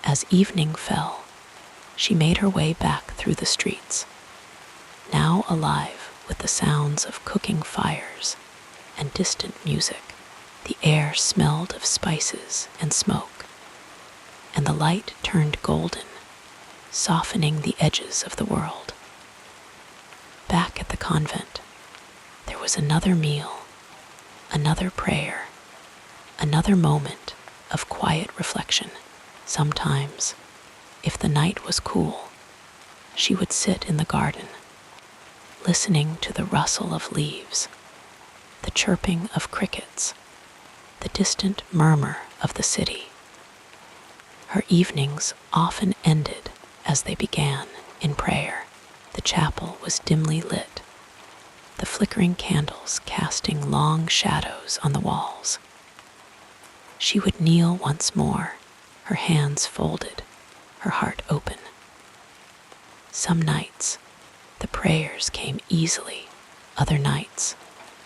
As evening fell, she made her way back through the streets, now alive with the sounds of cooking fires and distant music. The air smelled of spices and smoke, and the light turned golden, softening the edges of the world. Back at the convent, there was another meal, another prayer, another moment of quiet reflection. Sometimes, If the night was cool, she would sit in the garden, listening to the rustle of leaves, the chirping of crickets, the distant murmur of the city. Her evenings often ended as they began in prayer. The chapel was dimly lit, the flickering candles casting long shadows on the walls. She would kneel once more, her hands folded, her heart open. Some nights, the prayers came easily. Other nights,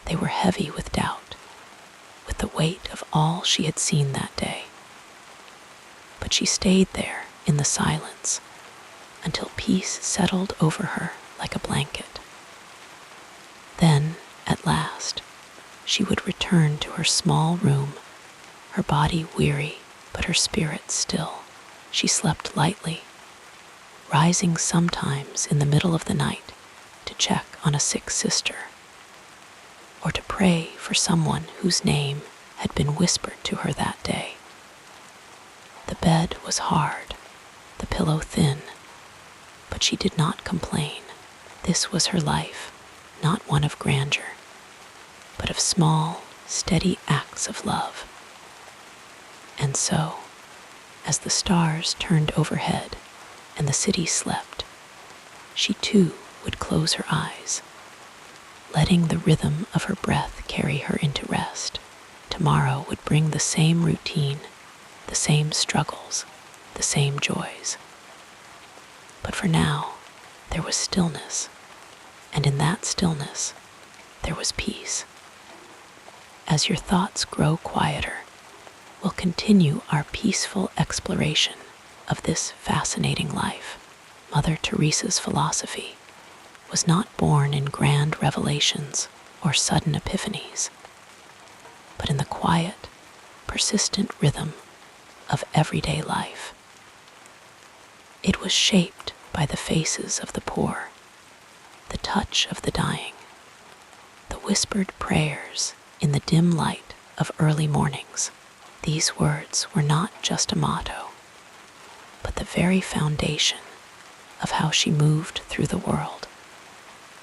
they were heavy with doubt, with the weight of all she had seen that day. But she stayed there in the silence until peace settled over her like a blanket. Then, at last, she would return to her small room, her body weary but her spirit still. She slept lightly, rising sometimes in the middle of the night to check on a sick sister, or to pray for someone whose name had been whispered to her that day. The bed was hard, the pillow thin, but she did not complain. This was her life, not one of grandeur, but of small, steady acts of love. And so, as the stars turned overhead and the city slept, she too would close her eyes, letting the rhythm of her breath carry her into rest. Tomorrow would bring the same routine, the same struggles, the same joys. But for now, there was stillness, and in that stillness, there was peace. As your thoughts grow quieter, we'll continue our peaceful exploration of this fascinating life. Mother Teresa's philosophy was not born in grand revelations or sudden epiphanies, but in the quiet, persistent rhythm of everyday life. It was shaped by the faces of the poor, the touch of the dying, the whispered prayers in the dim light of early mornings. These words were not just a motto, but the very foundation of how she moved through the world,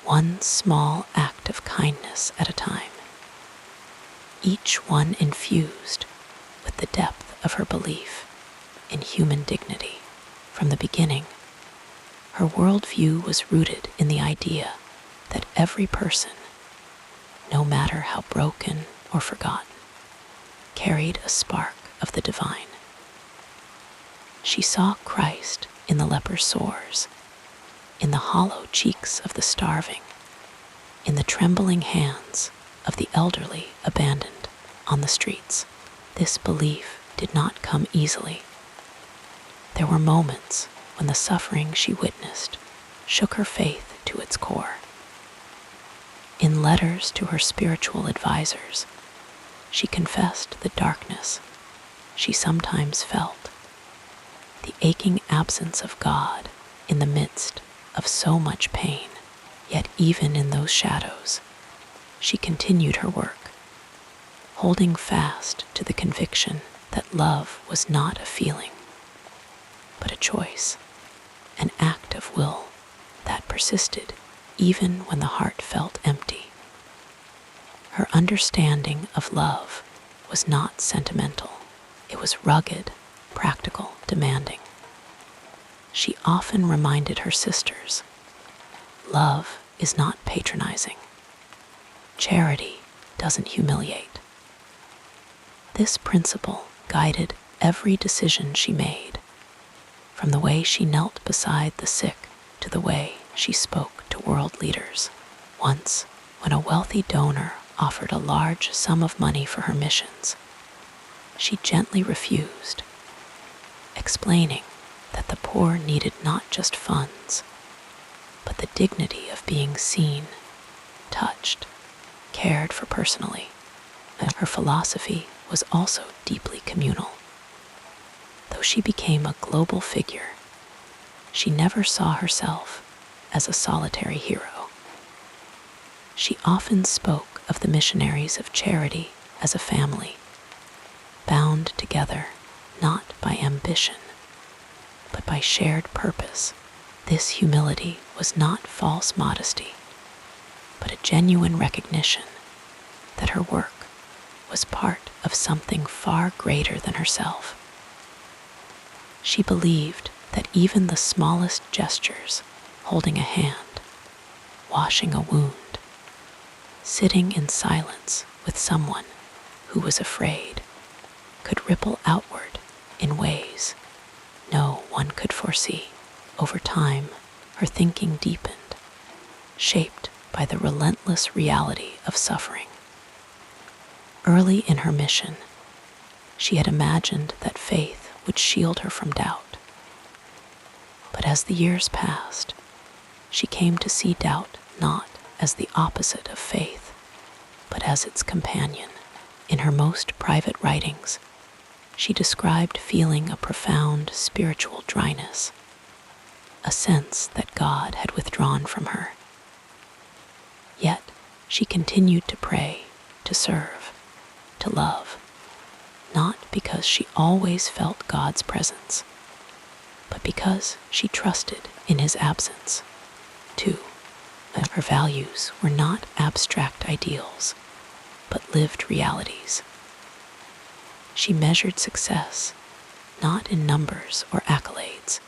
one small act of kindness at a time, each one infused with the depth of her belief in human dignity. From the beginning, her worldview was rooted in the idea that every person, no matter how broken or forgotten, carried a spark of the divine. She saw Christ in the leper's sores, in the hollow cheeks of the starving, in the trembling hands of the elderly abandoned on the streets. This belief did not come easily. There were moments when the suffering she witnessed shook her faith to its core. In letters to her spiritual advisors, she confessed the darkness she sometimes felt, the aching absence of God in the midst of so much pain. Yet even in those shadows, she continued her work, holding fast to the conviction that love was not a feeling, but a choice, an act of will that persisted even when the heart felt empty. Her understanding of love was not sentimental. It was rugged, practical, demanding. She often reminded her sisters, love is not patronizing. Charity doesn't humiliate. This principle guided every decision she made, from the way she knelt beside the sick to the way she spoke to world leaders. Once, when a wealthy donor offered a large sum of money for her missions, she gently refused, explaining that the poor needed not just funds, but the dignity of being seen, touched, cared for personally. Her philosophy was also deeply communal. Though she became a global figure, she never saw herself as a solitary hero. She often spoke of the missionaries of charity as a family, bound together not by ambition, but by shared purpose. This humility was not false modesty, but a genuine recognition that her work was part of something far greater than herself. She believed that even the smallest gestures, holding a hand, washing a wound, sitting in silence with someone who was afraid, could ripple outward in ways no one could foresee. Over time, her thinking deepened, shaped by the relentless reality of suffering. Early in her mission, she had imagined that faith would shield her from doubt. But as the years passed, she came to see doubt not as the opposite of faith, but as its companion. In her most private writings, she described feeling a profound spiritual dryness, a sense that God had withdrawn from her. Yet she continued to pray, to serve, to love, not because she always felt God's presence, but because she trusted in His absence. Too, her values were not abstract ideals, but lived realities. She measured success not in numbers or accolades,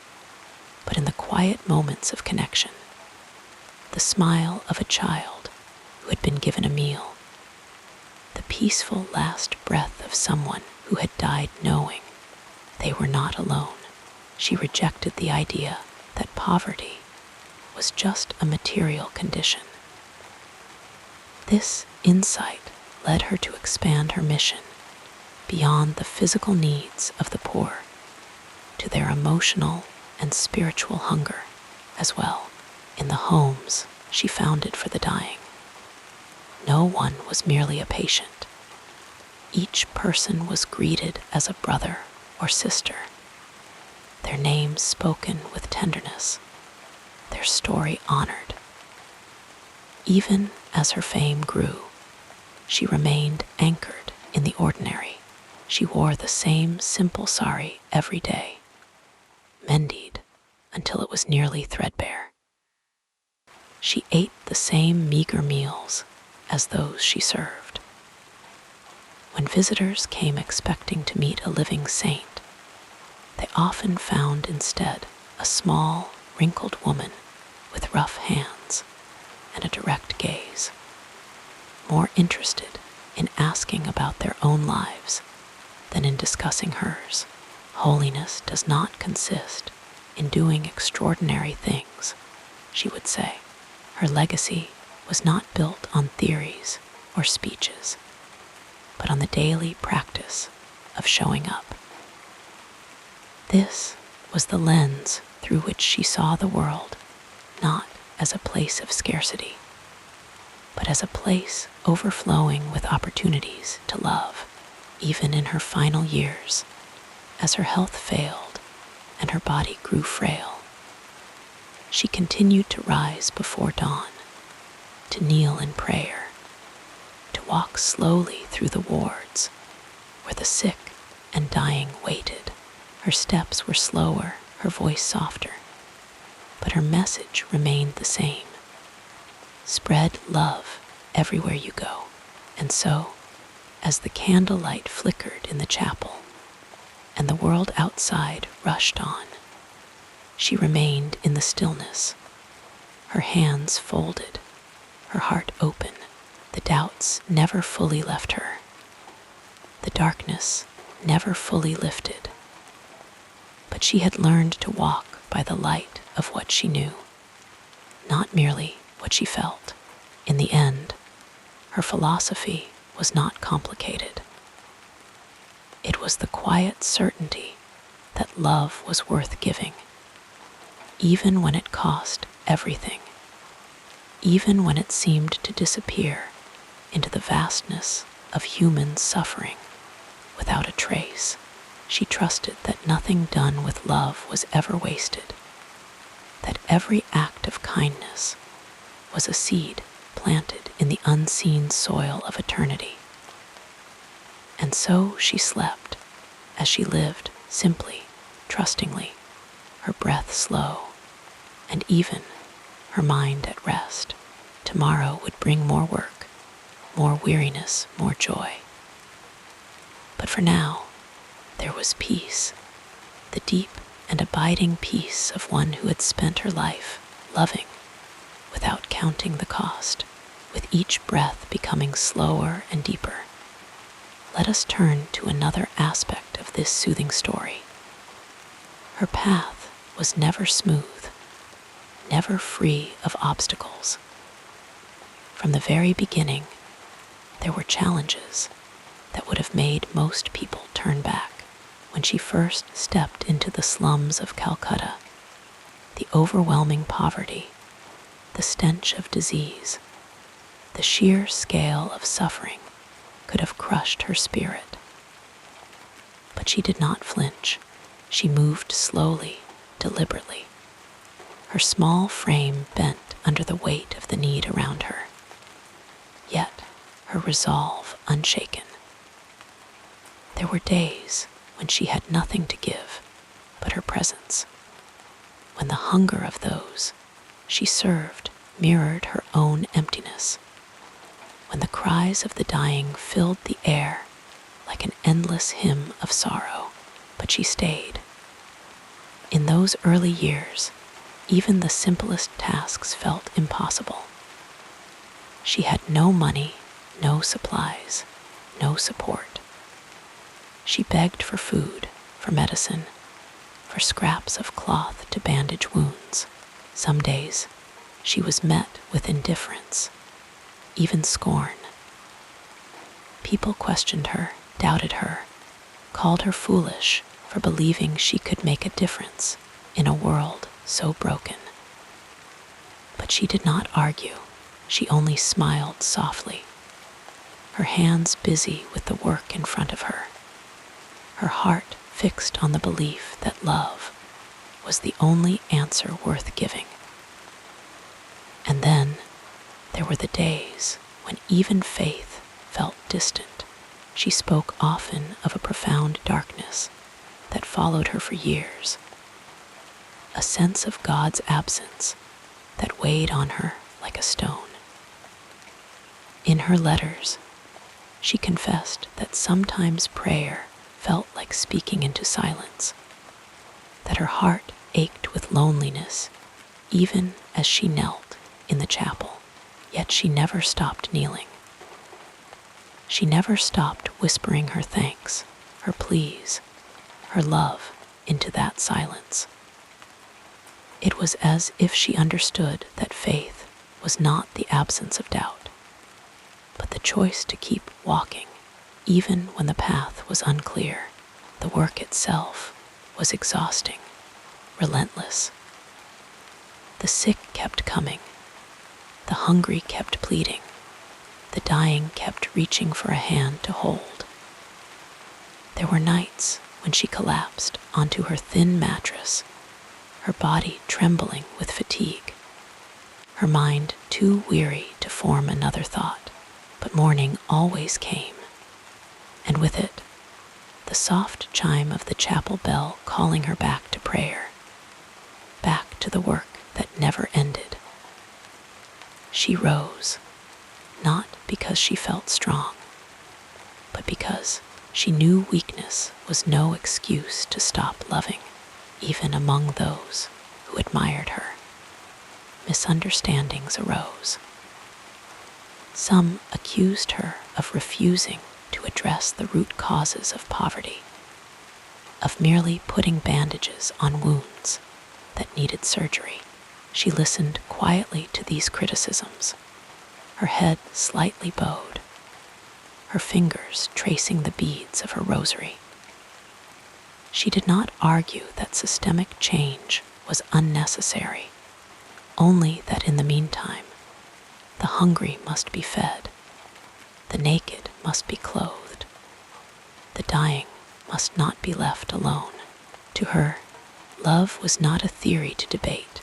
but in the quiet moments of connection, the smile of a child who had been given a meal, the peaceful last breath of someone who had died knowing they were not alone. She rejected the idea that poverty was just a material condition. This insight led her to expand her mission beyond the physical needs of the poor to their emotional and spiritual hunger as well. In the homes she founded for the dying, no one was merely a patient. Each person was greeted as a brother or sister, their names spoken with tenderness, their story honored. Even as her fame grew, she remained anchored in the ordinary. She wore the same simple sari every day, mended until it was nearly threadbare. She ate the same meager meals as those she served. When visitors came expecting to meet a living saint, they often found instead a small, wrinkled woman with rough hands and a direct gaze, more interested in asking about their own lives than in discussing hers. Holiness does not consist in doing extraordinary things, she would say. Her legacy was not built on theories or speeches, but on the daily practice of showing up. This was the lens through which she saw the world, not as a place of scarcity, but as a place overflowing with opportunities to love. Even in her final years, as her health failed and her body grew frail, she continued to rise before dawn, to kneel in prayer, to walk slowly through the wards where the sick and dying waited. Her steps were slower, her voice softer, but her message remained the same. Spread love everywhere you go. And so, as the candlelight flickered in the chapel and the world outside rushed on, she remained in the stillness, her hands folded, her heart open. The doubts never fully left her. The darkness never fully lifted. But she had learned to walk by the light of what she knew, not merely what she felt. In the end, her philosophy was not complicated. It was the quiet certainty that love was worth giving, even when it cost everything, even when it seemed to disappear into the vastness of human suffering without a trace. She trusted that nothing done with love was ever wasted, that every act of kindness was a seed planted in the unseen soil of eternity. And so she slept, as she lived simply, trustingly, her breath slow, and even her mind at rest. Tomorrow would bring more work, more weariness, more joy. But for now, there was peace, the deep and abiding peace of one who had spent her life loving without counting the cost, with each breath becoming slower and deeper. Let us turn to another aspect of this soothing story. Her path was never smooth, never free of obstacles. From the very beginning, there were challenges that would have made most people turn back. When she first stepped into the slums of Calcutta, the overwhelming poverty, the stench of disease, the sheer scale of suffering could have crushed her spirit. But she did not flinch. She moved slowly, deliberately, her small frame bent under the weight of the need around her, yet her resolve unshaken. There were days when she had nothing to give but her presence, when the hunger of those she served mirrored her own emptiness, when the cries of the dying filled the air like an endless hymn of sorrow. But she stayed. In those early years, even the simplest tasks felt impossible. She had no money, no supplies, no support. She begged for food, for medicine, for scraps of cloth to bandage wounds. Some days, she was met with indifference, even scorn. People questioned her, doubted her, called her foolish for believing she could make a difference in a world so broken. But she did not argue. She only smiled softly, her hands busy with the work in front of her, her heart fixed on the belief that love was the only answer worth giving. And then there were the days when even faith felt distant. She spoke often of a profound darkness that followed her for years, a sense of God's absence that weighed on her like a stone. In her letters, she confessed that sometimes prayer felt like speaking into silence, that her heart ached with loneliness even as she knelt in the chapel, yet she never stopped kneeling. She never stopped whispering her thanks, her pleas, her love into that silence. It was as if she understood that faith was not the absence of doubt, but the choice to keep walking even when the path was unclear. The work itself was exhausting, relentless. The sick kept coming, the hungry kept pleading, the dying kept reaching for a hand to hold. There were nights when she collapsed onto her thin mattress, her body trembling with fatigue, her mind too weary to form another thought. But morning always came, and with it, the soft chime of the chapel bell calling her back to prayer, back to the work that never ended. She rose, not because she felt strong, but because she knew weakness was no excuse to stop loving, even among those who admired her. Misunderstandings arose. Some accused her of refusing to address the root causes of poverty, of merely putting bandages on wounds that needed surgery. She listened quietly to these criticisms, her head slightly bowed, her fingers tracing the beads of her rosary. She did not argue that systemic change was unnecessary, only that in the meantime, the hungry must be fed, the naked must be clothed, the dying must not be left alone. To her, love was not a theory to debate,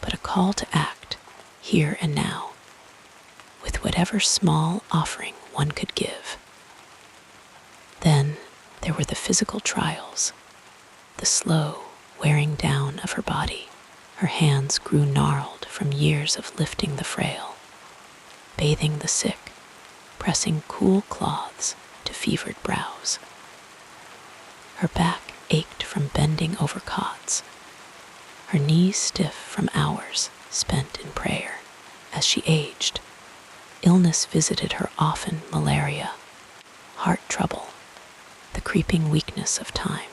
but a call to act here and now, with whatever small offering one could give. Then there were the physical trials, the slow, wearing down of her body. Her hands grew gnarled from years of lifting the frail, bathing the sick, pressing cool cloths to fevered brows. Her back ached from bending over cots, her knees stiff from hours spent in prayer. As she aged, illness visited her, often malaria, heart trouble, the creeping weakness of time.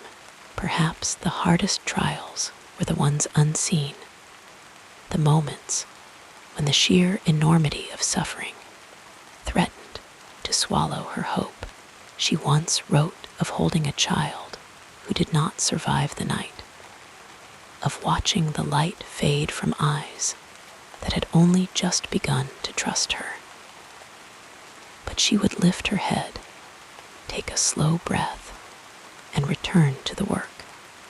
Perhaps the hardest trials were the ones unseen, the moments when the sheer enormity of suffering threatened to swallow her hope. She once wrote of holding a child who did not survive the night, of watching the light fade from eyes that had only just begun to trust her. But she would lift her head, take a slow breath, and return to the work.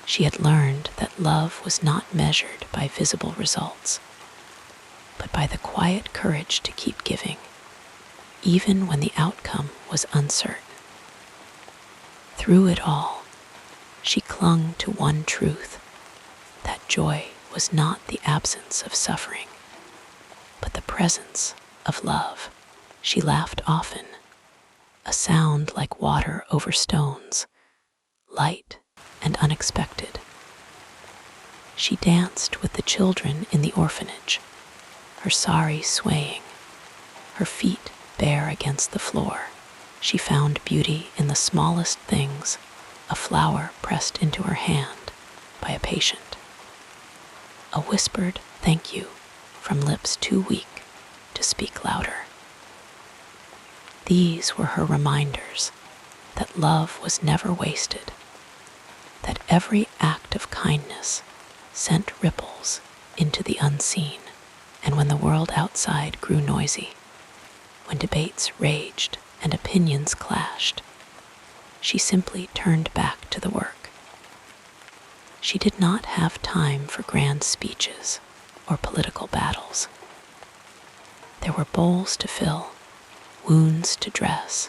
She had learned that love was not measured by visible results, but by the quiet courage to keep giving, even when the outcome was uncertain. Through it all, she clung to one truth, that joy was not the absence of suffering, but the presence of love. She laughed often, a sound like water over stones, light and unexpected. She danced with the children in the orphanage, her sari swaying, her feet bare against the floor. She found beauty in the smallest things, a flower pressed into her hand by a patient, a whispered thank you from lips too weak to speak louder. These were her reminders that love was never wasted, that every act of kindness sent ripples into the unseen. And when the world outside grew noisy, when debates raged and opinions clashed, she simply turned back to the work. She did not have time for grand speeches or political battles. There were bowls to fill, wounds to dress,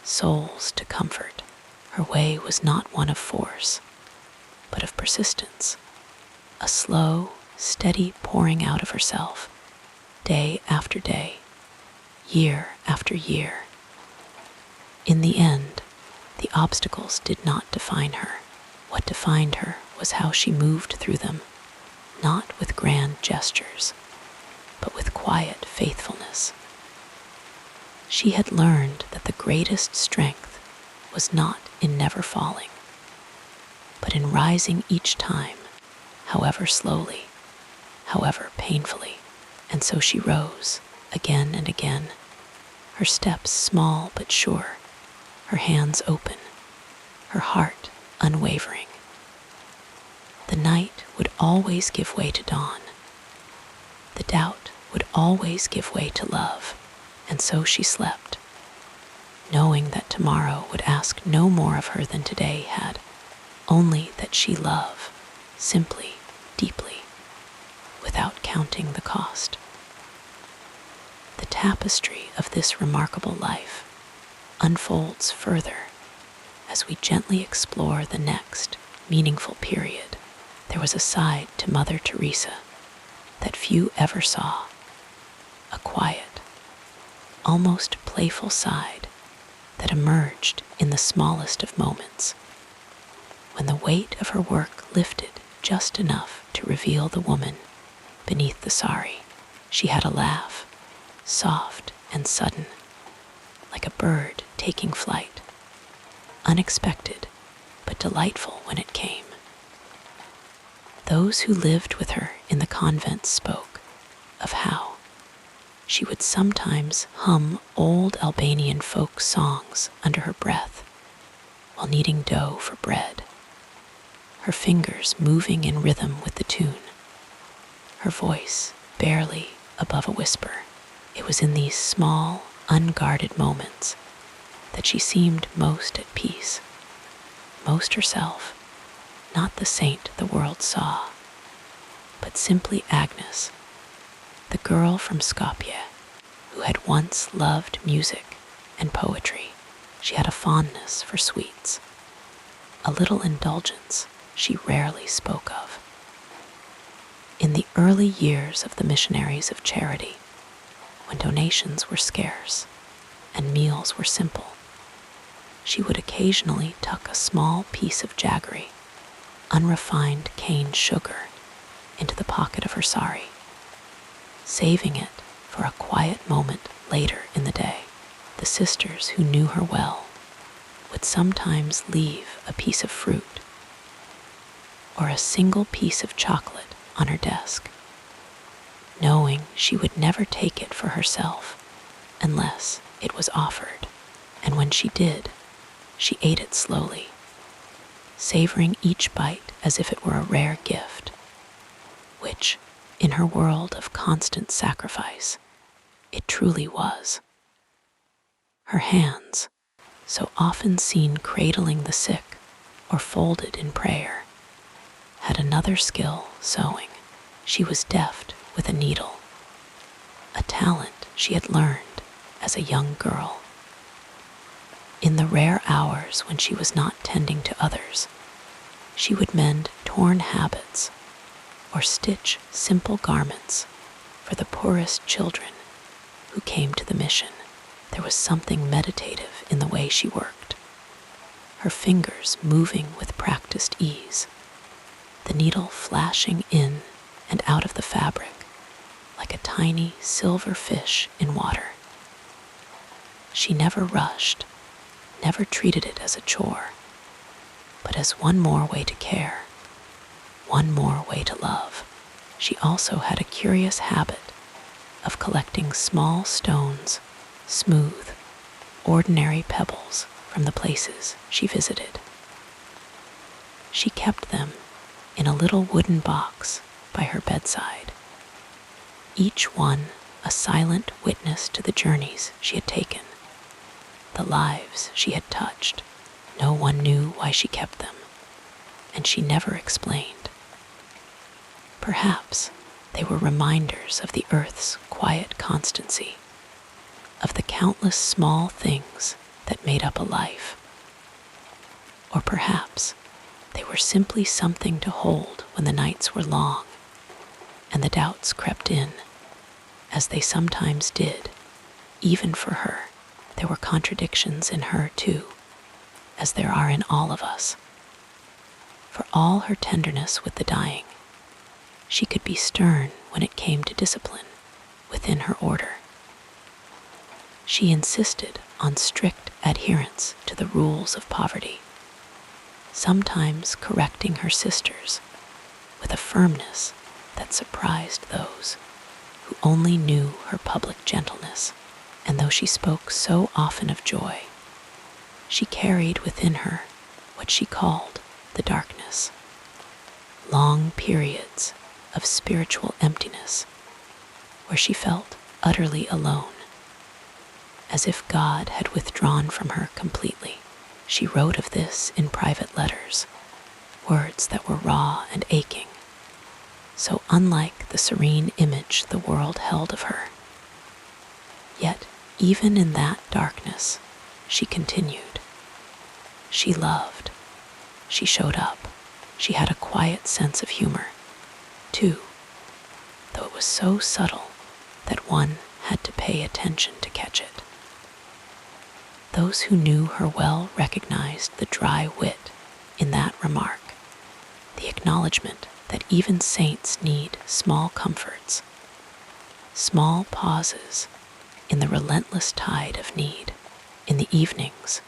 souls to comfort. Her way was not one of force, but of persistence, a slow, steady pouring out of herself, day after day, year after year. In the end, the obstacles did not define her. What defined her was how she moved through them, not with grand gestures, but with quiet faithfulness. She had learned that the greatest strength was not in never falling, but in rising each time, however slowly, however painfully. And so she rose again and again, her steps small but sure, her hands open, her heart unwavering. The night would always give way to dawn. The doubt would always give way to love. And so she slept, knowing that tomorrow would ask no more of her than today had, only that she love, simply, deeply, without counting the cost. The tapestry of this remarkable life unfolds further as we gently explore the next meaningful period. There was a side to Mother Teresa that few ever saw, a quiet, almost playful side that emerged in the smallest of moments, when the weight of her work lifted just enough to reveal the woman beneath the sari. She had a laugh, soft and sudden, like a bird taking flight, unexpected but delightful when it came. Those who lived with her in the convent spoke of how she would sometimes hum old Albanian folk songs under her breath while kneading dough for bread, her fingers moving in rhythm with the tune, her voice barely above a whisper. It was in these small, unguarded moments that she seemed most at peace, most herself, not the saint the world saw, but simply Agnes, the girl from Skopje who had once loved music and poetry. She had a fondness for sweets, a little indulgence she rarely spoke of. In the early years of the missionaries of charity, when donations were scarce and meals were simple, she would occasionally tuck a small piece of jaggery, unrefined cane sugar, into the pocket of her sari, saving it for a quiet moment later in the day. The sisters who knew her well would sometimes leave a piece of fruit or a single piece of chocolate on her desk, knowing she would never take it for herself unless it was offered. And when she did, she ate it slowly, savoring each bite as if it were a rare gift, which, in her world of constant sacrifice, it truly was. Her hands, so often seen cradling the sick or folded in prayer, had another skill: sewing. She was deft with a needle, a talent she had learned as a young girl. In the rare hours when she was not tending to others, she would mend torn habits or stitch simple garments for the poorest children who came to the mission. There was something meditative in the way she worked, her fingers moving with practiced ease, the needle flashing in and out of the fabric like a tiny silver fish in water. She never rushed, never treated it as a chore, but as one more way to care, one more way to love. She also had a curious habit of collecting small stones, smooth, ordinary pebbles from the places she visited. She kept them in a little wooden box by her bedside, each one a silent witness to the journeys she had taken, the lives she had touched. No one knew why she kept them, and she never explained. Perhaps they were reminders of the earth's quiet constancy, of the countless small things that made up a life. Or perhaps they were simply something to hold when the nights were long and the doubts crept in, as they sometimes did. Even for her, there were contradictions in her too, as there are in all of us. For all her tenderness with the dying, she could be stern when it came to discipline within her order. She insisted on strict adherence to the rules of poverty, sometimes correcting her sisters with a firmness that surprised those who only knew her public gentleness. And though she spoke so often of joy, she carried within her what she called the darkness, long periods of spiritual emptiness where she felt utterly alone, as if God had withdrawn from her completely. She wrote of this in private letters, words that were raw and aching, so unlike the serene image the world held of her. Yet, even in that darkness, she continued. She loved. She showed up. She had a quiet sense of humor, too, though it was so subtle that one had to pay attention to catch it. Those who knew her well recognized the dry wit in that remark, the acknowledgement that even saints need small comforts, small pauses in the relentless tide of need. In the evenings,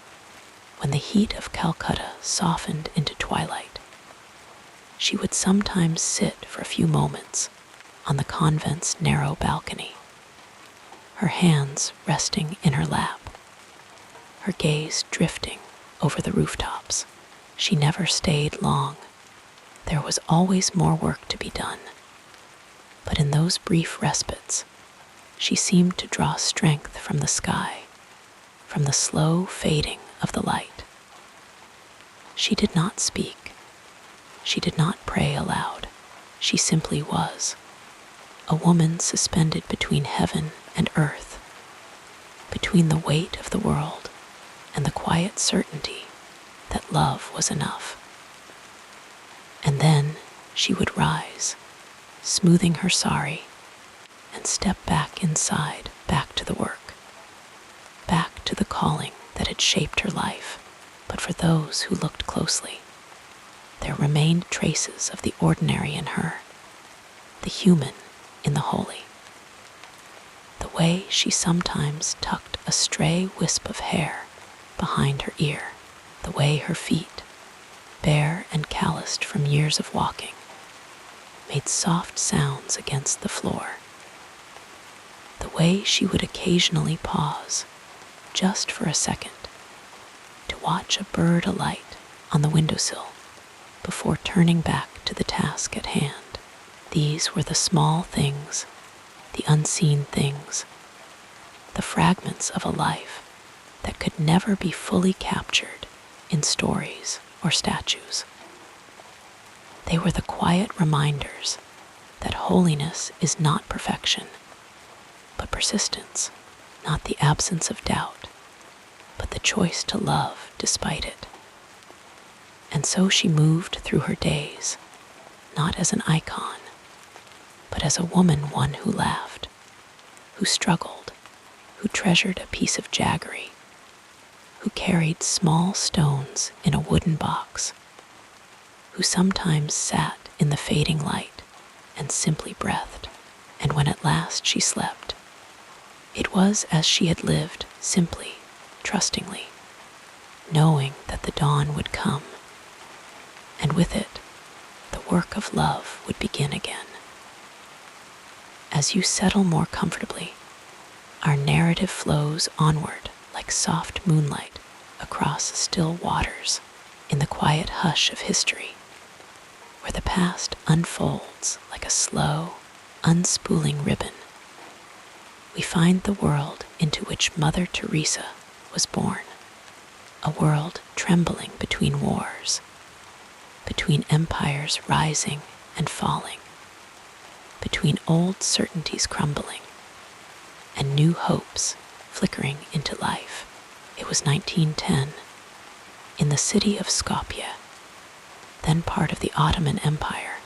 when the heat of Calcutta softened into twilight, she would sometimes sit for a few moments on the convent's narrow balcony, her hands resting in her lap, her gaze drifting over the rooftops. She never stayed long. There was always more work to be done. But in those brief respites, she seemed to draw strength from the sky, from the slow fading of the light. She did not speak. She did not pray aloud. She simply was, a woman suspended between heaven and earth, between the weight of the world and the quiet certainty that love was enough. And then she would rise, smoothing her sari, and step back inside, back to the work, back to the calling that had shaped her life. But for those who looked closely, there remained traces of the ordinary in her, the human in the holy. The way she sometimes tucked a stray wisp of hair behind her ear, the way her feet, bare and calloused from years of walking, made soft sounds against the floor. The way she would occasionally pause, just for a second, to watch a bird alight on the windowsill before turning back to the task at hand. These were the small things, the unseen things, the fragments of a life that could never be fully captured in stories or statues. They were the quiet reminders that holiness is not perfection, but persistence, not the absence of doubt, but the choice to love despite it. And so she moved through her days, not as an icon, but as a woman, one who laughed, who struggled, who treasured a piece of jaggery, who carried small stones in a wooden box, who sometimes sat in the fading light and simply breathed. And when at last she slept, it was as she had lived, simply, trustingly, knowing that the dawn would come, and with it, the work of love would begin again. As you settle more comfortably, our narrative flows onward like soft moonlight across still waters in the quiet hush of history, where the past unfolds like a slow, unspooling ribbon. We find the world into which Mother Teresa was born, a world trembling between wars, between empires rising and falling, between old certainties crumbling and new hopes flickering into life. It was 1910, in the city of Skopje, then part of the Ottoman Empire,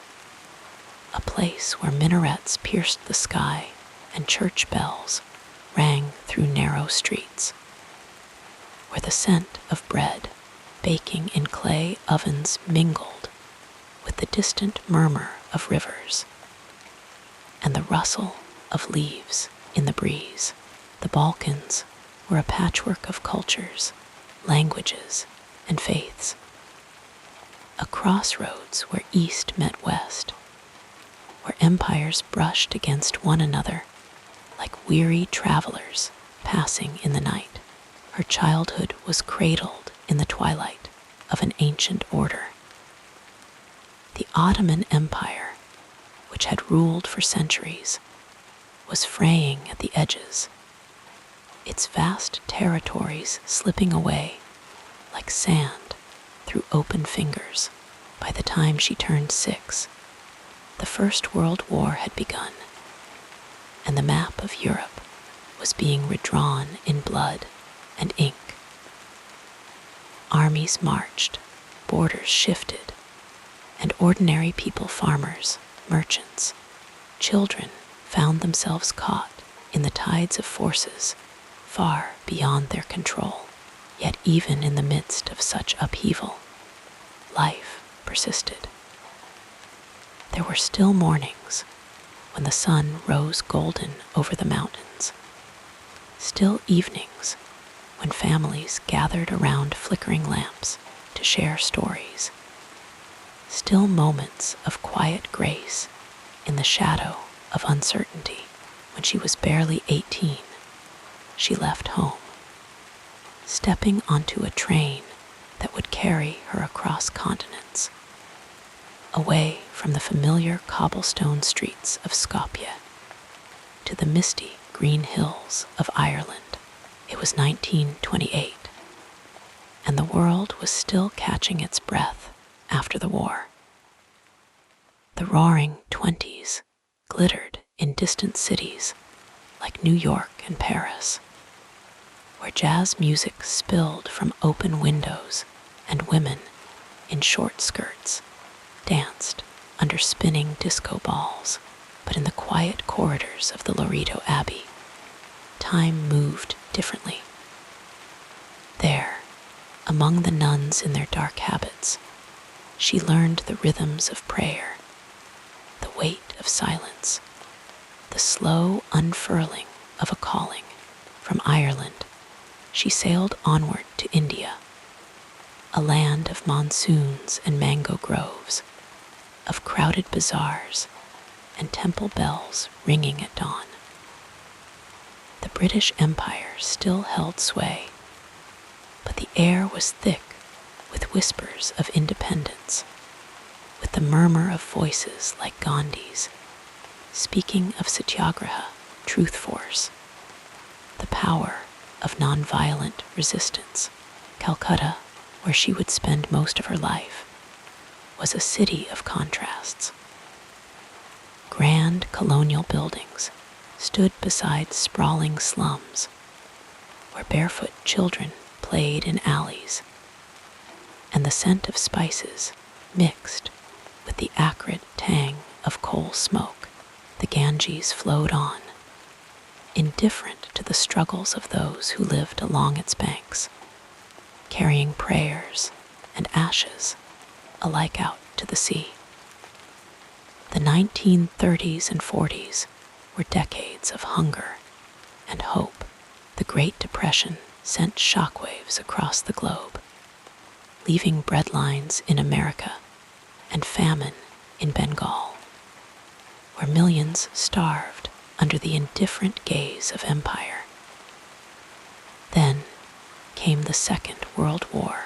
a place where minarets pierced the sky and church bells rang through narrow streets, where the scent of bread baking in clay ovens mingled with the distant murmur of rivers and the rustle of leaves in the breeze. The Balkans were a patchwork of cultures, languages, and faiths, a crossroads where East met West, where empires brushed against one another like weary travelers passing in the night. Her childhood was cradled in the twilight of an ancient order. The Ottoman Empire, which had ruled for centuries, was fraying at the edges, its vast territories slipping away like sand through open fingers. By the time she turned 6, the First World War had begun, and the map of Europe was being redrawn in blood and ink. Armies marched, borders shifted, and ordinary people, farmers, merchants, children, found themselves caught in the tides of forces far beyond their control. Yet even in the midst of such upheaval, life persisted. There were still mornings when the sun rose golden over the mountains, still evenings when families gathered around flickering lamps to share stories, still moments of quiet grace in the shadow of uncertainty. When she was barely 18, she left home, stepping onto a train that would carry her across continents, away from the familiar cobblestone streets of Skopje to the misty green hills of Ireland. It was 1928, and the world was still catching its breath after the war. The roaring 20s glittered in distant cities like New York and Paris, where jazz music spilled from open windows and women in short skirts danced under spinning disco balls, but in the quiet corridors of the Loreto Abbey, time moved differently. There, among the nuns in their dark habits, she learned the rhythms of prayer, the weight of silence, the slow unfurling of a calling. From Ireland, she sailed onward to India, a land of monsoons and mango groves, of crowded bazaars and temple bells ringing at dawn. The British Empire still held sway, but the air was thick with whispers of independence, with the murmur of voices like Gandhi's, speaking of satyagraha, truth force, the power of nonviolent resistance. Calcutta, where she would spend most of her life, was a city of contrasts. Grand colonial buildings stood beside sprawling slums, where barefoot children played in alleys, and the scent of spices mixed with the acrid tang of coal smoke. The Ganges flowed on, indifferent to the struggles of those who lived along its banks, carrying prayers and ashes alike out to the sea. The 1930s and 40s were decades of hunger and hope. The Great Depression sent shockwaves across the globe, leaving breadlines in America and famine in Bengal, where millions starved under the indifferent gaze of empire. Then came the Second World War,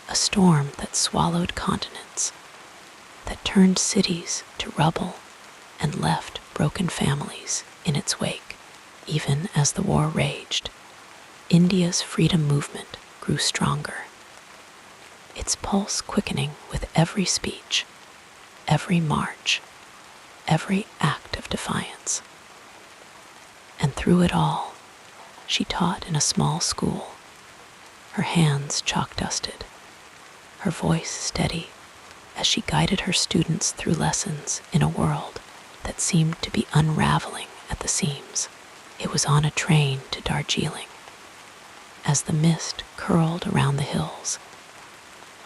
a storm that swallowed continents, that turned cities to rubble and left broken families in its wake. Even as the war raged, India's freedom movement grew stronger, its pulse quickening with every speech, every march, every act of defiance. And through it all, she taught in a small school, her hands chalk-dusted, her voice steady as she guided her students through lessons in a world that seemed to be unraveling at the seams. It was on a train to Darjeeling, as the mist curled around the hills,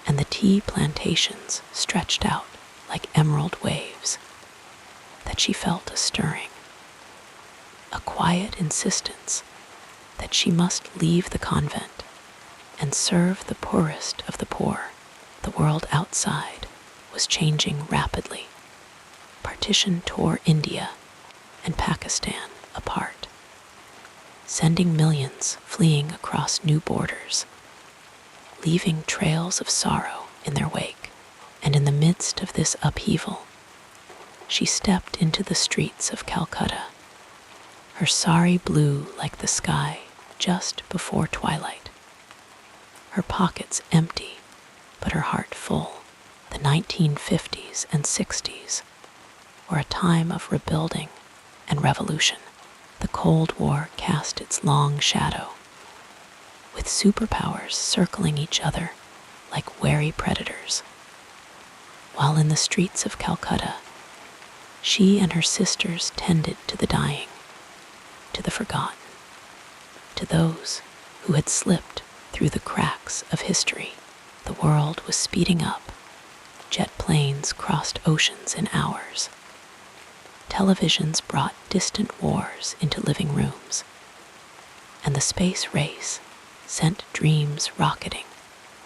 and the tea plantations stretched out like emerald waves, that she felt a stirring, a quiet insistence that she must leave the convent and serve the poorest of the poor. The world outside was changing rapidly. Partition tore India and Pakistan apart, sending millions fleeing across new borders, leaving trails of sorrow in their wake. And in the midst of this upheaval, she stepped into the streets of Calcutta, her sari blue like the sky just before twilight, her pockets empty but her heart full. The 1950s and 60s were a time of rebuilding and revolution. The Cold War cast its long shadow, with superpowers circling each other like wary predators. While in the streets of Calcutta, she and her sisters tended to the dying, to the forgotten, to those who had slipped through the cracks of history. The world was speeding up. Jet planes crossed oceans in hours. Televisions brought distant wars into living rooms, and the space race sent dreams rocketing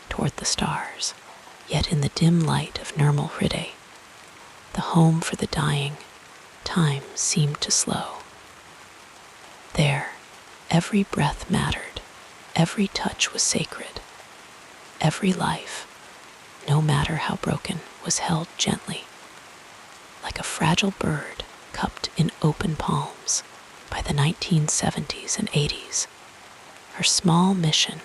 toward the stars. Yet in the dim light of Nirmal Hriday, the home for the dying, time seemed to slow. There, every breath mattered, every touch was sacred, every life, no matter how broken, was held gently, like a fragile bird cupped in open palms. By the 1970s and 80s, her small mission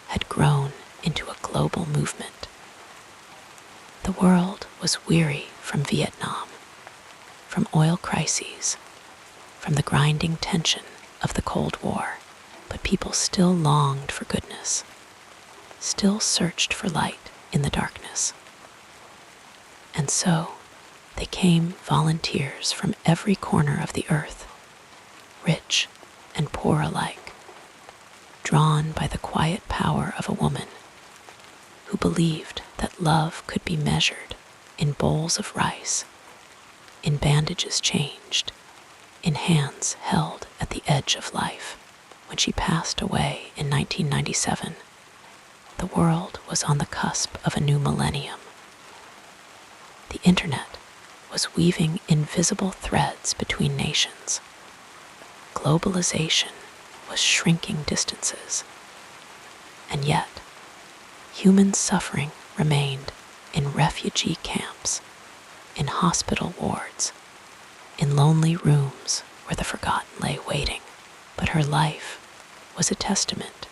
had grown into a global movement. The world was weary from Vietnam, from oil crises, from the grinding tension of the Cold War, but people still longed for goodness, still searched for light in the darkness. And so they came volunteers from every corner of the earth, rich and poor alike, drawn by the quiet power of a woman who believed that love could be measured in bowls of rice, in bandages changed, in hands held at the edge of life. When she passed away in 1997, the world was on the cusp of a new millennium. The internet was weaving invisible threads between nations. Globalization was shrinking distances. And yet, human suffering remained in refugee camps, in hospital wards, in lonely rooms where the forgotten lay waiting. But her life was a testament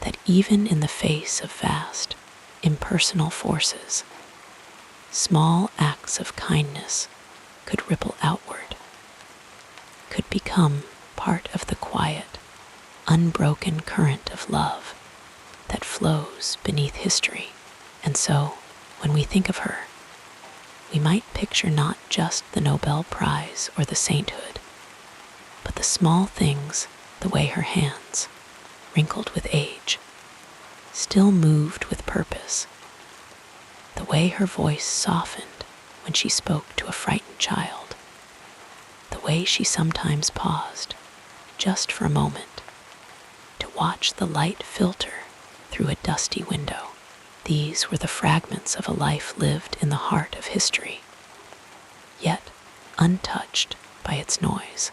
that even in the face of vast, impersonal forces, small acts of kindness could ripple outward, could become part of the quiet, unbroken current of love that flows beneath history. And so, when we think of her, we might picture not just the Nobel Prize or the sainthood, but the small things, the way her hands, wrinkled with age, still moved with purpose, the way her voice softened when she spoke to a frightened child, the way she sometimes paused, just for a moment, to watch the light filter through a dusty window. These were the fragments of a life lived in the heart of history, yet untouched by its noise.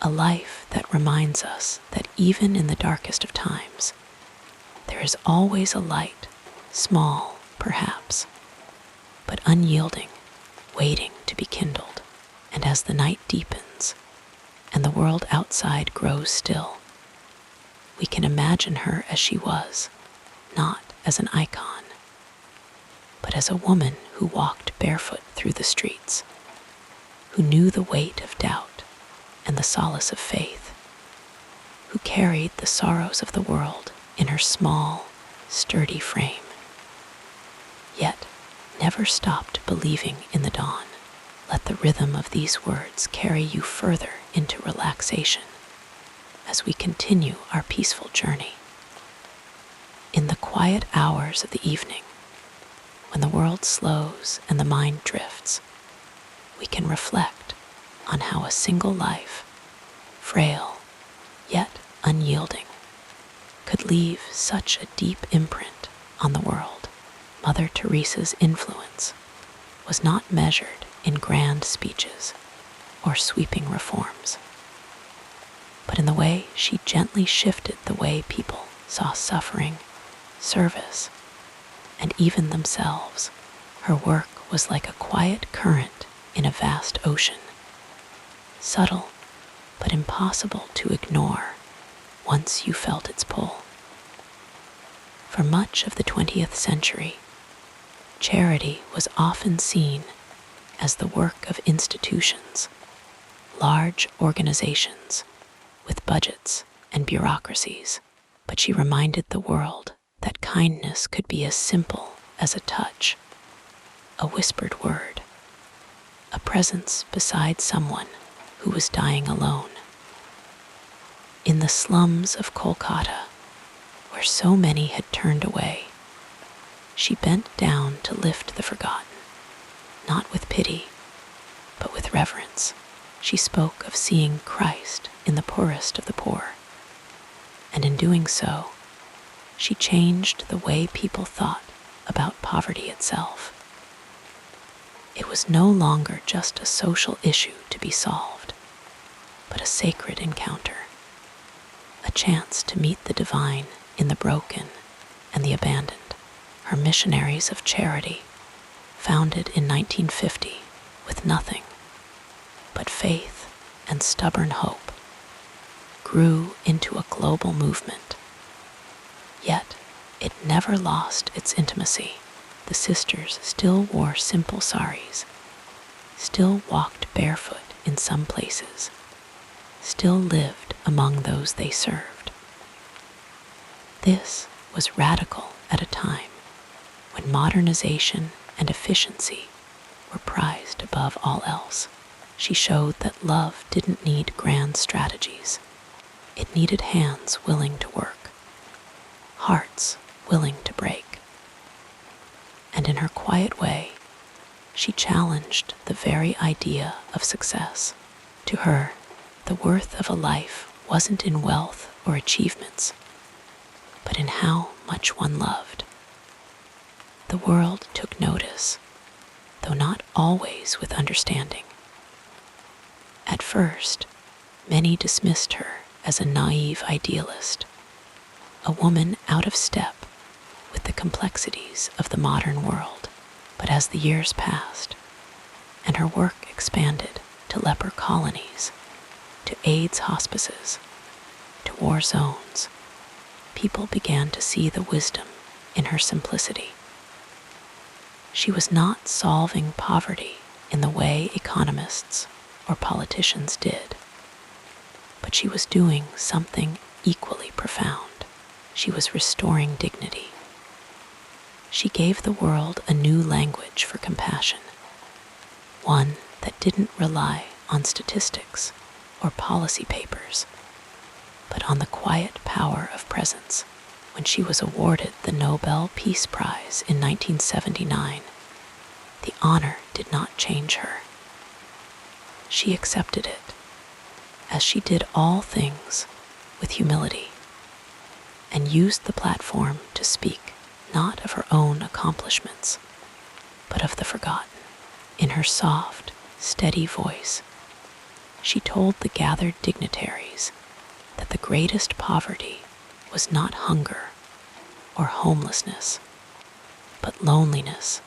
A life that reminds us that even in the darkest of times, there is always a light, small perhaps, but unyielding, waiting to be kindled. And as the night deepens and the world outside grows still, we can imagine her as she was, not as an icon, but as a woman who walked barefoot through the streets, who knew the weight of doubt and the solace of faith, who carried the sorrows of the world in her small, sturdy frame, yet never stopped believing in the dawn. Let the rhythm of these words carry you further into relaxation as we continue our peaceful journey. In the quiet hours of the evening, when the world slows and the mind drifts, we can reflect on how a single life, frail yet unyielding, could leave such a deep imprint on the world. Mother Teresa's influence was not measured in grand speeches or sweeping reforms, but in the way she gently shifted the way people saw suffering, service, and even themselves. Her work was like a quiet current in a vast ocean, subtle but impossible to ignore once you felt its pull. For much of the 20th century, charity was often seen as the work of institutions, large organizations with budgets and bureaucracies. But she reminded the world that kindness could be as simple as a touch, a whispered word, a presence beside someone who was dying alone. In the slums of Kolkata, where so many had turned away, she bent down to lift the forgotten, not with pity, but with reverence. She spoke of seeing Christ in the poorest of the poor, and in doing so, she changed the way people thought about poverty itself. It was no longer just a social issue to be solved, but a sacred encounter, a chance to meet the divine in the broken and the abandoned. Her missionaries of charity, founded in 1950 with nothing but faith and stubborn hope, grew into a global movement. Yet, it never lost its intimacy. The sisters still wore simple saris, still walked barefoot in some places, still lived among those they served. This was radical at a time when modernization and efficiency were prized above all else. She showed that love didn't need grand strategies. It needed hands willing to work, hearts willing to break. And in her quiet way, she challenged the very idea of success. To her, the worth of a life wasn't in wealth or achievements, but in how much one loved. The world took notice, though not always with understanding. At first, many dismissed her as a naive idealist, a woman out of step with the complexities of the modern world. But as the years passed, and her work expanded to leper colonies, to AIDS hospices, to war zones, people began to see the wisdom in her simplicity. She was not solving poverty in the way economists or politicians did, but she was doing something equally profound. She was restoring dignity. She gave the world a new language for compassion, one that didn't rely on statistics or policy papers, but on the quiet power of presence. When she was awarded the Nobel Peace Prize in 1979, the honor did not change her. She accepted it, as she did all things, with humility, and used the platform to speak not of her own accomplishments, but of the forgotten. In her soft, steady voice, she told the gathered dignitaries that the greatest poverty was not hunger or homelessness, but loneliness,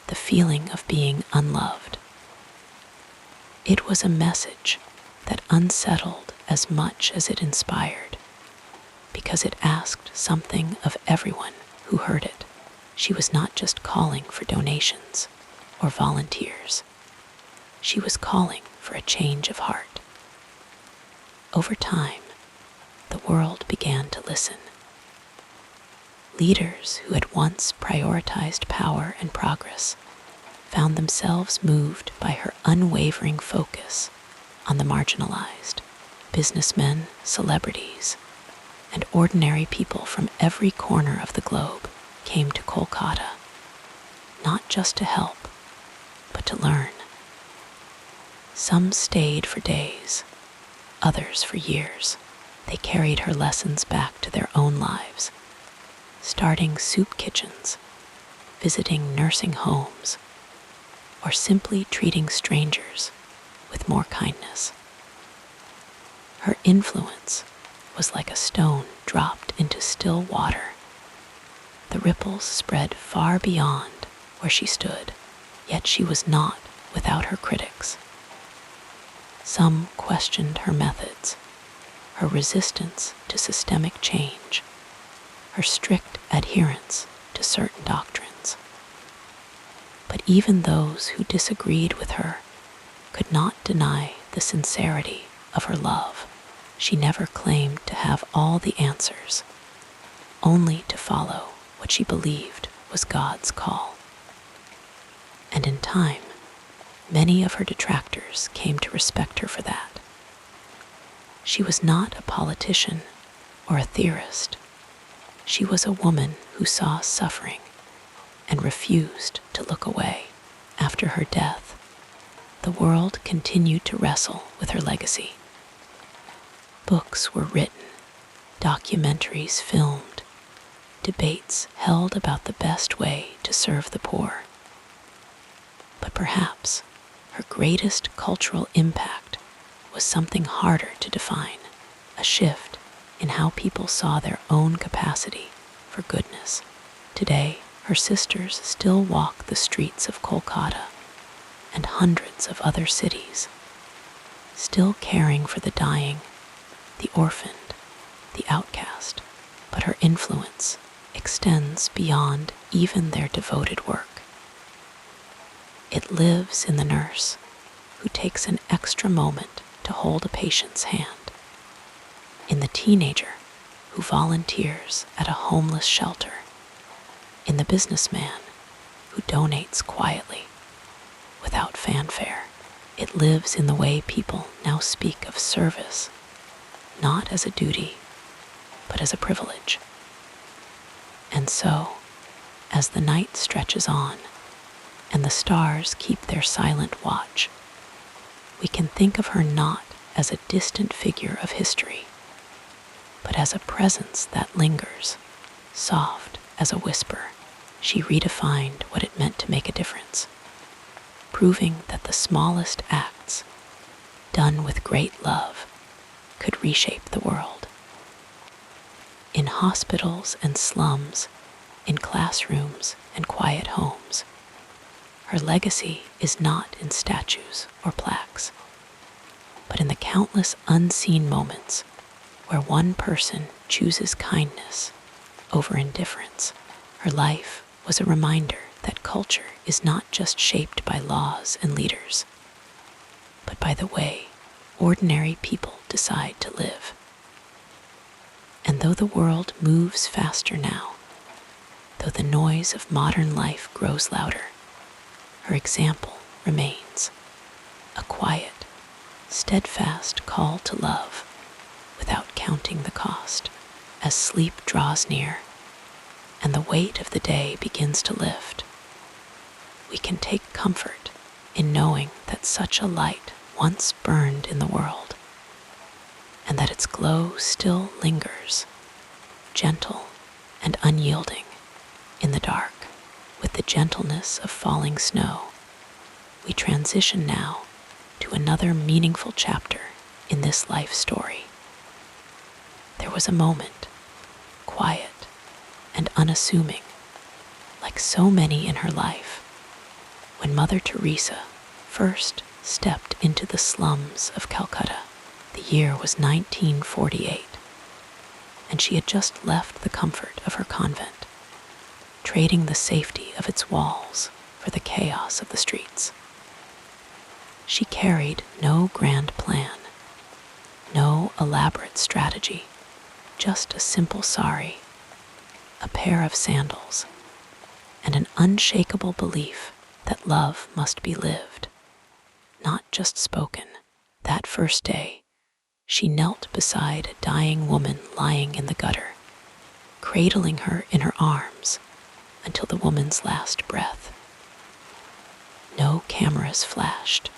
the feeling of being unloved. It was a message that unsettled as much as it inspired, because it asked something of everyone who heard it. She was not just calling for donations or volunteers. She was calling for a change of heart. Over time, the world began to listen. Leaders who had once prioritized power and progress found themselves moved by her unwavering focus on the marginalized. Businessmen, celebrities, and ordinary people from every corner of the globe came to Kolkata, not just to help, but to learn. Some stayed for days, others for years. They carried her lessons back to their own lives, starting soup kitchens, visiting nursing homes, or simply treating strangers with more kindness. Her influence was like a stone dropped into still water. The ripples spread far beyond where she stood, yet she was not without her critics. Some questioned her methods, her resistance to systemic change, her strict adherence to certain doctrines. But even those who disagreed with her could not deny the sincerity of her love. She never claimed to have all the answers, only to follow what she believed was God's call. And in time, many of her detractors came to respect her for that. She was not a politician or a theorist. She was a woman who saw suffering and refused to look away. After her death, the world continued to wrestle with her legacy. Books were written, documentaries filmed, debates held about the best way to serve the poor. But perhaps her greatest cultural impact was something harder to define, a shift in how people saw their own capacity for goodness. Today, her sisters still walk the streets of Kolkata and hundreds of other cities, still caring for the dying, the orphaned, the outcast. But her influence extends beyond even their devoted work. It lives in the nurse who takes an extra moment to hold a patient's hand, in the teenager who volunteers at a homeless shelter, in the businessman who donates quietly, without fanfare. It lives in the way people now speak of service, not as a duty, but as a privilege. And so, as the night stretches on and the stars keep their silent watch, we can think of her not as a distant figure of history, but as a presence that lingers, soft as a whisper. She redefined what it meant to make a difference, proving that the smallest acts, done with great love, could reshape the world. In hospitals and slums, in classrooms and quiet homes, her legacy is not in statues or plaques, but in the countless unseen moments where one person chooses kindness over indifference. Her life was a reminder that culture is not just shaped by laws and leaders, but by the way ordinary people decide to live. And though the world moves faster now, though the noise of modern life grows louder, her example remains, a quiet, steadfast call to love without counting the cost. As sleep draws near and the weight of the day begins to lift, we can take comfort in knowing that such a light once burned in the world, and that its glow still lingers, gentle and unyielding in the dark. With the gentleness of falling snow, we transition now to another meaningful chapter in this life story. There was a moment, quiet and unassuming, like so many in her life, when Mother Teresa first stepped into the slums of Calcutta. The year was 1948, and she had just left the comfort of her convent, trading the safety of its walls for the chaos of the streets. She carried no grand plan, no elaborate strategy, just a simple sari, a pair of sandals, and an unshakable belief that love must be lived, not just spoken. That first day, she knelt beside a dying woman lying in the gutter, cradling her in her arms until the woman's last breath. No cameras flashed,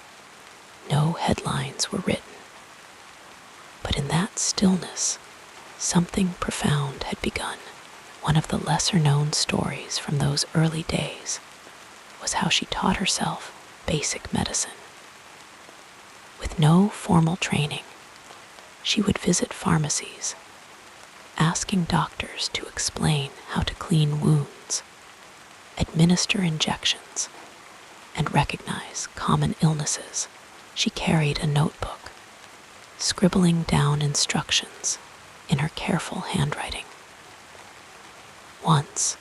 no headlines were written, but in that stillness, something profound had begun. One of the lesser-known stories from those early days was how she taught herself basic medicine. With no formal training, she would visit pharmacies, asking doctors to explain how to clean wounds, administer injections, and recognize common illnesses. She carried a notebook, scribbling down instructions in her careful handwriting. Once,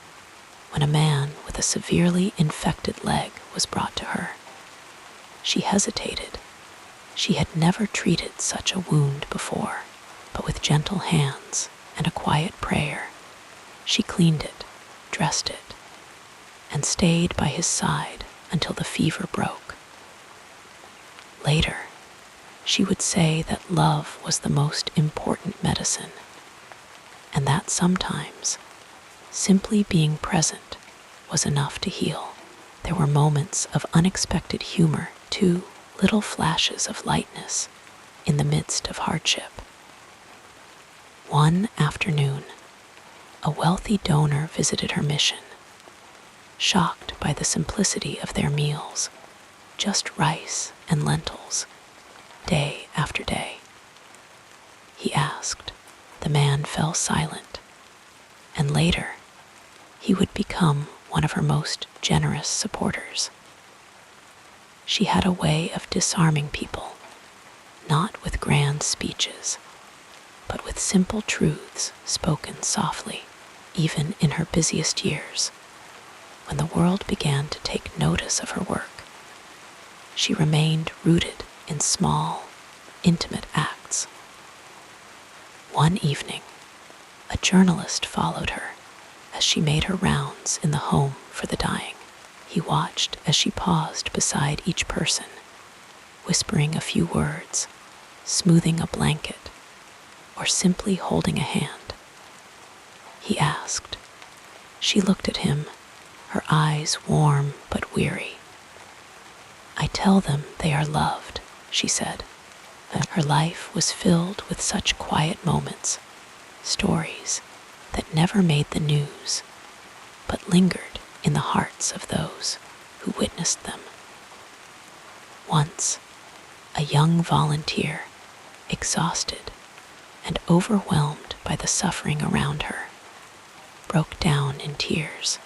when a man with a severely infected leg was brought to her, she hesitated. She had never treated such a wound before, but with gentle hands and a quiet prayer, she cleaned it, dressed it, and stayed by his side until the fever broke. Later, she would say that love was the most important medicine, and that sometimes simply being present was enough to heal. There were moments of unexpected humor, too, little flashes of lightness in the midst of hardship. One afternoon, a wealthy donor visited her mission, shocked by the simplicity of their meals, just rice and lentils, day after day. He asked, the man fell silent, and later, he would become one of her most generous supporters. She had a way of disarming people, not with grand speeches, but with simple truths spoken softly. Even in her busiest years, when the world began to take notice of her work, she remained rooted in small, intimate acts. One evening, a journalist followed her as she made her rounds in the home for the dying. He watched as she paused beside each person, whispering a few words, smoothing a blanket, or simply holding a hand. He asked. She looked at him, her eyes warm but weary. "I tell them they are loved," she said. Her life was filled with such quiet moments, stories that never made the news, but lingered in the hearts of those who witnessed them. Once, a young volunteer, exhausted and overwhelmed by the suffering around her, broke down in tears.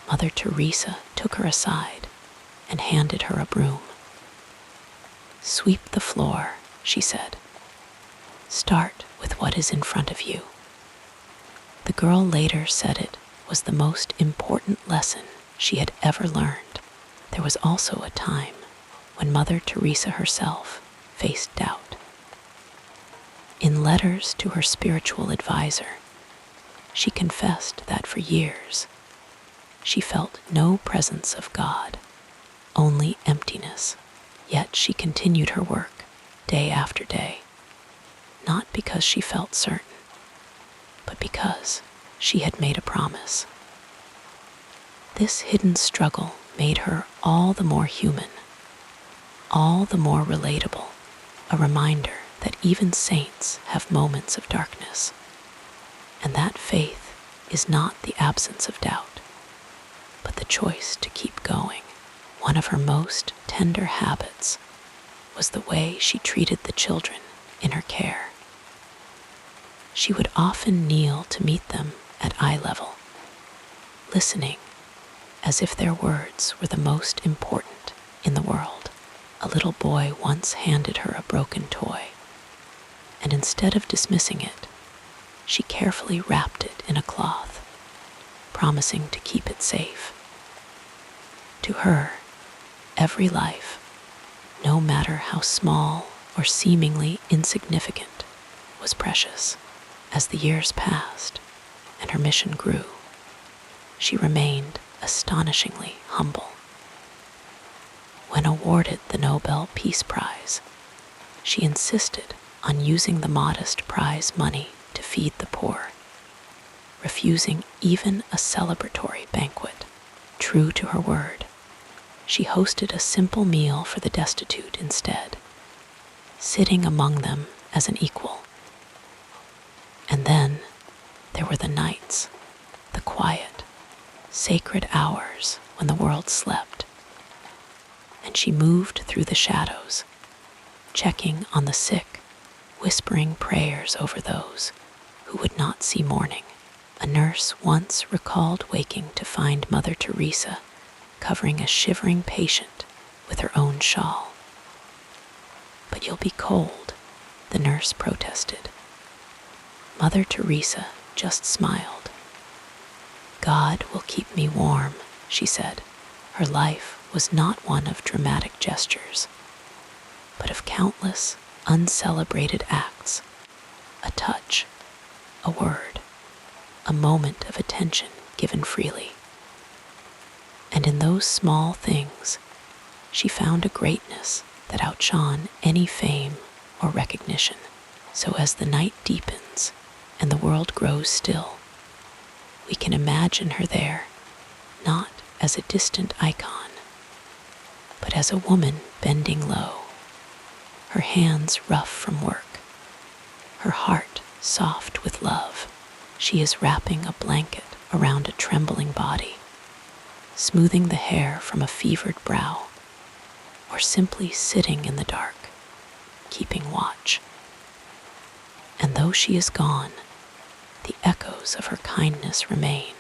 Mother Teresa took her aside and handed her a broom. "Sweep the floor," she said. "Start with what is in front of you." The girl later said it was the most important lesson she had ever learned. There was also a time when Mother Teresa herself faced doubt. In letters to her spiritual advisor, she confessed that for years she felt no presence of God, only emptiness. Yet she continued her work day after day, not because she felt certain, but because she had made a promise. This hidden struggle made her all the more human, all the more relatable, a reminder that even saints have moments of darkness, and that faith is not the absence of doubt, but the choice to keep going. One of her most tender habits was the way she treated the children in her care. She would often kneel to meet them at eye level, listening as if their words were the most important in the world. A little boy once handed her a broken toy, and instead of dismissing it, she carefully wrapped it in a cloth, promising to keep it safe. To her, every life, no matter how small or seemingly insignificant, was precious. As the years passed and her mission grew, she remained astonishingly humble. When awarded the Nobel Peace Prize, she insisted on using the modest prize money to feed the poor, refusing even a celebratory banquet. True to her word, she hosted a simple meal for the destitute instead, sitting among them as an equal. And then there were the nights, the quiet, sacred hours when the world slept, and she moved through the shadows, checking on the sick, whispering prayers over those who would not see morning. A nurse once recalled waking to find Mother Teresa covering a shivering patient with her own shawl. "But you'll be cold," the nurse protested. Mother Teresa just smiled. "God will keep me warm," she said. Her life was not one of dramatic gestures, but of countless uncelebrated acts, a touch, a word, a moment of attention given freely. And in those small things, she found a greatness that outshone any fame or recognition. So as the night deepens and the world grows still, we can imagine her there, not as a distant icon, but as a woman bending low, her hands rough from work, her heart soft with love. She is wrapping a blanket around a trembling body, smoothing the hair from a fevered brow, or simply sitting in the dark, keeping watch. And though she is gone, the echoes of her kindness remain,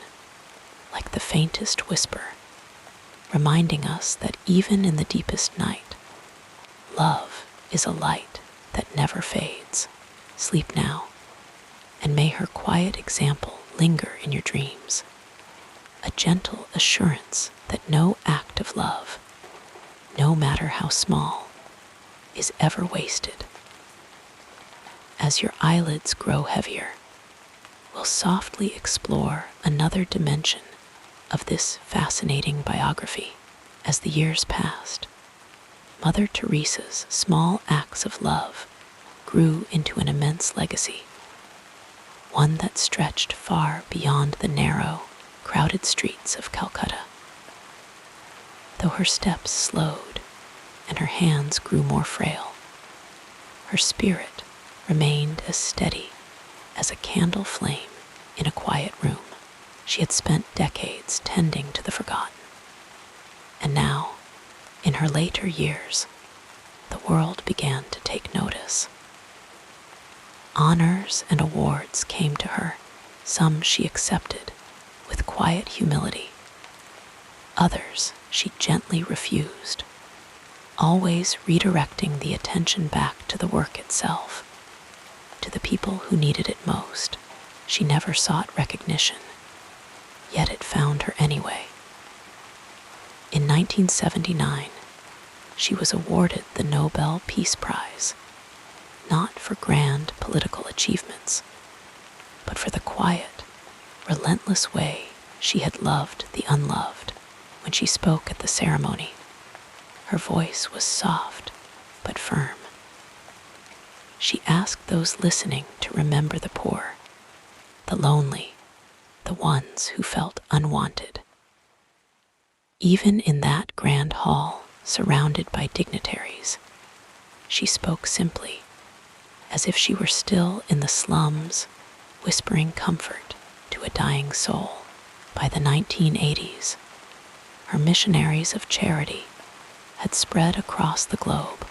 like the faintest whisper, reminding us that even in the deepest night, love is a light that never fades. Sleep now, and may her quiet example linger in your dreams, a gentle assurance that no act of love, no matter how small, is ever wasted. As your eyelids grow heavier, we'll softly explore another dimension of this fascinating biography. As the years passed, Mother Teresa's small acts of love grew into an immense legacy, one that stretched far beyond the narrow, crowded streets of Calcutta. Though her steps slowed and her hands grew more frail, her spirit remained as steady as a candle flame in a quiet room. She had spent decades tending to the forgotten, and now, in her later years, the world began to take notice. Honors and awards came to her. Some she accepted with quiet humility. Others she gently refused, always redirecting the attention back to the work itself, to the people who needed it most. She never sought recognition, yet it found her anyway. In 1979, she was awarded the Nobel Peace Prize, not for grand political achievements, but for the quiet, relentless way she had loved the unloved. When she spoke at the ceremony, her voice was soft but firm. She asked those listening to remember the poor, the lonely, the ones who felt unwanted. Even in that grand hall, surrounded by dignitaries, she spoke simply, as if she were still in the slums, whispering comfort to a dying soul. By the 1980s, her missionaries of charity had spread across the globe,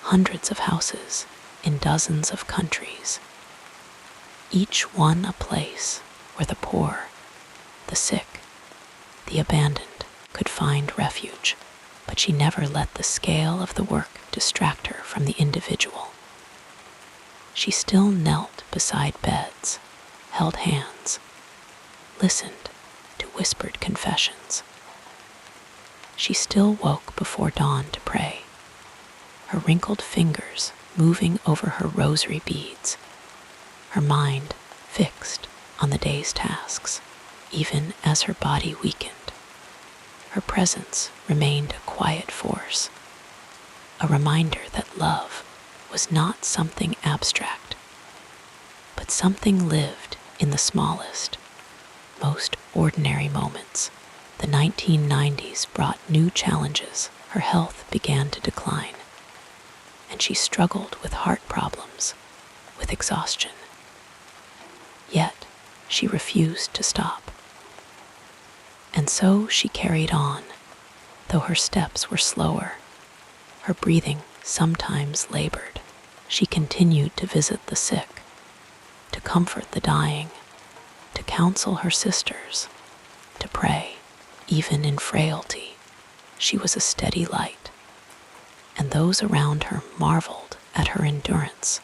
hundreds of houses in dozens of countries, each one a place where the poor, the sick, the abandoned could find refuge. But she never let the scale of the work distract her from the individual. She still knelt beside beds, held hands, listened to whispered confessions. She still woke before dawn to pray, her wrinkled fingers moving over her rosary beads, her mind fixed on the day's tasks. Even as her body weakened, her presence remained a quiet force, a reminder that love was not something abstract, but something lived in the smallest, most ordinary moments. The 1990s brought new challenges. Her health began to decline, and she struggled with heart problems, with exhaustion. Yet, she refused to stop. And so she carried on, though her steps were slower, her breathing sometimes labored. She continued to visit the sick, to comfort the dying, to counsel her sisters, to pray. Even in frailty, she was a steady light, and those around her marveled at her endurance,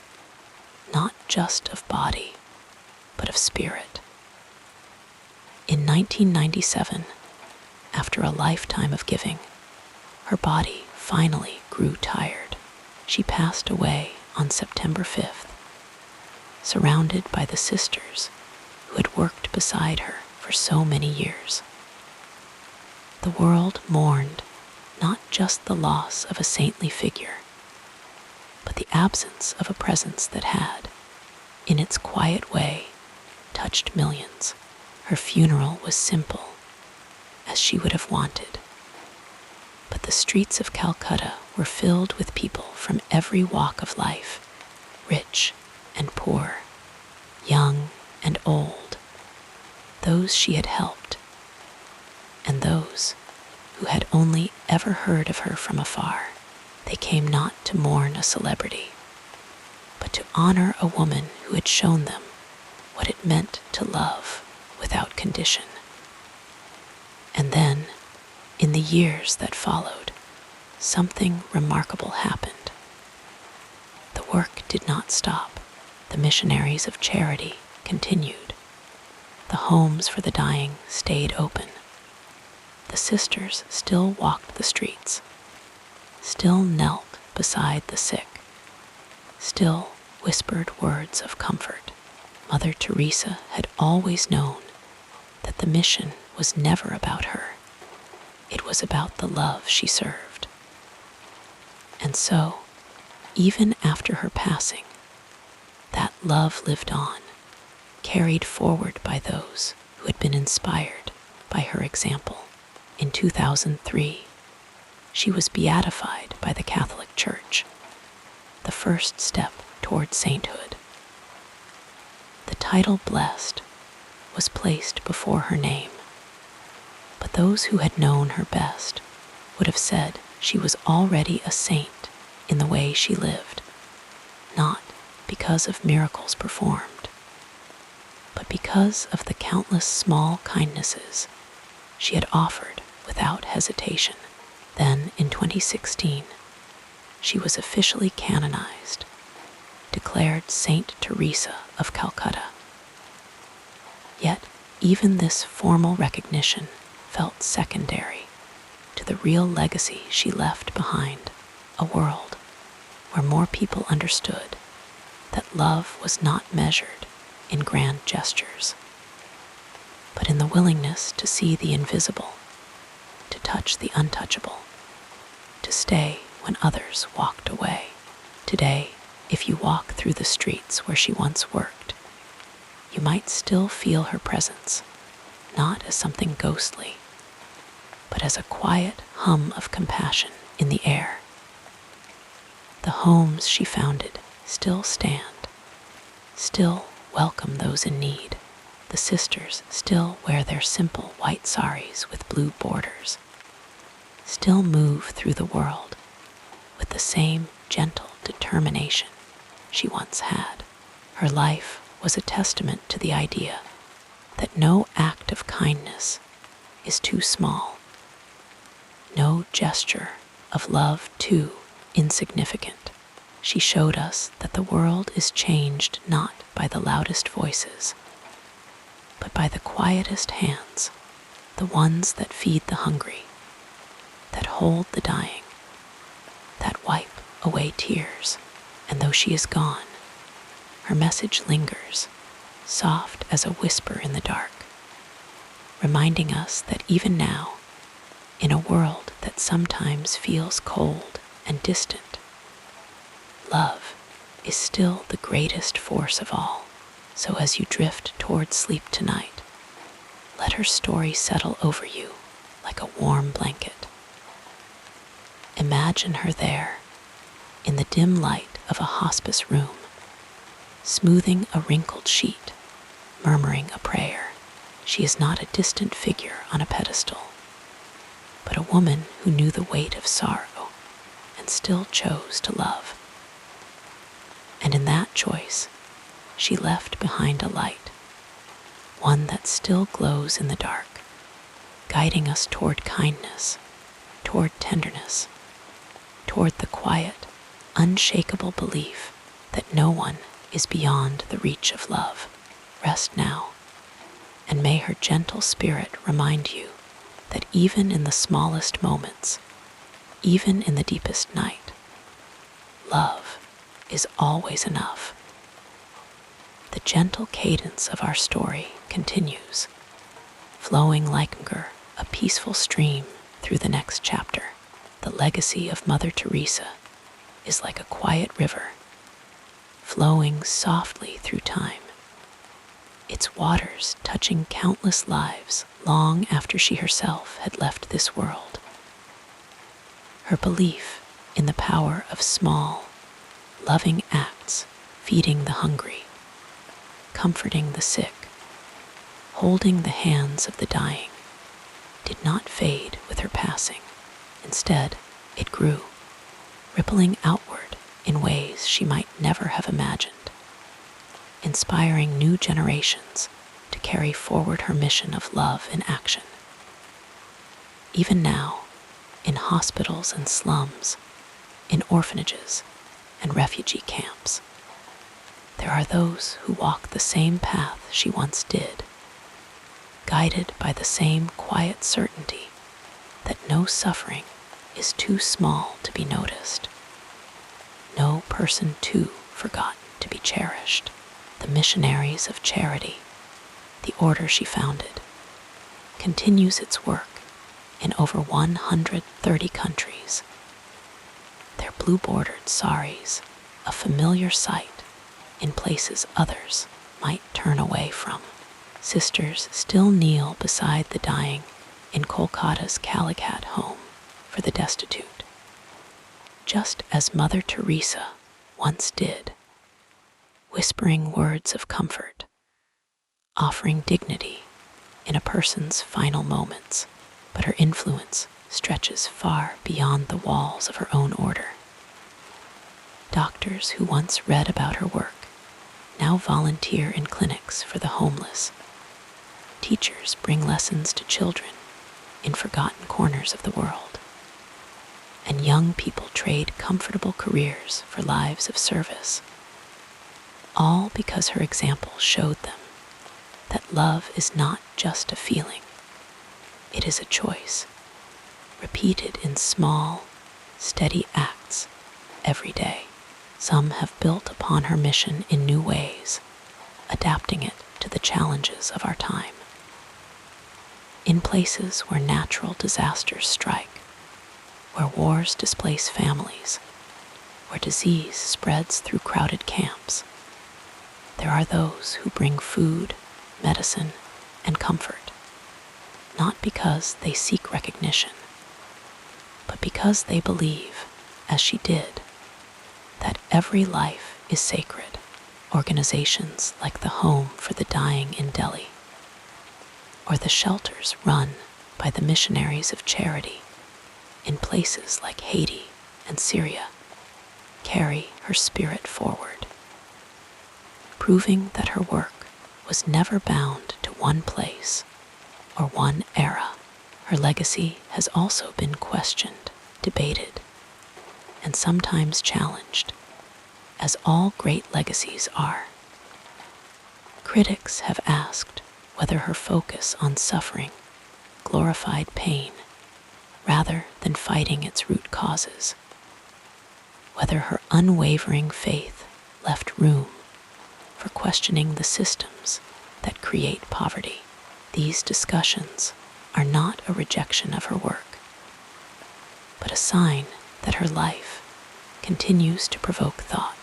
not just of body, but of spirit. In 1997, after a lifetime of giving, her body finally grew tired. She passed away on September 5th, surrounded by the sisters who had worked beside her for so many years. The world mourned not just the loss of a saintly figure, but the absence of a presence that had, in its quiet way, touched millions. Her funeral was simple, as she would have wanted, but the streets of Calcutta were filled with people from every walk of life, rich and poor, young and old, those she had helped, and those who had only ever heard of her from afar. They came not to mourn a celebrity, but to honor a woman who had shown them what it meant to love without condition. And then, in the years that followed, something remarkable happened. The work did not stop. The missionaries of charity continued. The homes for the dying stayed open. The sisters still walked the streets, still knelt beside the sick, still whispered words of comfort. Mother Teresa had always known that the mission was never about her. it was about the love she served. And so, even after her passing, that love lived on, carried forward by those who had been inspired by her example. In 2003, she was beatified by the Catholic Church, the first step toward sainthood. The title blessed was placed before her name, but those who had known her best would have said she was already a saint in the way she lived, not because of miracles performed, but because of the countless small kindnesses she had offered without hesitation. Then, in 2016, she was officially canonized, declared Saint Teresa of Calcutta. Yet, even this formal recognition felt secondary to the real legacy she left behind, a world where more people understood that love was not measured in grand gestures, but in the willingness to see the invisible, to touch the untouchable, to stay when others walked away. Today, if you walk through the streets where she once worked, you might still feel her presence, not as something ghostly, but as a quiet hum of compassion in the air. The homes she founded still stand, still welcome those in need. The sisters still wear their simple white saris with blue borders, still move through the world with the same gentle determination she once had. Her life was a testament to the idea that no act of kindness is too small, no gesture of love too insignificant. She showed us that the world is changed not by the loudest voices, but by the quietest hands, the ones that feed the hungry, that hold the dying, that wipe away tears. And though she is gone, her message lingers, soft as a whisper in the dark, reminding us that even now, in a world that sometimes feels cold and distant, love is still the greatest force of all. So as you drift toward sleep tonight, let her story settle over you like a warm blanket. Imagine her there, in the dim light of a hospice room, smoothing a wrinkled sheet, murmuring a prayer. She is not a distant figure on a pedestal, but a woman who knew the weight of sorrow and still chose to love. And in that choice, she left behind a light, one that still glows in the dark, guiding us toward kindness, toward tenderness, toward the quiet, unshakable belief that no one is beyond the reach of love. Rest now, and may her gentle spirit remind you that even in the smallest moments, even in the deepest night, love is always enough. The gentle cadence of our story continues, flowing like a peaceful stream through the next chapter. The legacy of Mother Teresa is like a quiet river, flowing softly through time, its waters touching countless lives long after she herself had left this world. Her belief in the power of small, loving acts, feeding the hungry, comforting the sick, holding the hands of the dying, did not fade with her passing. Instead, it grew, rippling outward in ways she might never have imagined, inspiring new generations to carry forward her mission of love in action. Even now, in hospitals and slums, in orphanages and refugee camps, there are those who walk the same path she once did, guided by the same quiet certainty that no suffering is too small to be noticed, no person too forgotten to be cherished. The Missionaries of Charity, the order she founded, continues its work, in over 130 countries. Their blue-bordered saris, a familiar sight in places others might turn away from. Sisters still kneel beside the dying in Kolkata's Calicut home for the destitute, just as Mother Teresa once did, whispering words of comfort, offering dignity in a person's final moments. But her influence stretches far beyond the walls of her own order. Doctors who once read about her work now volunteer in clinics for the homeless. Teachers bring lessons to children in forgotten corners of the world. And young people trade comfortable careers for lives of service, all because her example showed them that love is not just a feeling. It is a choice, repeated in small, steady acts every day. Some have built upon her mission in new ways, adapting it to the challenges of our time. In places where natural disasters strike, where wars displace families, where disease spreads through crowded camps, there are those who bring food, medicine, and comfort, not because they seek recognition, but because they believe, as she did, that every life is sacred. Organizations like the Home for the Dying in Delhi, or the shelters run by the missionaries of charity in places like Haiti and Syria, carry her spirit forward, proving that her work was never bound to one place or one era. Her legacy has also been questioned, debated, and sometimes challenged, as all great legacies are. Critics have asked whether her focus on suffering glorified pain rather than fighting its root causes, whether her unwavering faith left room for questioning the systems that create poverty. These discussions are not a rejection of her work, but a sign that her life continues to provoke thought,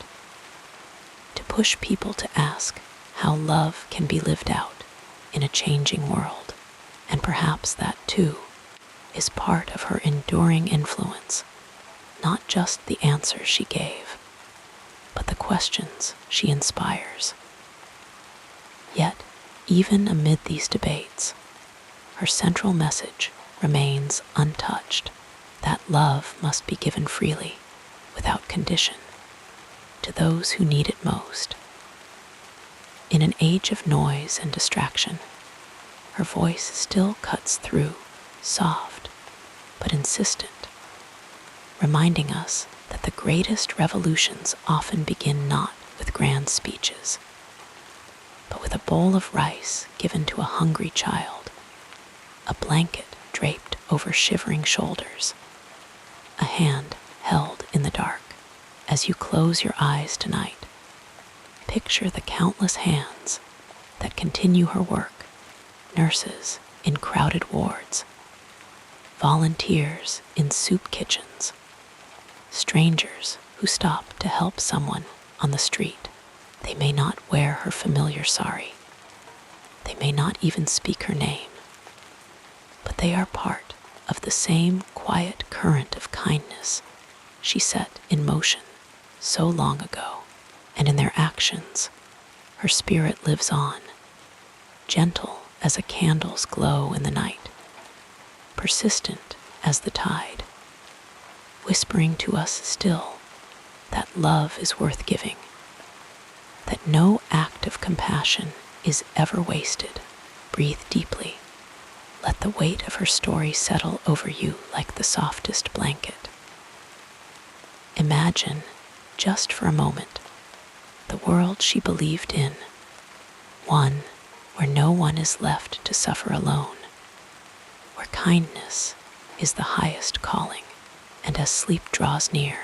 to push people to ask how love can be lived out in a changing world. And perhaps that, too, is part of her enduring influence, not just the answers she gave, but the questions she inspires. Yet, even amid these debates, her central message remains untouched, that love must be given freely, without condition, to those who need it most. In an age of noise and distraction, her voice still cuts through, soft but insistent, reminding us that the greatest revolutions often begin not with grand speeches, but with a bowl of rice given to a hungry child, a blanket draped over shivering shoulders, a hand held in the dark. As you close your eyes tonight, picture the countless hands that continue her work: nurses in crowded wards, volunteers in soup kitchens, strangers who stop to help someone on the street. They may not wear her familiar sari. They may not even speak her name, but they are part of the same quiet current of kindness she set in motion so long ago. And in their actions, her spirit lives on, gentle as a candle's glow in the night, persistent as the tide, whispering to us still that love is worth giving, that no act of compassion is ever wasted. Breathe deeply. Let the weight of her story settle over you like the softest blanket. Imagine, just for a moment, the world she believed in, one where no one is left to suffer alone, where kindness is the highest calling. And as sleep draws near,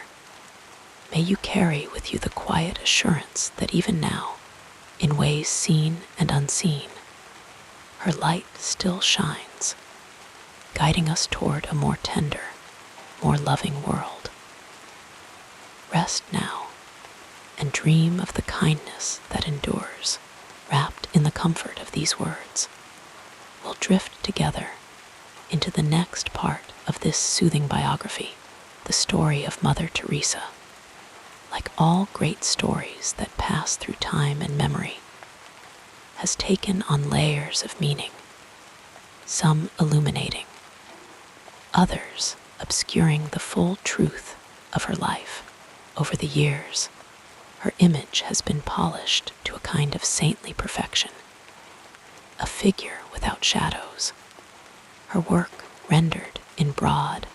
may you carry with you the quiet assurance that even now, in ways seen and unseen, her light still shines, guiding us toward a more tender, more loving world. Rest now and dream of the kindness that endures, wrapped in the comfort of these words. We'll drift together into the next part of this soothing biography, the story of Mother Teresa. Like all great stories that pass through time and memory, has taken on layers of meaning, some illuminating, others obscuring the full truth of her life. Over the years, her image has been polished to a kind of saintly perfection, a figure without shadows, her work rendered in broad,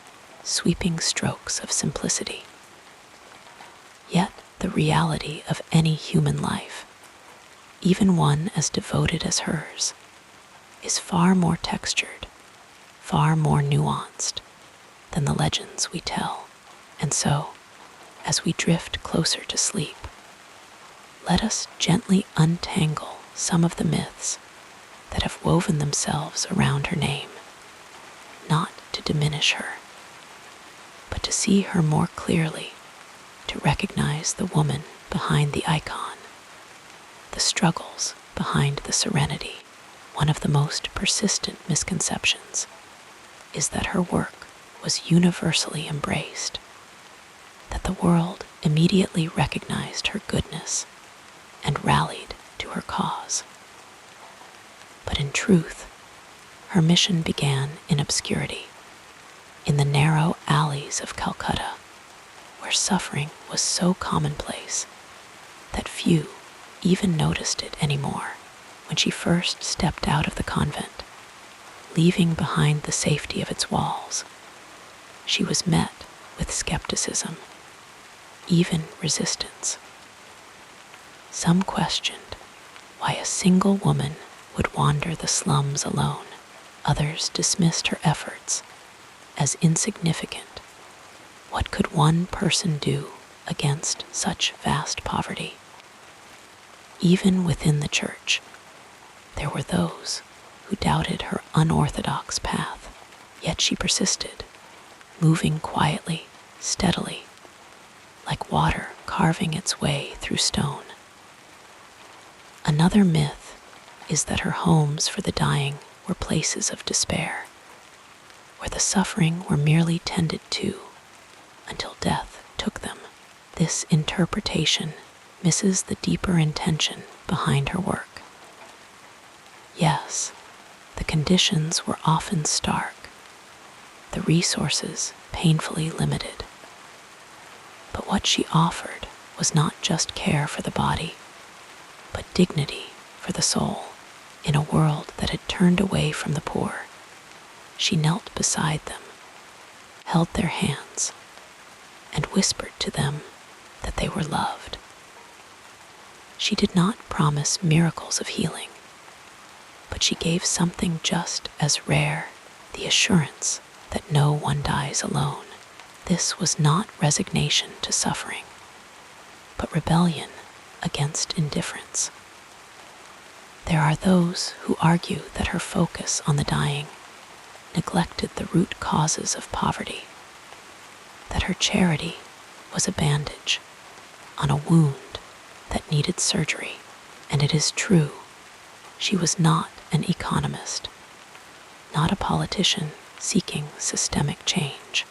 sweeping strokes of simplicity. Yet the reality of any human life, even one as devoted as hers, is far more textured, far more nuanced than the legends we tell. And so, as we drift closer to sleep, let us gently untangle some of the myths that have woven themselves around her name, not to diminish her, but to see her more clearly, to recognize the woman behind the icon, the struggles behind the serenity. One of the most persistent misconceptions is that her work was universally embraced, that the world immediately recognized her goodness and rallied to her cause. But in truth, her mission began in obscurity, in the narrow alleys of Calcutta, where suffering was so commonplace that few even noticed it anymore. When she first stepped out of the convent, leaving behind the safety of its walls, she was met with skepticism, even resistance. Some questioned why a single woman would wander the slums alone. Others dismissed her efforts as insignificant. What could one person do against such vast poverty? Even within the church, there were those who doubted her unorthodox path, yet she persisted, moving quietly, steadily, like water carving its way through stone. Another myth is that her homes for the dying were places of despair, where the suffering were merely tended to until death took them. This interpretation misses the deeper intention behind her work. Yes, the conditions were often stark, the resources painfully limited. But what she offered was not just care for the body, but dignity for the soul. In a world that had turned away from the poor, she knelt beside them, held their hands, and whispered to them that they were loved. She did not promise miracles of healing, but she gave something just as rare, the assurance that no one dies alone. This was not resignation to suffering, but rebellion against indifference. There are those who argue that her focus on the dying neglected the root causes of poverty, that her charity was a bandage on a wound that needed surgery. And it is true, she was not an economist, not a politician seeking systemic change.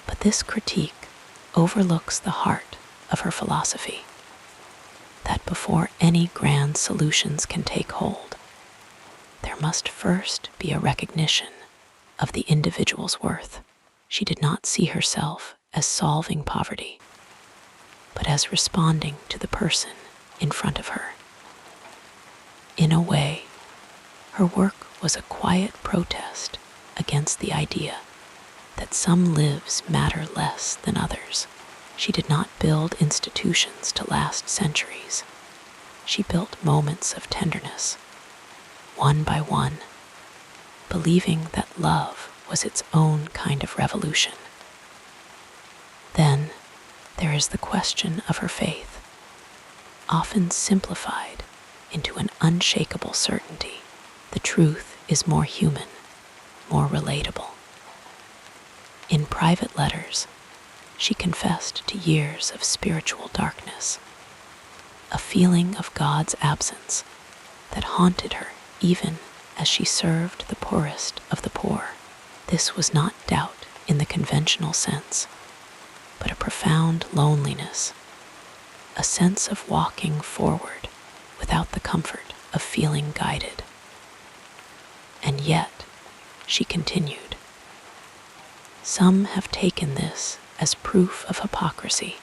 But this critique overlooks the heart of her philosophy, that before any grand solutions can take hold, there must first be a recognition of the individual's worth. She did not see herself as solving poverty, but as responding to the person in front of her. In a way, her work was a quiet protest against the idea that some lives matter less than others. She did not build institutions to last centuries. She built moments of tenderness, one by one, believing that love was its own kind of revolution. Then there is the question of her faith, often simplified into an unshakable certainty. The truth is more human, more relatable. In private letters, she confessed to years of spiritual darkness, a feeling of God's absence that haunted her even as she served the poorest of the poor. This was not doubt in the conventional sense, but a profound loneliness, a sense of walking forward without the comfort of feeling guided. And yet, she continued, some have taken this as proof of hypocrisy.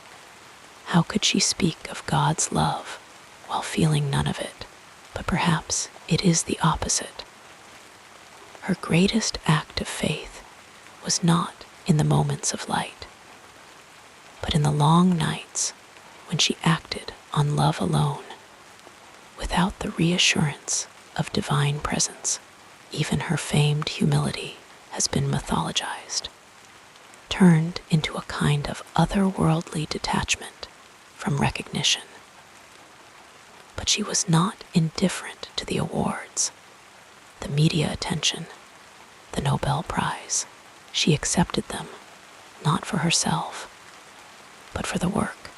How could she speak of God's love while feeling none of it? But perhaps it is the opposite. Her greatest act of faith was not in the moments of light, but in the long nights when she acted on love alone, without the reassurance of divine presence. Even her famed humility has been mythologized, turned into a kind of otherworldly detachment from recognition. But she was not indifferent to the awards, the media attention, the Nobel Prize. She accepted them, not for herself, but for the work,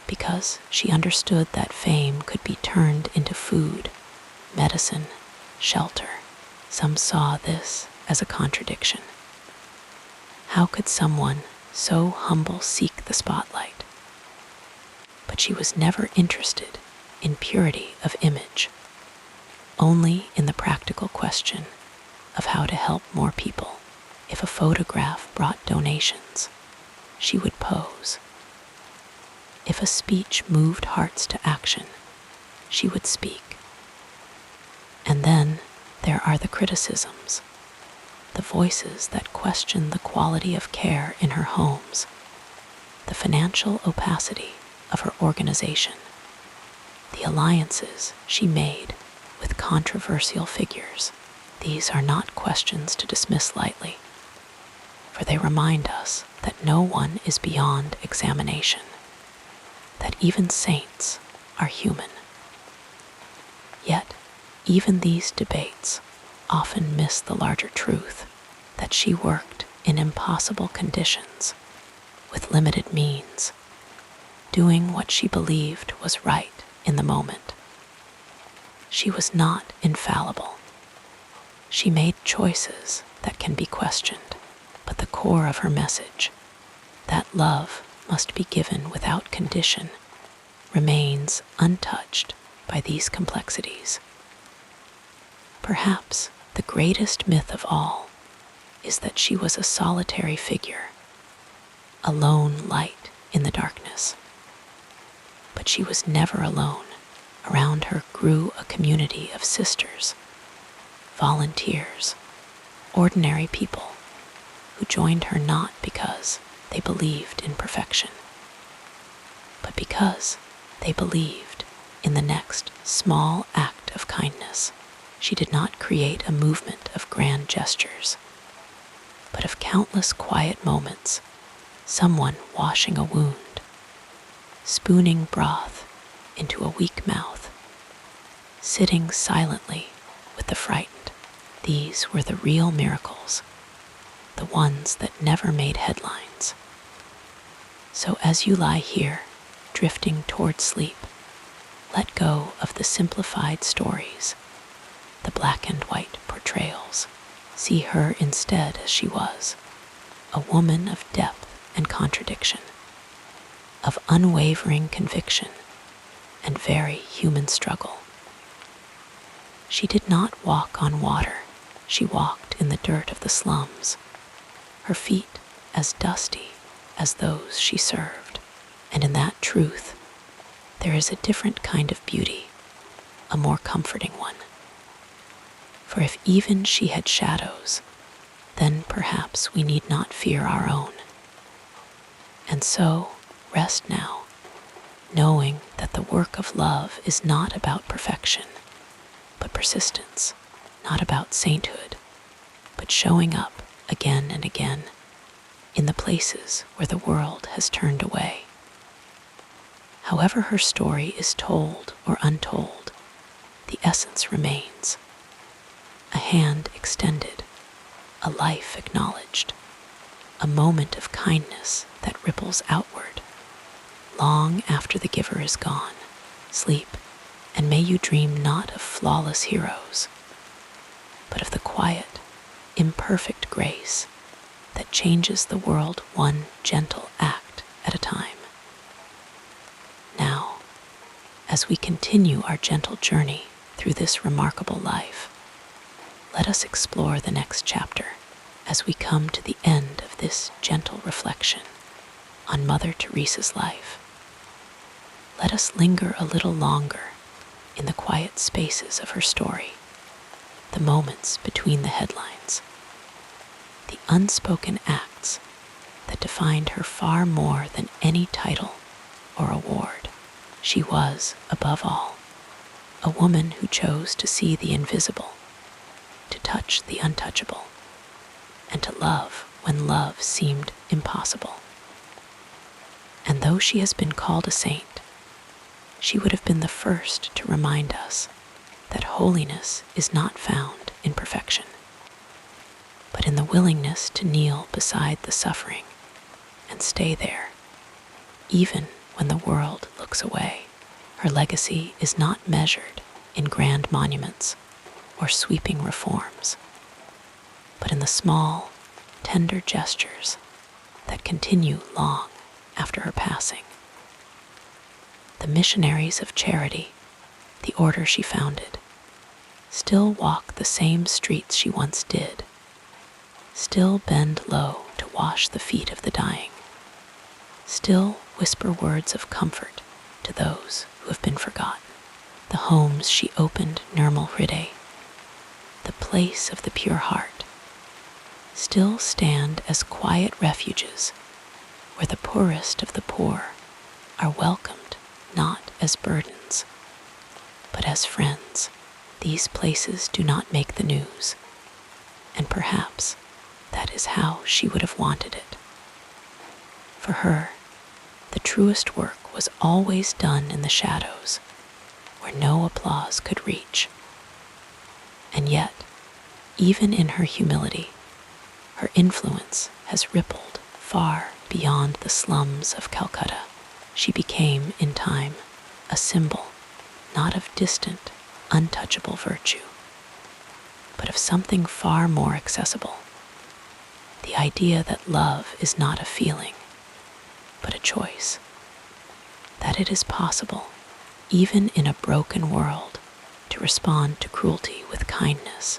because she understood that fame could be turned into food, medicine, shelter. Some saw this as a contradiction. How could someone so humble seek the spotlight? But she was never interested in purity of image, only in the practical question of how to help more people. If a photograph brought donations, she would pose. If a speech moved hearts to action, she would speak. And then there are the criticisms, the voices that question the quality of care in her homes, the financial opacity of her organization, the alliances she made with controversial figures. These are not questions to dismiss lightly, for they remind us that no one is beyond examination, that even saints are human. Yet, even these debates often miss the larger truth that she worked in impossible conditions, with limited means, doing what she believed was right in the moment. She was not infallible. She made choices that can be questioned, but the core of her message, that love must be given without condition, remains untouched by these complexities. Perhaps the greatest myth of all is that she was a solitary figure, a lone light in the darkness. But she was never alone. Around her grew a community of sisters, volunteers, ordinary people who joined her not because they believed in perfection, but because they believed in the next small act of kindness. She did not create a movement of grand gestures, but of countless quiet moments, someone washing a wound, spooning broth into a weak mouth, sitting silently with the frightened. These were the real miracles, the ones that never made headlines. So as you lie here, drifting toward sleep, let go of the simplified stories, the black and white portrayals. See her instead as she was, a woman of depth and contradiction, of unwavering conviction and very human struggle. She did not walk on water. She walked in the dirt of the slums, her feet as dusty as those she served. And in that truth, there is a different kind of beauty, a more comforting one. For if even she had shadows, then perhaps we need not fear our own. And so, rest now, knowing that the work of love is not about perfection, but persistence, not about sainthood, but showing up again and again in the places where the world has turned away. However her story is told or untold, the essence remains. A hand extended, a life acknowledged, a moment of kindness that ripples outward, long after the giver is gone. Sleep, and may you dream not of flawless heroes, but of the quiet, imperfect grace that changes the world one gentle act at a time. Now, as we continue our gentle journey through this remarkable life, let us explore the next chapter as we come to the end of this gentle reflection on Mother Teresa's life. Let us linger a little longer in the quiet spaces of her story, the moments between the headlines, the unspoken acts that defined her far more than any title or award. She was, above all, a woman who chose to see the invisible, to touch the untouchable, and to love when love seemed impossible. And though she has been called a saint, she would have been the first to remind us that holiness is not found in perfection, but in the willingness to kneel beside the suffering and stay there, even when the world looks away. Her legacy is not measured in grand monuments or sweeping reforms, but in the small, tender gestures that continue long after her passing. The missionaries of charity, the order she founded, still walk the same streets she once did, still bend low to wash the feet of the dying, still whisper words of comfort to those who have been forgotten. The homes she opened Nirmal Hriday, the place of the pure heart, still stand as quiet refuges where the poorest of the poor are welcomed not as burdens, but as friends. These places do not make the news, and perhaps that is how she would have wanted it. For her, the truest work was always done in the shadows, where no applause could reach. And yet, even in her humility, her influence has rippled far beyond the slums of Calcutta. She became, in time, a symbol not of distant, untouchable virtue, but of something far more accessible. The idea that love is not a feeling, but a choice. That it is possible, even in a broken world, to respond to cruelty with kindness,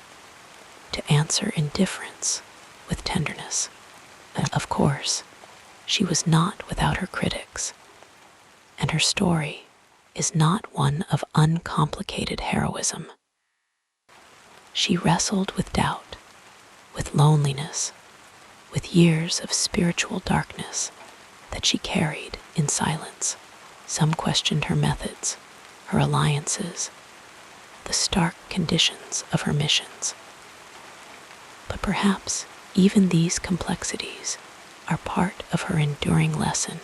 to answer indifference with tenderness. Of course, she was not without her critics, and her story is not one of uncomplicated heroism. She wrestled with doubt, with loneliness, with years of spiritual darkness that she carried in silence. Some questioned her methods, her alliances, the stark conditions of her missions. But perhaps even these complexities are part of her enduring lesson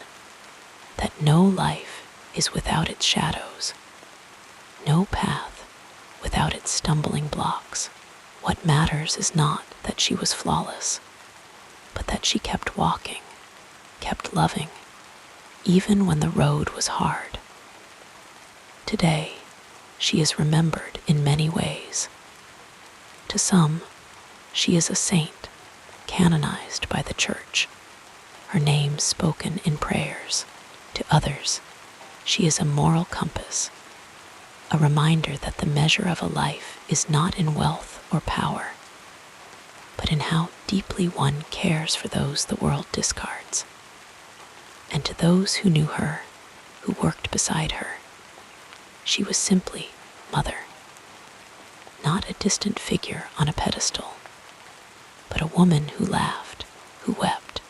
that no life is without its shadows, no path without its stumbling blocks. What matters is not that she was flawless, but that she kept walking, kept loving, even when the road was hard. Today, she is remembered in many ways. To some, she is a saint, canonized by the Church, her name spoken in prayers. To others, she is a moral compass, a reminder that the measure of a life is not in wealth or power, but in how deeply one cares for those the world discards. And to those who knew her, who worked beside her, she was simply Mother, not a distant figure on a pedestal, but a woman who laughed, who wept,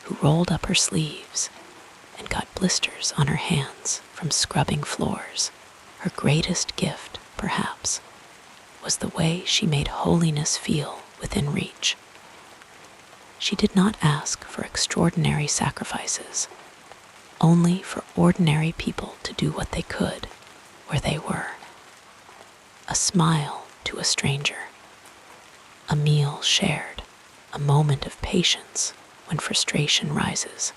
who rolled up her sleeves and got blisters on her hands from scrubbing floors. Her greatest gift, perhaps, was the way she made holiness feel within reach. She did not ask for extraordinary sacrifices, only for ordinary people to do what they could where they were. A smile to a stranger, a meal shared, a moment of patience when frustration rises.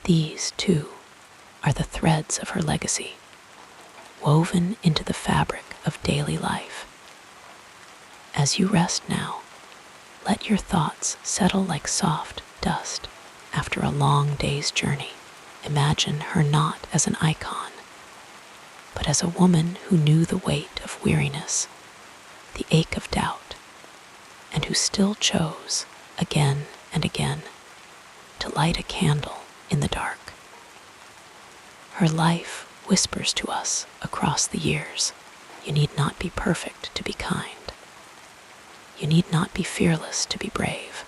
These, too, are the threads of her legacy, woven into the fabric of daily life. As you rest now, let your thoughts settle like soft dust after a long day's journey. Imagine her not as an icon, but as a woman who knew the weight of weariness, the ache of doubt, and who still chose, again and again, to light a candle in the dark. Her life whispers to us across the years, you need not be perfect to be kind. You need not be fearless to be brave.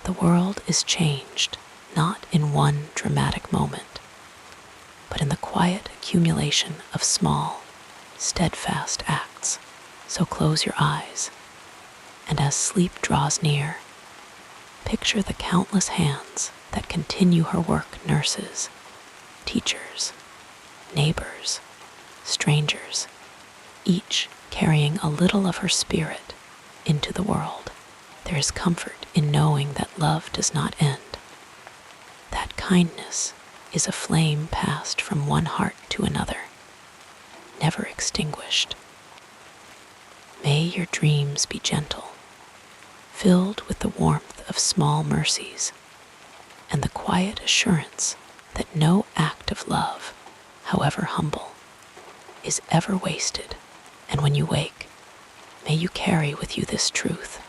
The world is changed not in one dramatic moment, but in the quiet accumulation of small, steadfast acts. So close your eyes, and as sleep draws near, picture the countless hands that continue her work: nurses, teachers, neighbors, strangers, each carrying a little of her spirit into the world. There is comfort in knowing that love does not end, that kindness is a flame passed from one heart to another, never extinguished. May your dreams be gentle, filled with the warmth of small mercies and the quiet assurance that no act of love, however humble, is ever wasted. And when you wake, may you carry with you this truth,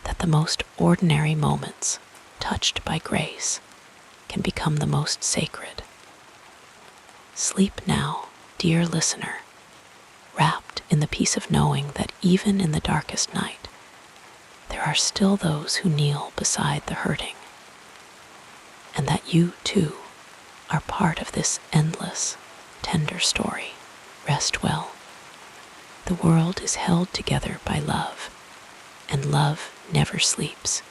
that the most ordinary moments, touched by grace, can become the most sacred. Sleep now, dear listener, wrapped in the peace of knowing that even in the darkest night, there are still those who kneel beside the hurting, and that you, too, are part of this endless, tender story. Rest well. The world is held together by love, and love never sleeps.